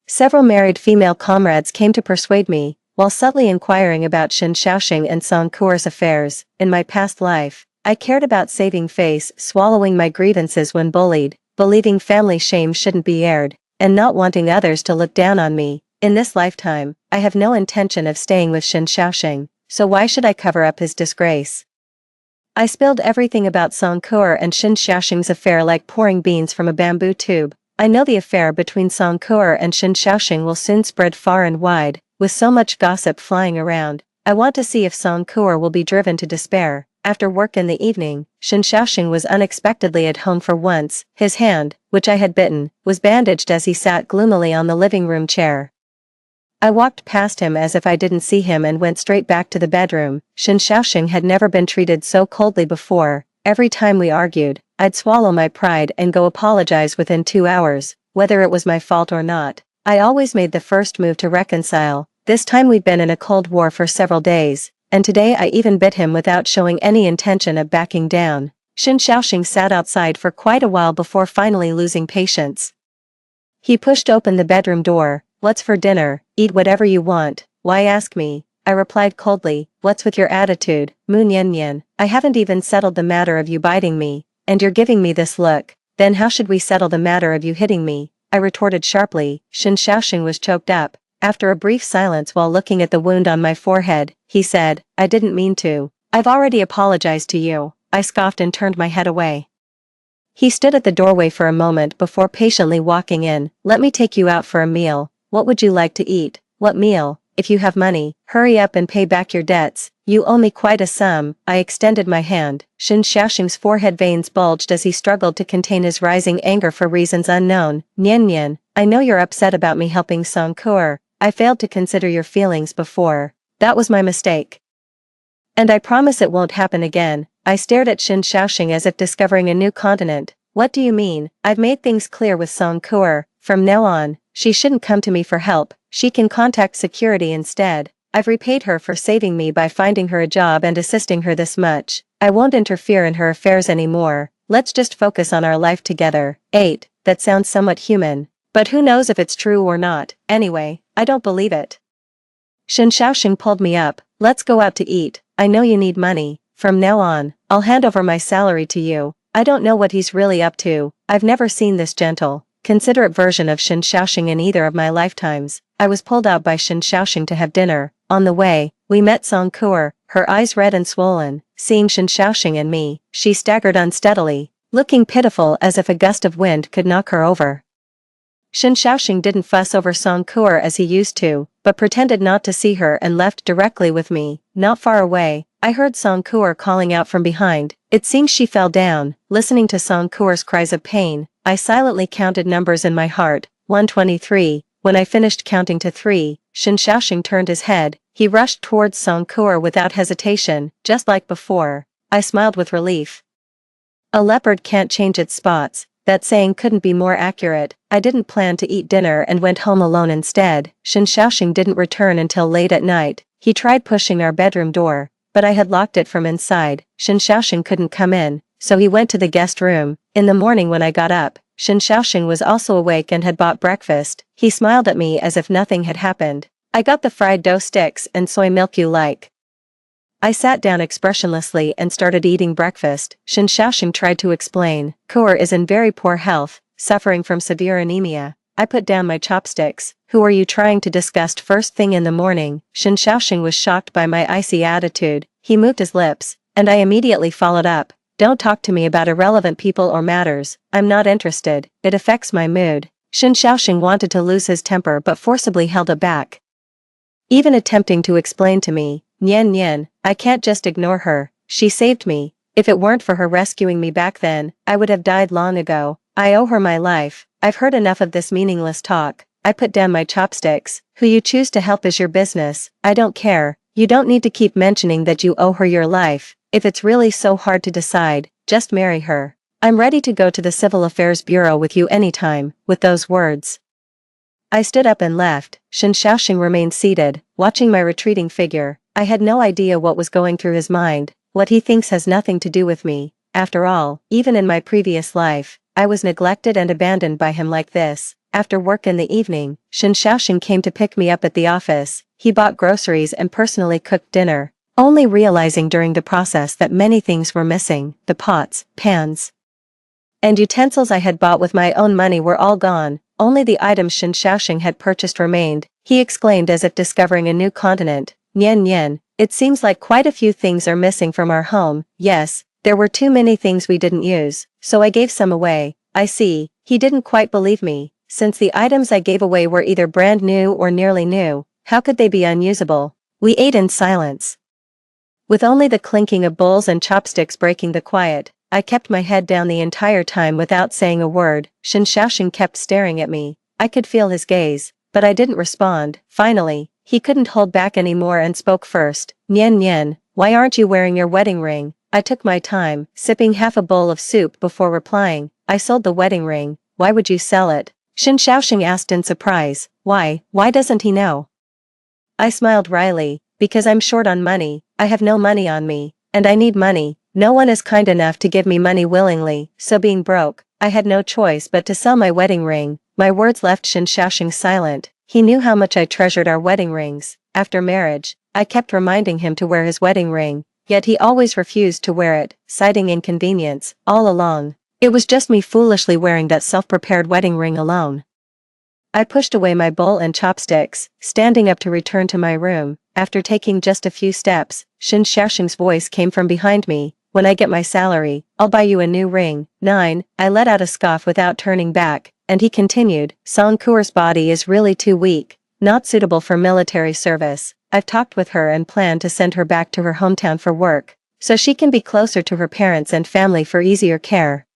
Several married female comrades came to persuade me, while subtly inquiring about Shen Xiaoxing and Song Kuer's affairs. In my past life, I cared about saving face, swallowing my grievances when bullied, believing family shame shouldn't be aired, and not wanting others to look down on me. In this lifetime, I have no intention of staying with Shen Xiaoxing, so why should I cover up his disgrace? I spilled everything about Song Kuer and Shen Xiaoxing's affair like pouring beans from a bamboo tube. I know the affair between Song Kuer and Shen Xiaoxing will soon spread far and wide, with so much gossip flying around. I want to see if Song Kuer will be driven to despair. After work in the evening, Shen Xiaoxing was unexpectedly at home for once. His hand, which I had bitten, was bandaged as he sat gloomily on the living room chair. I walked past him as if I didn't see him and went straight back to the bedroom. Shen Xiaoxing had never been treated so coldly before. Every time we argued, I'd swallow my pride and go apologize within 2 hours, whether it was my fault or not. I always made the first move to reconcile. This time we'd been in a cold war for several days, and today I even bit him without showing any intention of backing down. Shen Xiaoxing sat outside for quite a while before finally losing patience. He pushed open the bedroom door. What's for dinner? Eat whatever you want. Why ask me? I replied coldly. What's with your attitude, Mu Niannian? I haven't even settled the matter of you biting me, and you're giving me this look. Then how should we settle the matter of you hitting me? I retorted sharply. Shen Xiaoxing was choked up. After a brief silence while looking at the wound on my forehead, he said, I didn't mean to. I've already apologized to you. I scoffed and turned my head away. He stood at the doorway for a moment before patiently walking in. Let me take you out for a meal. What would you like to eat? What meal? If you have money, hurry up and pay back your debts. You owe me quite a sum. I extended my hand. Shen Xiaoxing's forehead veins bulged as he struggled to contain his rising anger for reasons unknown. Nian, I know you're upset about me helping Song Kuer. I failed to consider your feelings before. That was my mistake. And I promise it won't happen again. I stared at Shen Xiaoxing as if discovering a new continent. What do you mean? I've made things clear with Song Kuer. From now on, She shouldn't come to me for help, she can contact security instead. I've repaid her for saving me by finding her a job and assisting her this much. I won't interfere in her affairs anymore. Let's just focus on our life together. 8. That sounds somewhat human. But who knows if it's true or not. Anyway, I don't believe it. Shen Xiaoxing pulled me up. Let's go out to eat. I know you need money. From now on, I'll hand over my salary to you. I don't know what he's really up to. I've never seen this gentle, considerate version of Shen Xiaoxing in either of my lifetimes. I was pulled out by Shen Xiaoxing to have dinner. On the way, we met Song Kuer, her eyes red and swollen. Seeing Shen Xiaoxing and me, she staggered unsteadily, looking pitiful as if a gust of wind could knock her over. Shen Xiaoxing didn't fuss over Song Kuer as he used to, but pretended not to see her and left directly with me. Not far away, I heard Song Kuer calling out from behind. It seems she fell down. Listening to Song Kuer's cries of pain, I silently counted numbers in my heart. 123. When I finished counting to 3, Shen Xiaoxing turned his head. He rushed towards Song Kuer without hesitation, just like before. I smiled with relief. A leopard can't change its spots. That saying couldn't be more accurate. I didn't plan to eat dinner and went home alone instead. Shen Xiaoxing didn't return until late at night. He tried pushing our bedroom door, but I had locked it from inside. Shen Xiaoxing couldn't come in, so he went to the guest room. In the morning when I got up, Shen Xiaoxing was also awake and had bought breakfast. He smiled at me as if nothing had happened. I got the fried dough sticks and soy milk you like. I sat down expressionlessly and started eating breakfast. Shen Xiaoxing tried to explain. Kuer is in very poor health, suffering from severe anemia. I put down my chopsticks. Who are you trying to disgust first thing in the morning? Shen Xiaoxing was shocked by my icy attitude. He moved his lips, and I immediately followed up. Don't talk to me about irrelevant people or matters. I'm not interested. It affects my mood. Shen Xiaoxing wanted to lose his temper but forcibly held it back. Even attempting to explain to me, Nian Nian, I can't just ignore her. She saved me. If it weren't for her rescuing me back then, I would have died long ago. I owe her my life. I've heard enough of this meaningless talk. I put down my chopsticks. Who you choose to help is your business. I don't care. You don't need to keep mentioning that you owe her your life. If it's really so hard to decide, just marry her. I'm ready to go to the Civil Affairs Bureau with you anytime. With those words, I stood up and left. Shen Xiaoxing remained seated, watching my retreating figure. I had no idea what was going through his mind. What he thinks has nothing to do with me. After all, even in my previous life, I was neglected and abandoned by him like this. After work in the evening, Shen Xiaoxing came to pick me up at the office. He bought groceries and personally cooked dinner, only realizing during the process that many things were missing. The pots, pans, and utensils I had bought with my own money were all gone. Only the items Shen Xiaoxing had purchased remained. He exclaimed as if discovering a new continent. Nian Nian, it seems like quite a few things are missing from our home. Yes, there were too many things we didn't use, so I gave some away. I see. He didn't quite believe me, since the items I gave away were either brand new or nearly new. How could they be unusable? We ate in silence, with only the clinking of bowls and chopsticks breaking the quiet. I kept my head down the entire time without saying a word. Shen Xiaoxing kept staring at me. I could feel his gaze, but I didn't respond. Finally, he couldn't hold back anymore and spoke first. Nian Nian, why aren't you wearing your wedding ring? I took my time, sipping half a bowl of soup before replying. I sold the wedding ring. Why would you sell it? Shen Xiaoxing asked in surprise. Why doesn't he know? I smiled wryly. Because I'm short on money. I have no money on me, and I need money. No one is kind enough to give me money willingly, so being broke, I had no choice but to sell my wedding ring. My words left Shen Xiaoxing silent. He knew how much I treasured our wedding rings. After marriage, I kept reminding him to wear his wedding ring, yet he always refused to wear it, citing inconvenience. All along, it was just me foolishly wearing that self-prepared wedding ring alone. I pushed away my bowl and chopsticks, standing up to return to my room. After taking just a few steps, Shen Xiaoxing's voice came from behind me. When I get my salary, I'll buy you a new ring. 9. I let out a scoff without turning back, and he continued. Song Kuer's body is really too weak, not suitable for military service. I've talked with her and plan to send her back to her hometown for work, so she can be closer to her parents and family for easier care.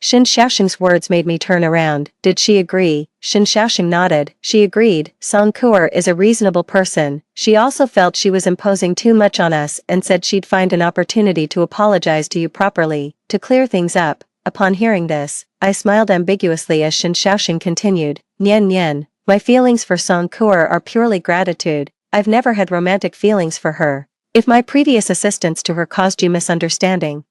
Shen Xiaoxing's words made me turn around. Did she agree? Shen Xiaoxing nodded. She agreed. Song Kuer is a reasonable person. She also felt she was imposing too much on us and said she'd find an opportunity to apologize to you properly, to clear things up. Upon hearing this, I smiled ambiguously as Shen Xiaoxing continued, Nian Nian, my feelings for Song Kuo are purely gratitude. I've never had romantic feelings for her. If my previous assistance to her caused you misunderstanding,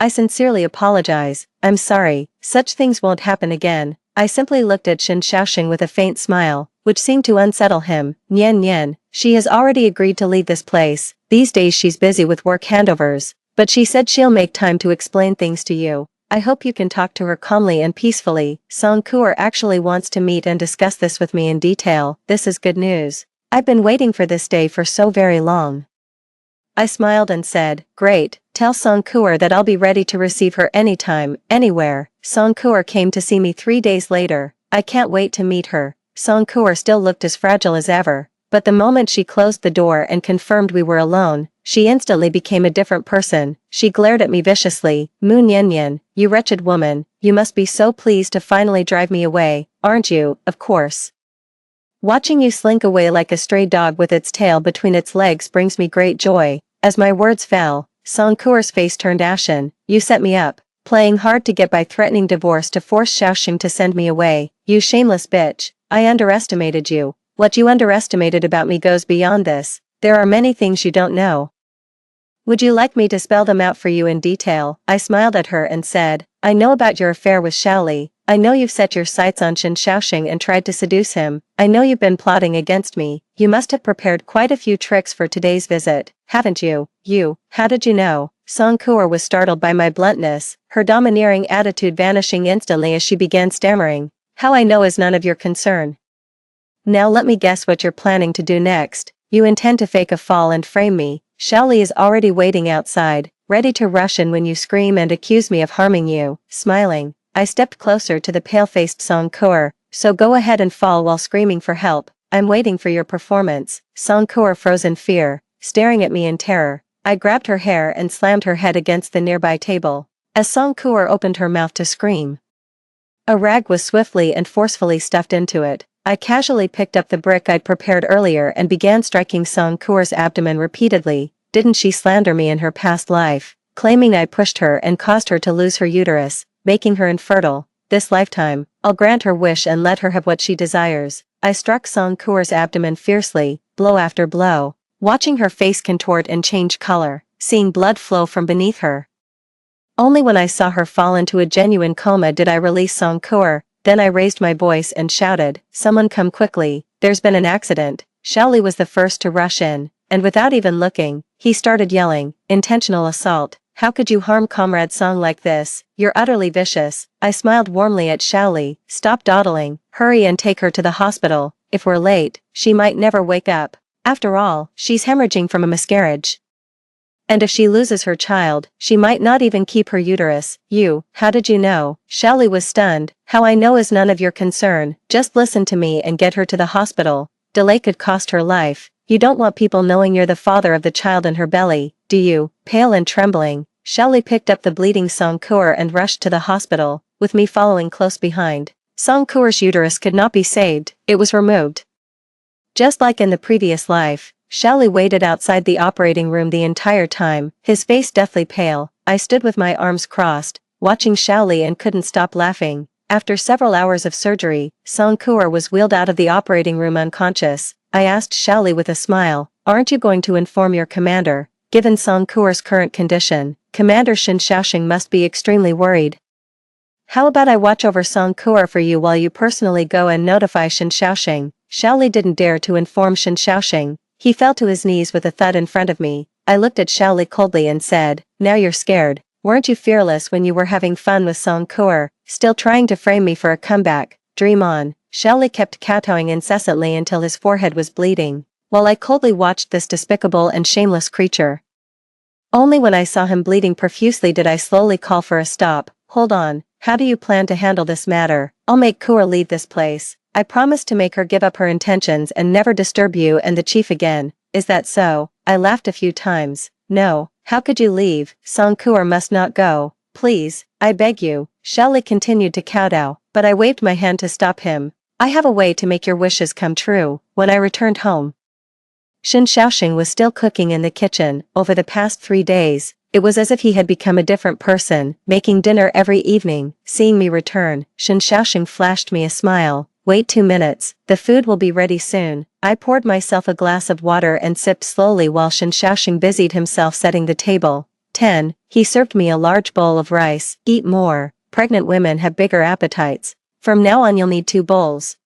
I sincerely apologize. I'm sorry, such things won't happen again. I simply looked at Shen Xiaoxing with a faint smile, which seemed to unsettle him. Nian Nian, she has already agreed to leave this place. These days she's busy with work handovers, but she said she'll make time to explain things to you. I hope you can talk to her calmly and peacefully. Song Kuo actually wants to meet and discuss this with me in detail. This is good news. I've been waiting for this day for so very long. I smiled and said, great, tell Song Kuo that I'll be ready to receive her anytime, anywhere. Song Kuo came to see me 3 days later. I can't wait to meet her. Song Kuo still looked as fragile as ever, but the moment she closed the door and confirmed we were alone, she instantly became a different person. She glared at me viciously. Mu Nian, you wretched woman, you must be so pleased to finally drive me away, aren't you? Of course. Watching you slink away like a stray dog with its tail between its legs brings me great joy. As my words fell, Song Kuo's face turned ashen. You set me up, playing hard to get by threatening divorce to force Xiaoxing to send me away. You shameless bitch, I underestimated you. What you underestimated about me goes beyond this. There are many things you don't know. Would you like me to spell them out for you in detail? I smiled at her and said, I know about your affair with Xiaoli. I know you've set your sights on Shen Xiaoxing and tried to seduce him. I know you've been plotting against me. You must have prepared quite a few tricks for today's visit, haven't you? How did you know? Song Kuo was startled by my bluntness, her domineering attitude vanishing instantly as she began stammering. How I know is none of your concern. Now let me guess what you're planning to do next. You intend to fake a fall and frame me. Xiaoli is already waiting outside, ready to rush in when you scream and accuse me of harming you. Smiling, I stepped closer to the pale-faced Song Kuo. So go ahead and fall while screaming for help. I'm waiting for your performance. Song Kuo froze in fear, staring at me in terror. I grabbed her hair and slammed her head against the nearby table. As Song Kuo opened her mouth to scream, a rag was swiftly and forcefully stuffed into it. I casually picked up the brick I'd prepared earlier and began striking Song Kuo's abdomen repeatedly. Didn't she slander me in her past life, claiming I pushed her and caused her to lose her uterus, making her infertile? This lifetime, I'll grant her wish and let her have what she desires. I struck Song Kuo's abdomen fiercely, blow after blow, watching her face contort and change color, seeing blood flow from beneath her. Only when I saw her fall into a genuine coma did I release Song Kuo. Then I raised my voice and shouted, someone come quickly, there's been an accident. Xiaoli was the first to rush in, and without even looking, he started yelling, intentional assault. How could you harm Comrade Song like this? You're utterly vicious. I smiled warmly at Xiaoli. Stop dawdling, hurry and take her to the hospital. If we're late, she might never wake up. After all, she's hemorrhaging from a miscarriage. And if she loses her child, she might not even keep her uterus. How did you know? Xiaoli was stunned. How I know is none of your concern. Just listen to me and get her to the hospital. Delay could cost her life. You don't want people knowing you're the father of the child in her belly, do you? Pale and trembling, Xiaoli picked up the bleeding Song Kuo and rushed to the hospital, with me following close behind. Song Kuo's uterus could not be saved, it was removed. Just like in the previous life, Xiaoli waited outside the operating room the entire time, his face deathly pale. I stood with my arms crossed, watching Xiaoli and couldn't stop laughing. After several hours of surgery, Song Kuo was wheeled out of the operating room unconscious. I asked Xiaoli with a smile, aren't you going to inform your commander? Given Song Kuo's current condition, Commander Shen Xiaoxing must be extremely worried. How about I watch over Song Kuo for you while you personally go and notify Shen Xiaoxing? Xiaoli didn't dare to inform Shen Xiaoxing. He fell to his knees with a thud in front of me. I looked at Xiaoli coldly and said, now you're scared. Weren't you fearless when you were having fun with Song Kuo, still trying to frame me for a comeback? Dream on. Xiaoli kept kowtowing incessantly until his forehead was bleeding, while I coldly watched this despicable and shameless creature. Only when I saw him bleeding profusely did I slowly call for a stop. Hold on, how do you plan to handle this matter? I'll make Kuo leave this place. I promise to make her give up her intentions and never disturb you and the chief again. Is that so? I laughed a few times. No, how could you leave? Song Kuo must not go. Please, I beg you. Xiaoli continued to kowtow, but I waved my hand to stop him. I have a way to make your wishes come true. When I returned home, Shen Xiaoxing was still cooking in the kitchen. Over the past 3 days, It was as if he had become a different person, making dinner every evening. Seeing me return, Shen Xiaoxing flashed me a smile. Wait 2 minutes, the food will be ready soon. I poured myself a glass of water and sipped slowly while Shen Xiaoxing busied himself setting the table. 10. He served me a large bowl of rice. Eat more. Pregnant women have bigger appetites. From now on you'll need 2 bowls.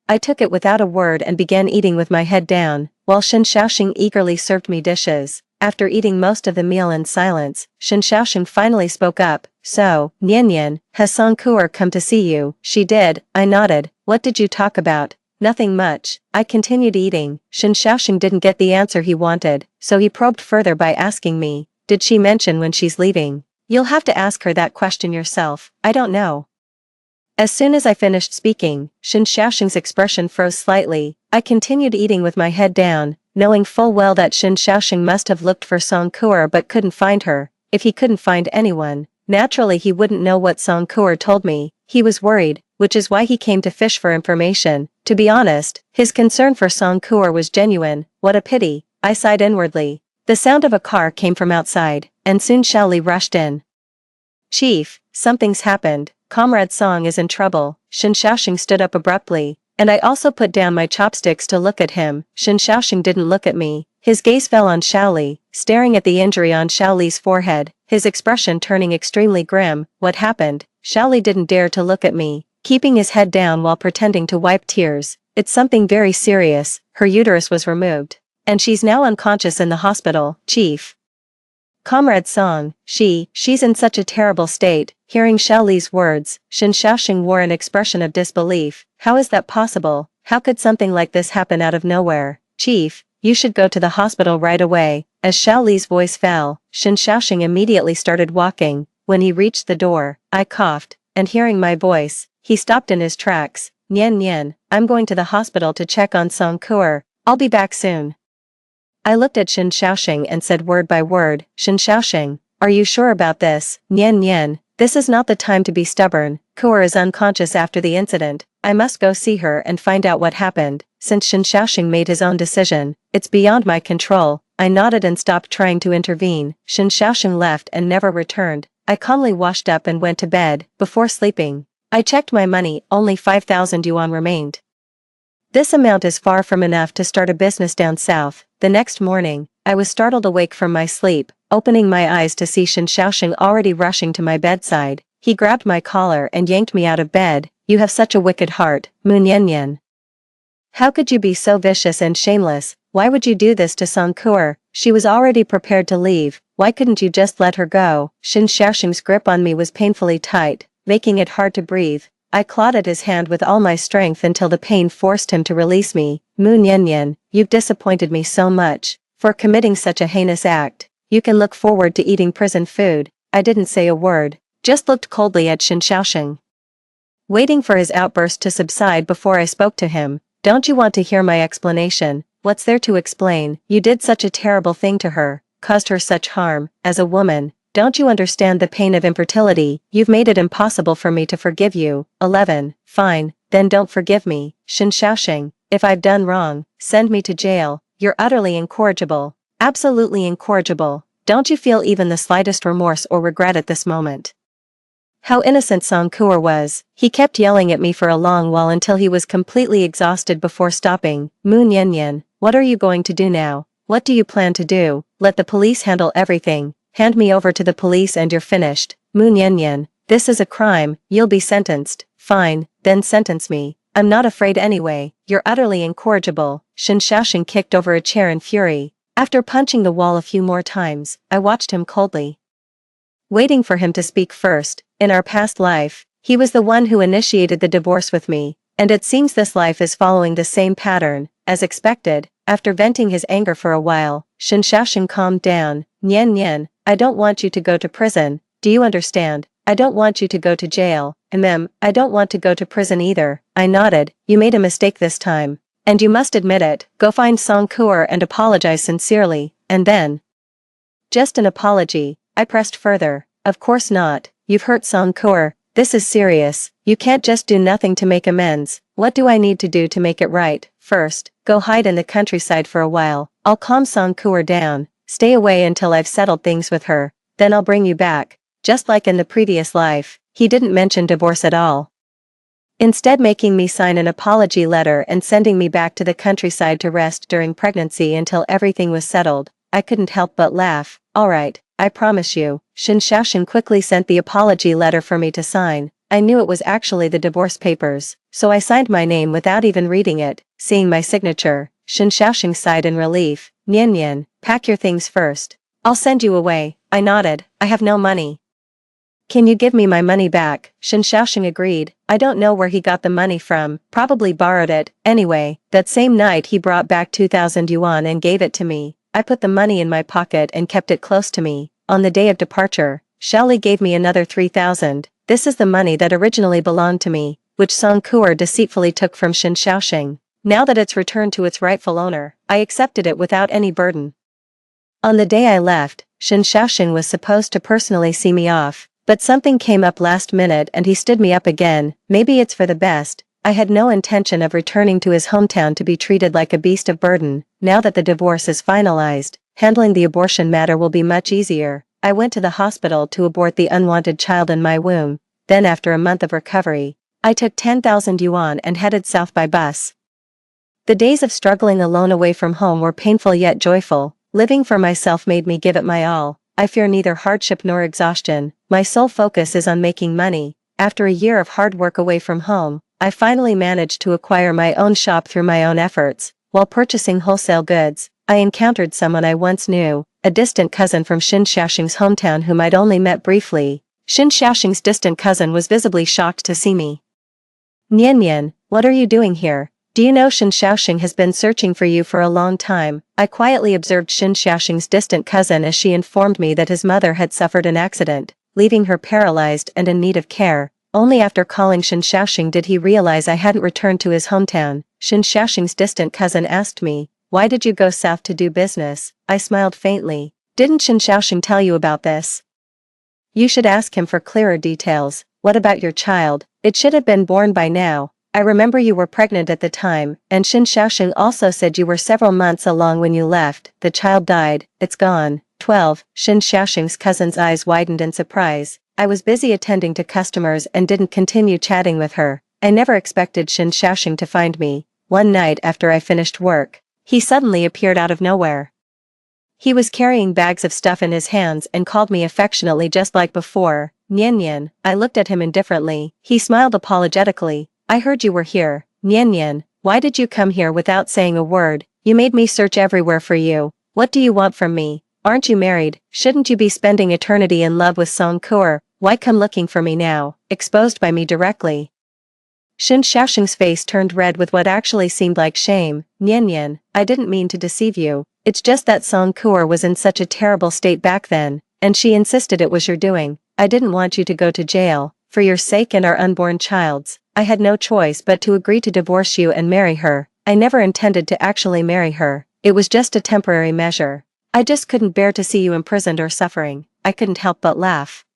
I took it without a word and began eating with my head down, while Shen Xiaoxing eagerly served me dishes. After eating most of the meal in silence, Shen Xiaoxing finally spoke up. So, Nian Nian, has Song Kuer come to see you? She did. I nodded. What did you talk about? Nothing much. I continued eating. Shen Xiaoxing didn't get the answer he wanted, so he probed further by asking me, did she mention when she's leaving? You'll have to ask her that question yourself. I don't know. As soon as I finished speaking, Shen Xiaoxing's expression froze slightly. I continued eating with my head down, knowing full well that Shen Xiaoxing must have looked for Song Kuer but couldn't find her. If he couldn't find anyone, naturally he wouldn't know what Song Kuer told me. He was worried, which is why he came to fish for information. To be honest, his concern for Song Kuer was genuine. What a pity, I sighed inwardly. The sound of a car came from outside, and soon Xiaoli rushed in. Chief, something's happened. Comrade Song is in trouble. Shen Xiaoxing stood up abruptly, and I also put down my chopsticks to look at him. Shen Xiaoxing didn't look at me. His gaze fell on Xiaoli, staring at the injury on Xiaoli's forehead, his expression turning extremely grim. What happened? Xiaoli didn't dare to look at me, keeping his head down while pretending to wipe tears. It's something very serious. Her uterus was removed, and she's now unconscious in the hospital, Chief. Comrade Song, she's in such a terrible state. Hearing Xiaoli's words, Shen Xiaoxing wore an expression of disbelief. How is that possible? How could something like this happen out of nowhere? Chief, you should go to the hospital right away. As Xiaoli's voice fell, Shen Xiaoxing immediately started walking. When he reached the door, I coughed, and hearing my voice, he stopped in his tracks. Nian Nian, I'm going to the hospital to check on Song Kuer. I'll be back soon. I looked at Shen Xiaoxing and said word by word, Shen Xiaoxing, are you sure about this? Nian Nian, this is not the time to be stubborn. Kuer is unconscious after the incident. I must go see her and find out what happened. Since Shen Xiaoxing made his own decision, it's beyond my control. I nodded and stopped trying to intervene. Shen Xiaoxing left and never returned. I calmly washed up and went to bed. Before sleeping, I checked my money. Only 5,000 yuan remained. This amount is far from enough to start a business down south. The next morning, I was startled awake from my sleep, opening my eyes to see Shen Xiaoxing already rushing to my bedside. He grabbed my collar and yanked me out of bed. You have such a wicked heart, Mu Nian Nian. How could you be so vicious and shameless? Why would you do this to Song Kuer? She was already prepared to leave. Why couldn't you just let her go? Shen Xiaoxing's grip on me was painfully tight, making it hard to breathe. I clawed at his hand with all my strength until the pain forced him to release me. Mu Nian Nian, you've disappointed me so much. For committing such a heinous act, you can look forward to eating prison food. I didn't say a word, just looked coldly at Shen Xiaoxing, waiting for his outburst to subside before I spoke to him. Don't you want to hear my explanation? What's there to explain? You did such a terrible thing to her, caused her such harm. As a woman, don't you understand the pain of infertility? You've made it impossible for me to forgive you. 11. Fine, then don't forgive me. Shen Xiaoxing, if I've done wrong, send me to jail. You're utterly incorrigible. Absolutely incorrigible. Don't you feel even the slightest remorse or regret at this moment? How innocent Song Kuer was. He kept yelling at me for a long while until he was completely exhausted before stopping. Mu Nian Nian, what are you going to do now? What do you plan to do? Let the police handle everything. Hand me over to the police and you're finished. Mu Nian Nian, this is a crime. You'll be sentenced. Fine, then sentence me. I'm not afraid anyway. You're utterly incorrigible. Shen Xiaoxing kicked over a chair in fury. After punching the wall a few more times, I watched him coldly, waiting for him to speak first. In our past life, he was the one who initiated the divorce with me, and it seems this life is following the same pattern. As expected, after venting his anger for a while, Shen Xiaoxing calmed down. Nian Nian, I don't want you to go to prison. Do you understand? I don't want you to go to jail. I don't want to go to prison either. I nodded. You made a mistake this time, and you must admit it. Go find Song Kuer and apologize sincerely, and then. Just an apology? I pressed further. Of course not. You've hurt Song Kuer. This is serious. You can't just do nothing to make amends. What do I need to do to make it right? First, go hide in the countryside for a while. I'll calm Song Kuer down. stay away until I've settled things with her, then I'll bring you back. Just like in the previous life, he didn't mention divorce at all. Instead making me sign an apology letter and sending me back to the countryside to rest during pregnancy until everything was settled. I couldn't help but laugh. Alright, I promise you. Shin Shaoxing quickly sent the apology letter for me to sign. I knew it was actually the divorce papers, so I signed my name without even reading it. Seeing my signature, Shin Shaoxing sighed in relief. Nian Nian, pack your things first. I'll send you away. I nodded. I have no money. Can you give me my money back? Shin Shaoxing agreed. I don't know where he got the money from, probably borrowed it. Anyway, that same night he brought back 2,000 yuan and gave it to me. I put the money in my pocket and kept it close to me. On the day of departure, Xiaoli gave me another 3,000. This is the money that originally belonged to me, which Song Kuer deceitfully took from Shin Shaoxing. Now that it's returned to its rightful owner, I accepted it without any burden. On the day I left, Shin Shaoxing was supposed to personally see me off. But something came up last minute and he stood me up again. Maybe it's for the best. I had no intention of returning to his hometown to be treated like a beast of burden. Now that the divorce is finalized, handling the abortion matter will be much easier. I went to the hospital to abort the unwanted child in my womb. Then after a month of recovery, I took 10,000 yuan and headed south by bus. The days of struggling alone away from home were painful yet joyful. Living for myself made me give it my all. I fear neither hardship nor exhaustion. My sole focus is on making money. After a year of hard work away from home, I finally managed to acquire my own shop through my own efforts. While purchasing wholesale goods, I encountered someone I once knew, a distant cousin from Shin Shaoxing's hometown whom I'd only met briefly. Shin Shaoxing's distant cousin was visibly shocked to see me. Nian Nian, what are you doing here? Do you know Shin Shaoxing has been searching for you for a long time? I quietly observed Shin Shaoxing's distant cousin as she informed me that his mother had suffered an accident, leaving her paralyzed and in need of care. Only after calling Shin Shaoxing did he realize I hadn't returned to his hometown. Shin Shaoxing's distant cousin asked me, "Why did you go south to do business?" I smiled faintly. "Didn't Shin Shaoxing tell you about this?" "You should ask him for clearer details. What about your child? It should have been born by now. I remember you were pregnant at the time, and Shin Shaoxing also said you were several months along when you left. The child died. It's gone." 12. Shin Shaoxing's cousin's eyes widened in surprise. I was busy attending to customers and didn't continue chatting with her. I never expected Shin Shaoxing to find me. One night after I finished work, he suddenly appeared out of nowhere. He was carrying bags of stuff in his hands and called me affectionately just like before. Nian Nian. I looked at him indifferently. He smiled apologetically. "I heard you were here. Nian Nian, why did you come here without saying a word? You made me search everywhere for you. What do you want from me? Aren't you married? Shouldn't you be spending eternity in love with Song Kuer? Why come looking for me now, exposed by me directly?" Shin Shaoxing's face turned red with what actually seemed like shame. "Nian Nian, I didn't mean to deceive you. It's just that Song Kuer was in such a terrible state back then, and she insisted it was your doing. I didn't want you to go to jail. For your sake and our unborn child's, I had no choice but to agree to divorce you and marry her. I never intended to actually marry her. It was just a temporary measure. I just couldn't bear to see you imprisoned or suffering." I couldn't help but laugh.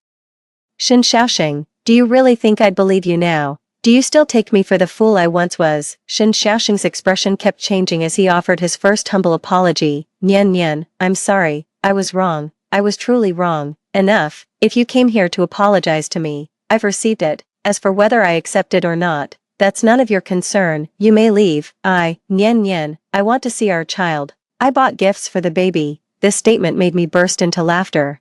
"Shin Shaoxing, do you really think I'd believe you now? Do you still take me for the fool I once was?" Shin Shaoxing's expression kept changing as he offered his first humble apology. "Nian Nian, I'm sorry. I was wrong. I was truly wrong. Enough. If you came here to apologize to me, I've received it. As for whether I accept it or not, that's none of your concern. You may leave. Nian Nian, I want to see our child. I bought gifts for the baby." This statement made me burst into laughter.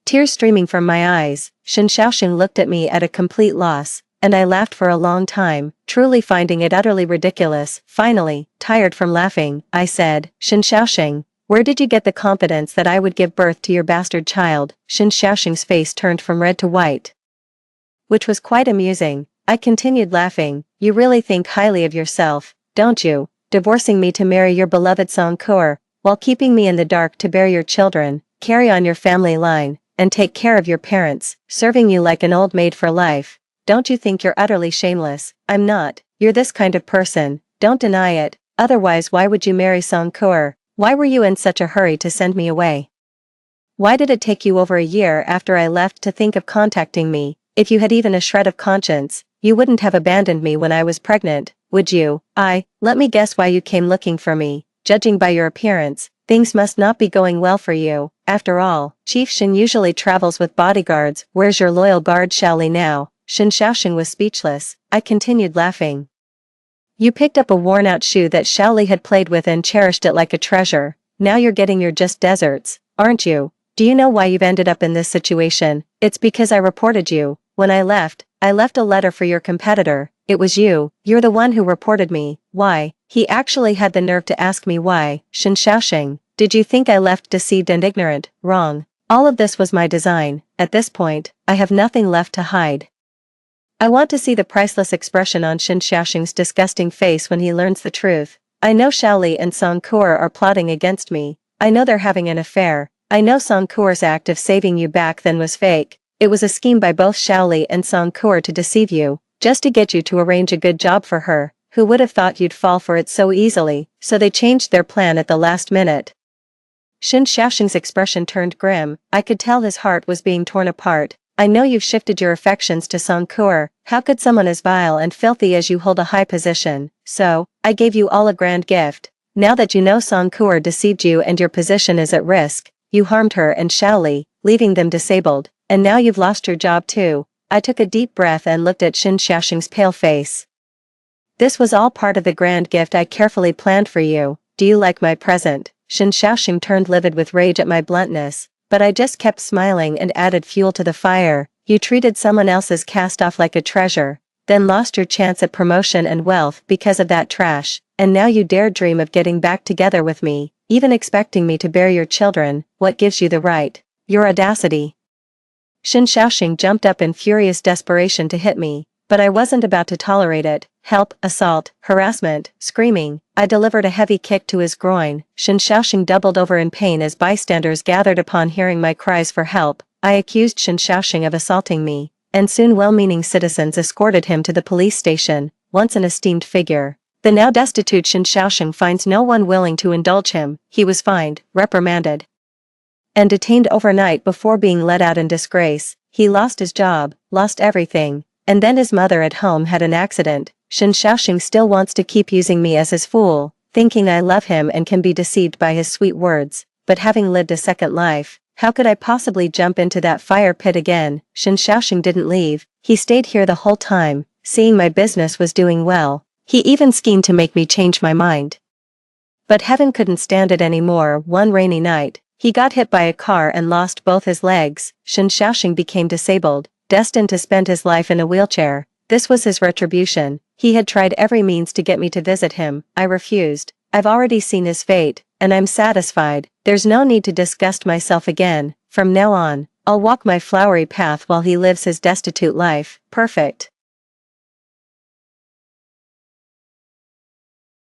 Tears streaming from my eyes, Shin Shaoxing looked at me at a complete loss, and I laughed for a long time, truly finding it utterly ridiculous. Finally, tired from laughing, I said, "Shin Shaoxing, where did you get the confidence that I would give birth to your bastard child?" Shin Shaoxing's face turned from red to white, which was quite amusing. I continued laughing. "You really think highly of yourself, don't you? Divorcing me to marry your beloved Song Kuer, while keeping me in the dark to bear your children, carry on your family line, and take care of your parents, serving you like an old maid for life. Don't you think you're utterly shameless?" "I'm not. You're this kind of person. Don't deny it. Otherwise why would you marry Song Kuer? Why were you in such a hurry to send me away? Why did it take you over a year after I left to think of contacting me? If you had even a shred of conscience, you wouldn't have abandoned me when I was pregnant, would you?" Let me guess why you came looking for me. Judging by your appearance, Things must not be going well for you. After all, Chief Shin usually travels with bodyguards. Where's your loyal guard Shaoli now? Shin Shaoxing was speechless. I continued laughing. You picked up a worn-out shoe that Shaoli had played with and cherished it like a treasure. Now you're getting your just desserts, aren't you? Do you know why you've ended up in this situation? It's because I reported you. When I left a letter for your competitor. It was you. You're the one who reported me. Why? He actually had the nerve to ask me why. Shin Shaoxing, did you think I left deceived and ignorant? Wrong. All of this was my design. At this point, I have nothing left to hide. I want to see the priceless expression on Shin Shaoxing's disgusting face when he learns the truth. I know Shaoli and Song Kuo are plotting against me. I know they're having an affair. I know Song Kuo's act of saving you back then was fake. It was a scheme by both Shaoli and Song Kuo to deceive you, just to get you to arrange a good job for her. Who would have thought you'd fall for it so easily? So they changed their plan at the last minute. Shin Shaoxing's expression turned grim. I could tell his heart was being torn apart. I know you've shifted your affections to Song Kuo. How could someone as vile and filthy as you hold a high position? So, I gave you all a grand gift. Now that you know Song Kuo deceived you and your position is at risk, you harmed her and Shaoli, leaving them disabled, and now you've lost your job too. I took a deep breath and looked at Shin Shaoxing's pale face. This was all part of the grand gift I carefully planned for you. Do you like my present? Shin Shaoxing turned livid with rage at my bluntness, but I just kept smiling and added fuel to the fire. You treated someone else's cast-off like a treasure, then lost your chance at promotion and wealth because of that trash, and now you dare dream of getting back together with me, even expecting me to bear your children. What gives you the right? Your audacity. Shin Shaoxing jumped up in furious desperation to hit me, but I wasn't about to tolerate it. Help, assault, harassment, screaming. I delivered a heavy kick to his groin. Shin Shaoxing doubled over in pain as bystanders gathered upon hearing my cries for help. I accused Shin Shaoxing of assaulting me, and soon well-meaning citizens escorted him to the police station. Once an esteemed figure, the now destitute Shin Shaoxing finds no one willing to indulge him. He was fined, reprimanded, and detained overnight before being let out in disgrace. He lost his job, lost everything, and then his mother at home had an accident. Shin Shaoxing still wants to keep using me as his fool, thinking I love him and can be deceived by his sweet words, but having lived a second life, how could I possibly jump into that fire pit again? Shin Shaoxing didn't leave. He stayed here the whole time, seeing my business was doing well. He even schemed to make me change my mind. But heaven couldn't stand it anymore. One rainy night, he got hit by a car and lost both his legs. Shin Shaoxing became disabled, destined to spend his life in a wheelchair. This was his retribution. He had tried every means to get me to visit him. I refused. I've already seen his fate, and I'm satisfied. There's no need to disgust myself again. From now on, I'll walk my flowery path while he lives his destitute life. Perfect.